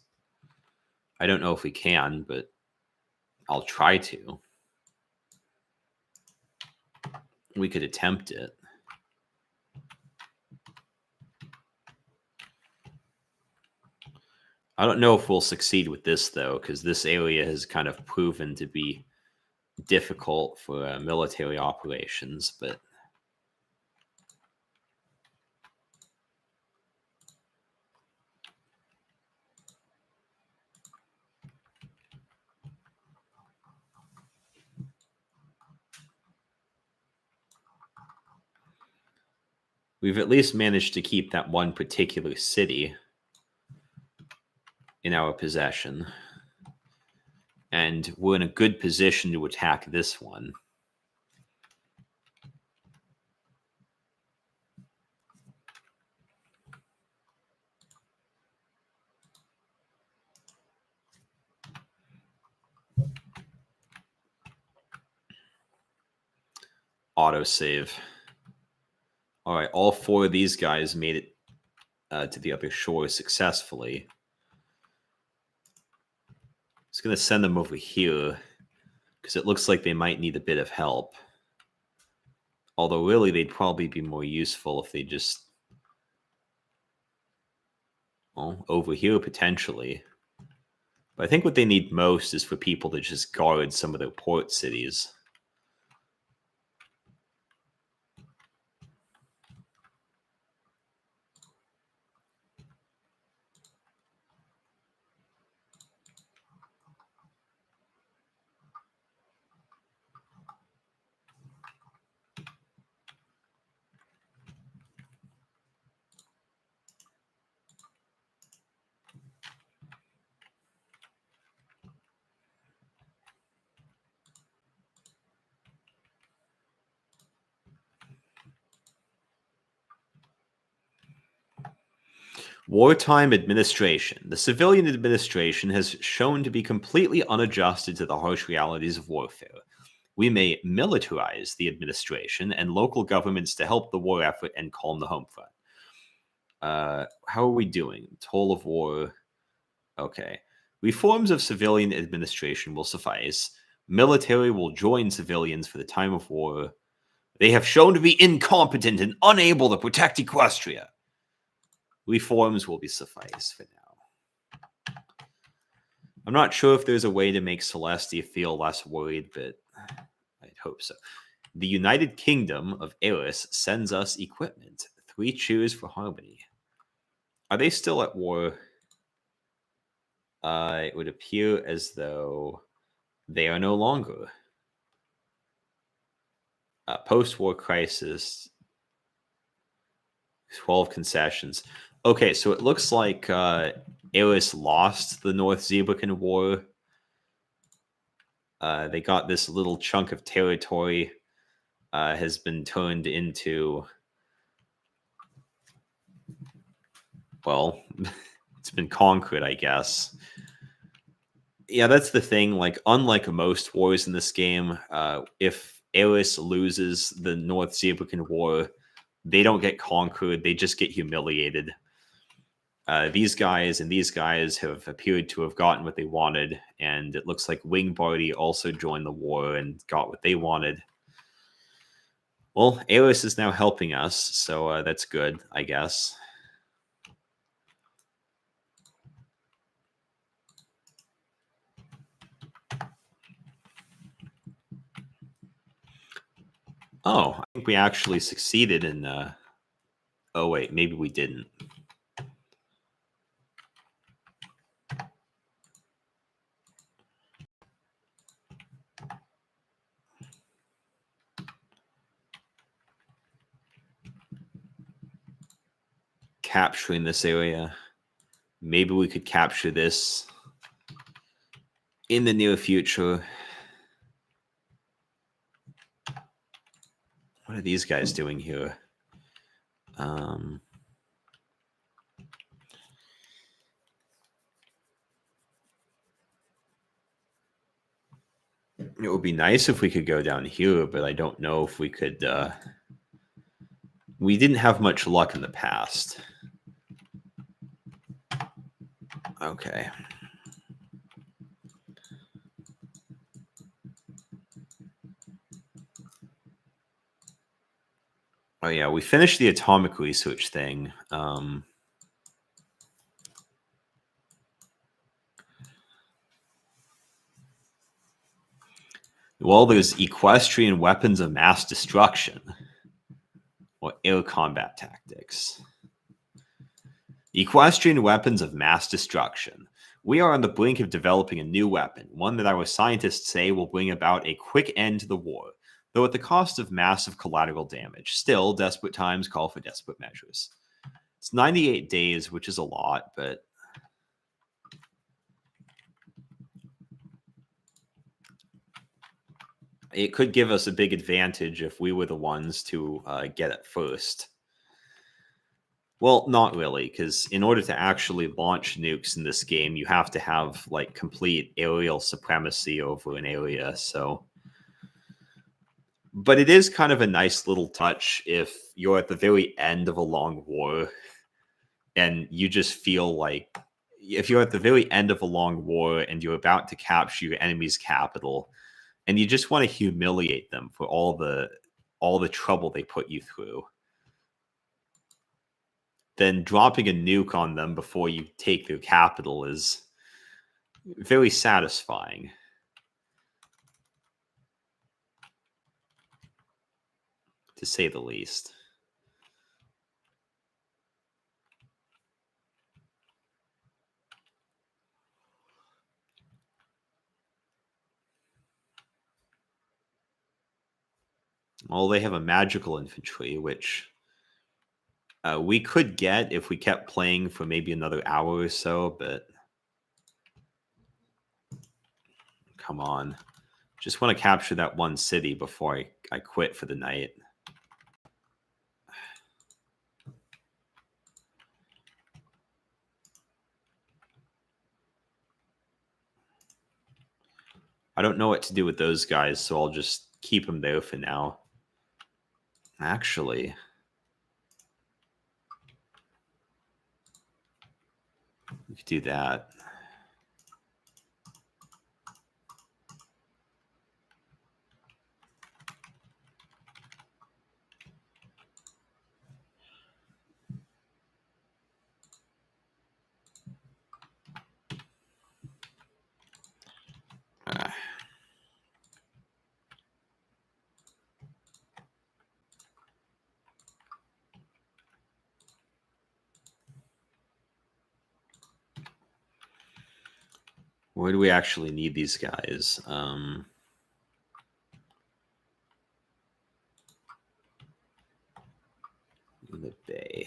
I don't know if we can, but I'll try to. We could attempt it. I don't know if we'll succeed with this, though, because this area has kind of proven to be difficult for military operations, but we've at least managed to keep that one particular city in our possession. And we're in a good position to attack this one. Autosave. All right, all four of these guys made it to the other shore successfully. Just going to send them over here because it looks like they might need a bit of help. Although really they'd probably be more useful if they just... Well, over here potentially. But I think what they need most is for people to just guard some of their port cities. Wartime administration. The civilian administration has shown to be completely unadjusted to the harsh realities of warfare. We may militarize the administration and local governments to help the war effort and calm the home front. How are we doing? Toll of war. Okay. Reforms of civilian administration will suffice. Military will join civilians for the time of war. They have shown to be incompetent and unable to protect Equestria. Reforms will be suffice for now. I'm not sure if there's a way to make Celestia feel less worried, but I'd hope so. The United Kingdom of Eris sends us equipment. 3 cheers for harmony. Are they still at war? It would appear as though they are no longer. Post-war crisis, 12 concessions. Okay, so it looks like Eris lost the North Zebrakin War. They got this little chunk of territory has been turned into, well, it's been conquered, I guess. Yeah, that's the thing. Like, unlike most wars in this game, if Eris loses the North Zebrakin War, they don't get conquered. They just get humiliated. These guys and these guys have appeared to have gotten what they wanted, and it looks like Wingbardy also joined the war and got what they wanted. Well, Eris is now helping us, so that's good, I guess. Oh, I think we actually succeeded in... Oh, wait, maybe we didn't. Capturing this area. Maybe we could capture this in the near future. What are these guys doing here? It would be nice if we could go down here, but I don't know if we could... We didn't have much luck in the past. Okay. Oh yeah, we finished the atomic research thing. Well, there's equestrian weapons of mass destruction, or air combat tactics. Equestrian weapons of mass destruction. We are on the brink of developing a new weapon, one that our scientists say will bring about a quick end to the war, though at the cost of massive collateral damage. Still, desperate times call for desperate measures. It's 98 days, which is a lot, but it could give us a big advantage if we were the ones to get it first. Well, not really, because in order to actually launch nukes in this game, you have to have like complete aerial supremacy over an area. So, but it is kind of a nice little touch if you're at the very end of a long war, and you just feel like if you're at the very end of a long war and you're about to capture your enemy's capital, and you just want to humiliate them for all the trouble they put you through, then dropping a nuke on them before you take their capital is very satisfying. To say the least. Well, they have a magical infantry, which we could get if we kept playing for maybe another hour or so, but come on. Just want to capture that one city before I quit for the night. I don't know what to do with those guys, so I'll just keep them there for now. Actually, we could do that. Where do we actually need these guys? In the bay.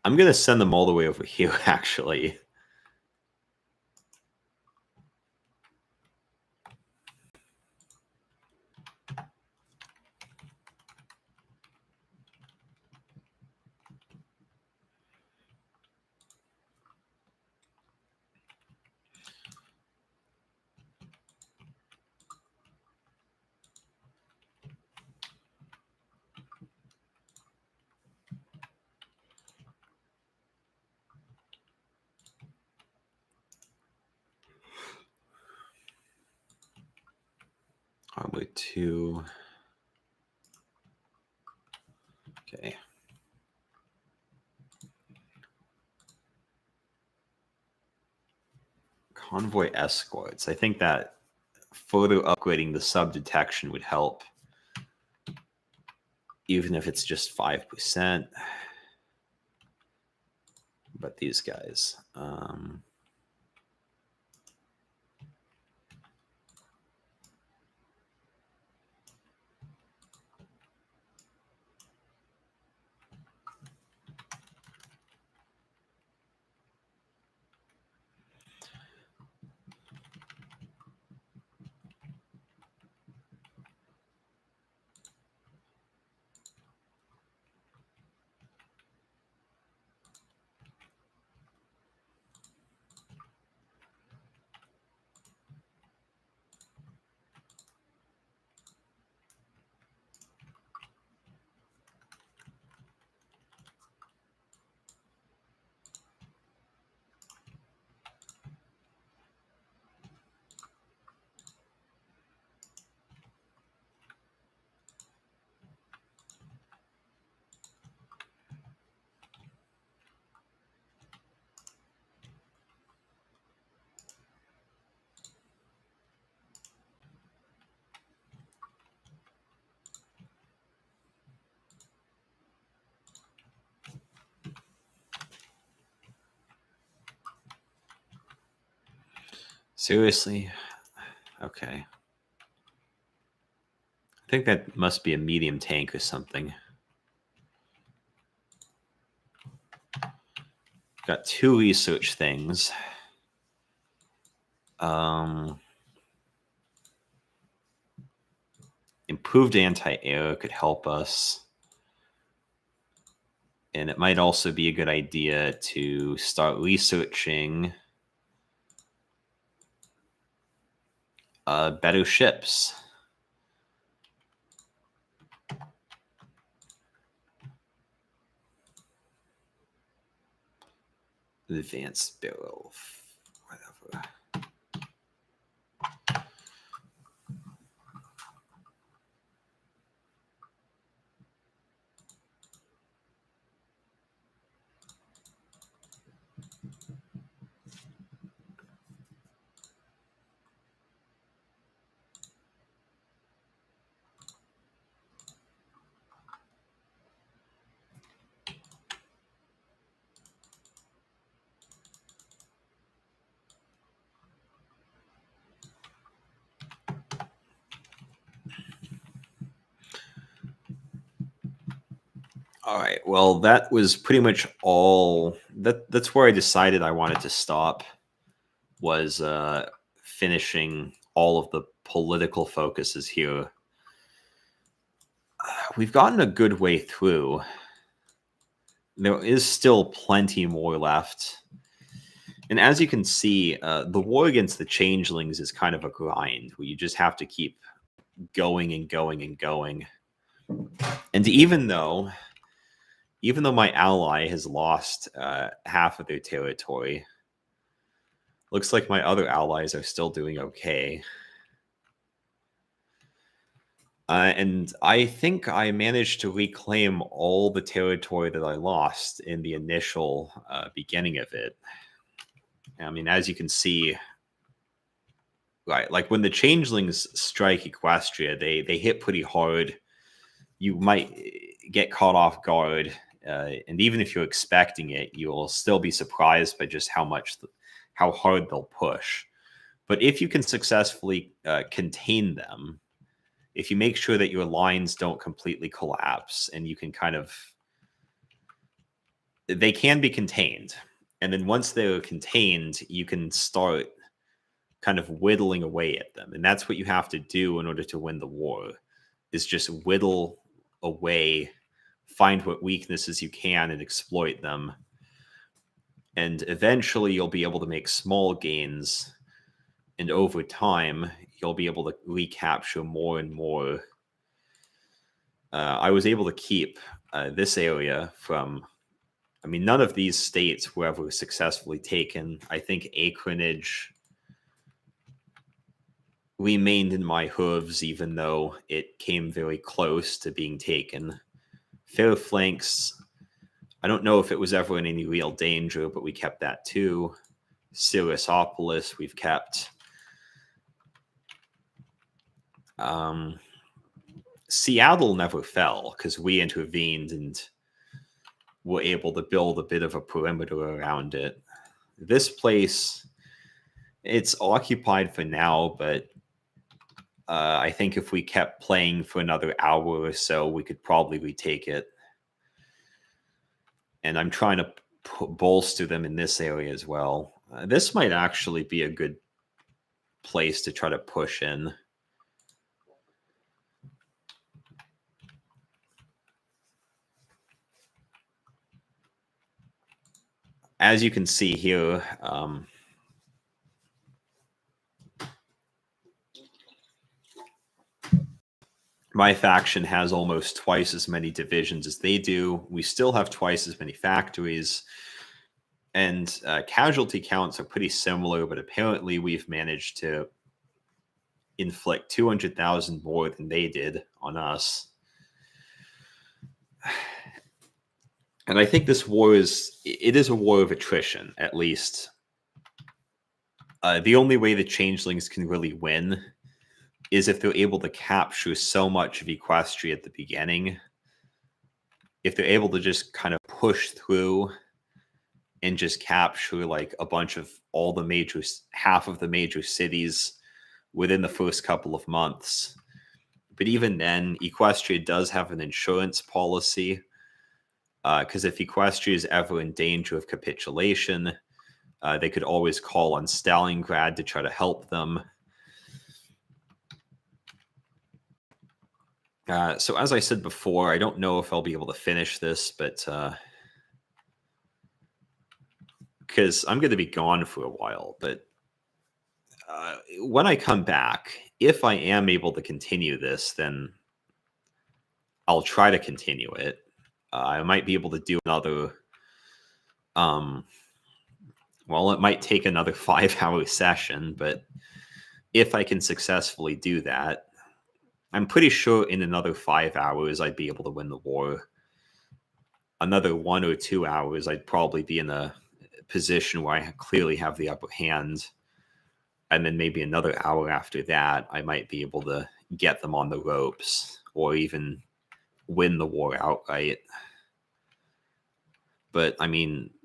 I'm going to send them all the way over here, actually. Armor 2. Okay. Convoy escorts. I think that further upgrading the sub detection would help, even if it's just 5%. But these guys. Seriously? Okay. I think that must be a medium tank or something. Got 2 research things. Improved anti-air could help us. And it might also be a good idea to start researching better ships. Advanced barrel, whatever. All right. Well, that was pretty much all. That's where I decided I wanted to stop. Was finishing all of the political focuses here. We've gotten a good way through. There is still plenty more left. And as you can see, the war against the changelings is kind of a grind where you just have to keep going and going and going. And even though my ally has lost half of their territory, looks like my other allies are still doing okay. And I think I managed to reclaim all the territory that I lost in the initial beginning of it. I mean, as you can see, Right, like when the changelings strike Equestria, they hit pretty hard. You might get caught off guard, and even if you're expecting it, you'll still be surprised by just how hard they'll push. But if you can successfully contain them, if you make sure that your lines don't completely collapse, and you can they can be contained, and then once they're contained, you can start kind of whittling away at them, and that's what you have to do in order to win the war, is just whittle away, find what weaknesses you can and exploit them. And eventually you'll be able to make small gains. And over time, you'll be able to recapture more and more. I was able to keep this area from, none of these states were ever successfully taken. I think Acronage remained in my hooves, even though it came very close to being taken. Fairflanks, I don't know if it was ever in any real danger, but we kept that too. Sirisopolis, we've kept. Seattle never fell because we intervened and were able to build a bit of a perimeter around it. This place, it's occupied for now, but I think if we kept playing for another hour or so, we could probably retake it. And I'm trying to bolster them in this area as well. This might actually be a good place to try to push in. As you can see here, my faction has almost twice as many divisions as they do. We still have twice as many factories. And casualty counts are pretty similar, but apparently we've managed to inflict 200,000 more than they did on us. And I think this war is a war of attrition, at least. The only way the changelings can really win is if they're able to capture so much of Equestria at the beginning. If they're able to just kind of push through and just capture like a bunch of half of the major cities within the first couple of months. But even then, Equestria does have an insurance policy, because if Equestria is ever in danger of capitulation, they could always call on Stalingrad to try to help them. So as I said before, I don't know if I'll be able to finish this, but because I'm going to be gone for a while. But when I come back, if I am able to continue this, then I'll try to continue it. I might be able to do another. Well, it might take another 5-hour session, but if I can successfully do that, I'm pretty sure in another 5 hours I'd be able to win the war. Another 1 or 2 hours, I'd probably be in a position where I clearly have the upper hand. And then maybe another hour after that, I might be able to get them on the ropes or even win the war outright. But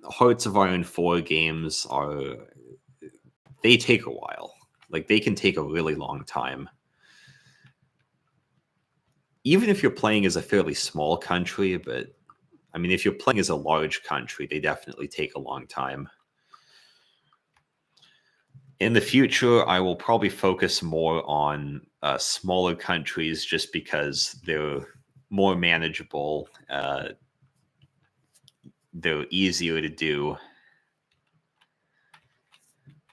Hearts of Iron 4 games they take a while. Like, they can take a really long time. Even if you're playing as a fairly small country, but if you're playing as a large country, they definitely take a long time. In the future, I will probably focus more on smaller countries just because they're more manageable. They're easier to do.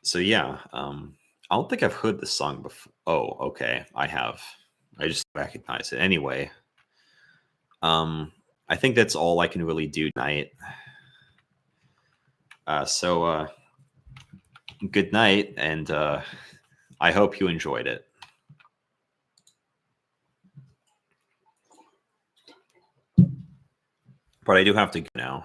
So yeah, I don't think I've heard this song before. Oh, okay, I have. I just recognize it. Anyway, I think that's all I can really do tonight. So good night, and I hope you enjoyed it. But I do have to go now.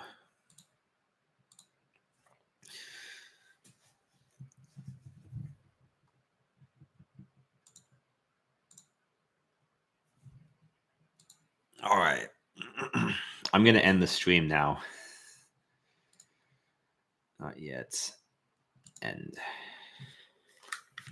I'm going to end the stream now. Not yet. End.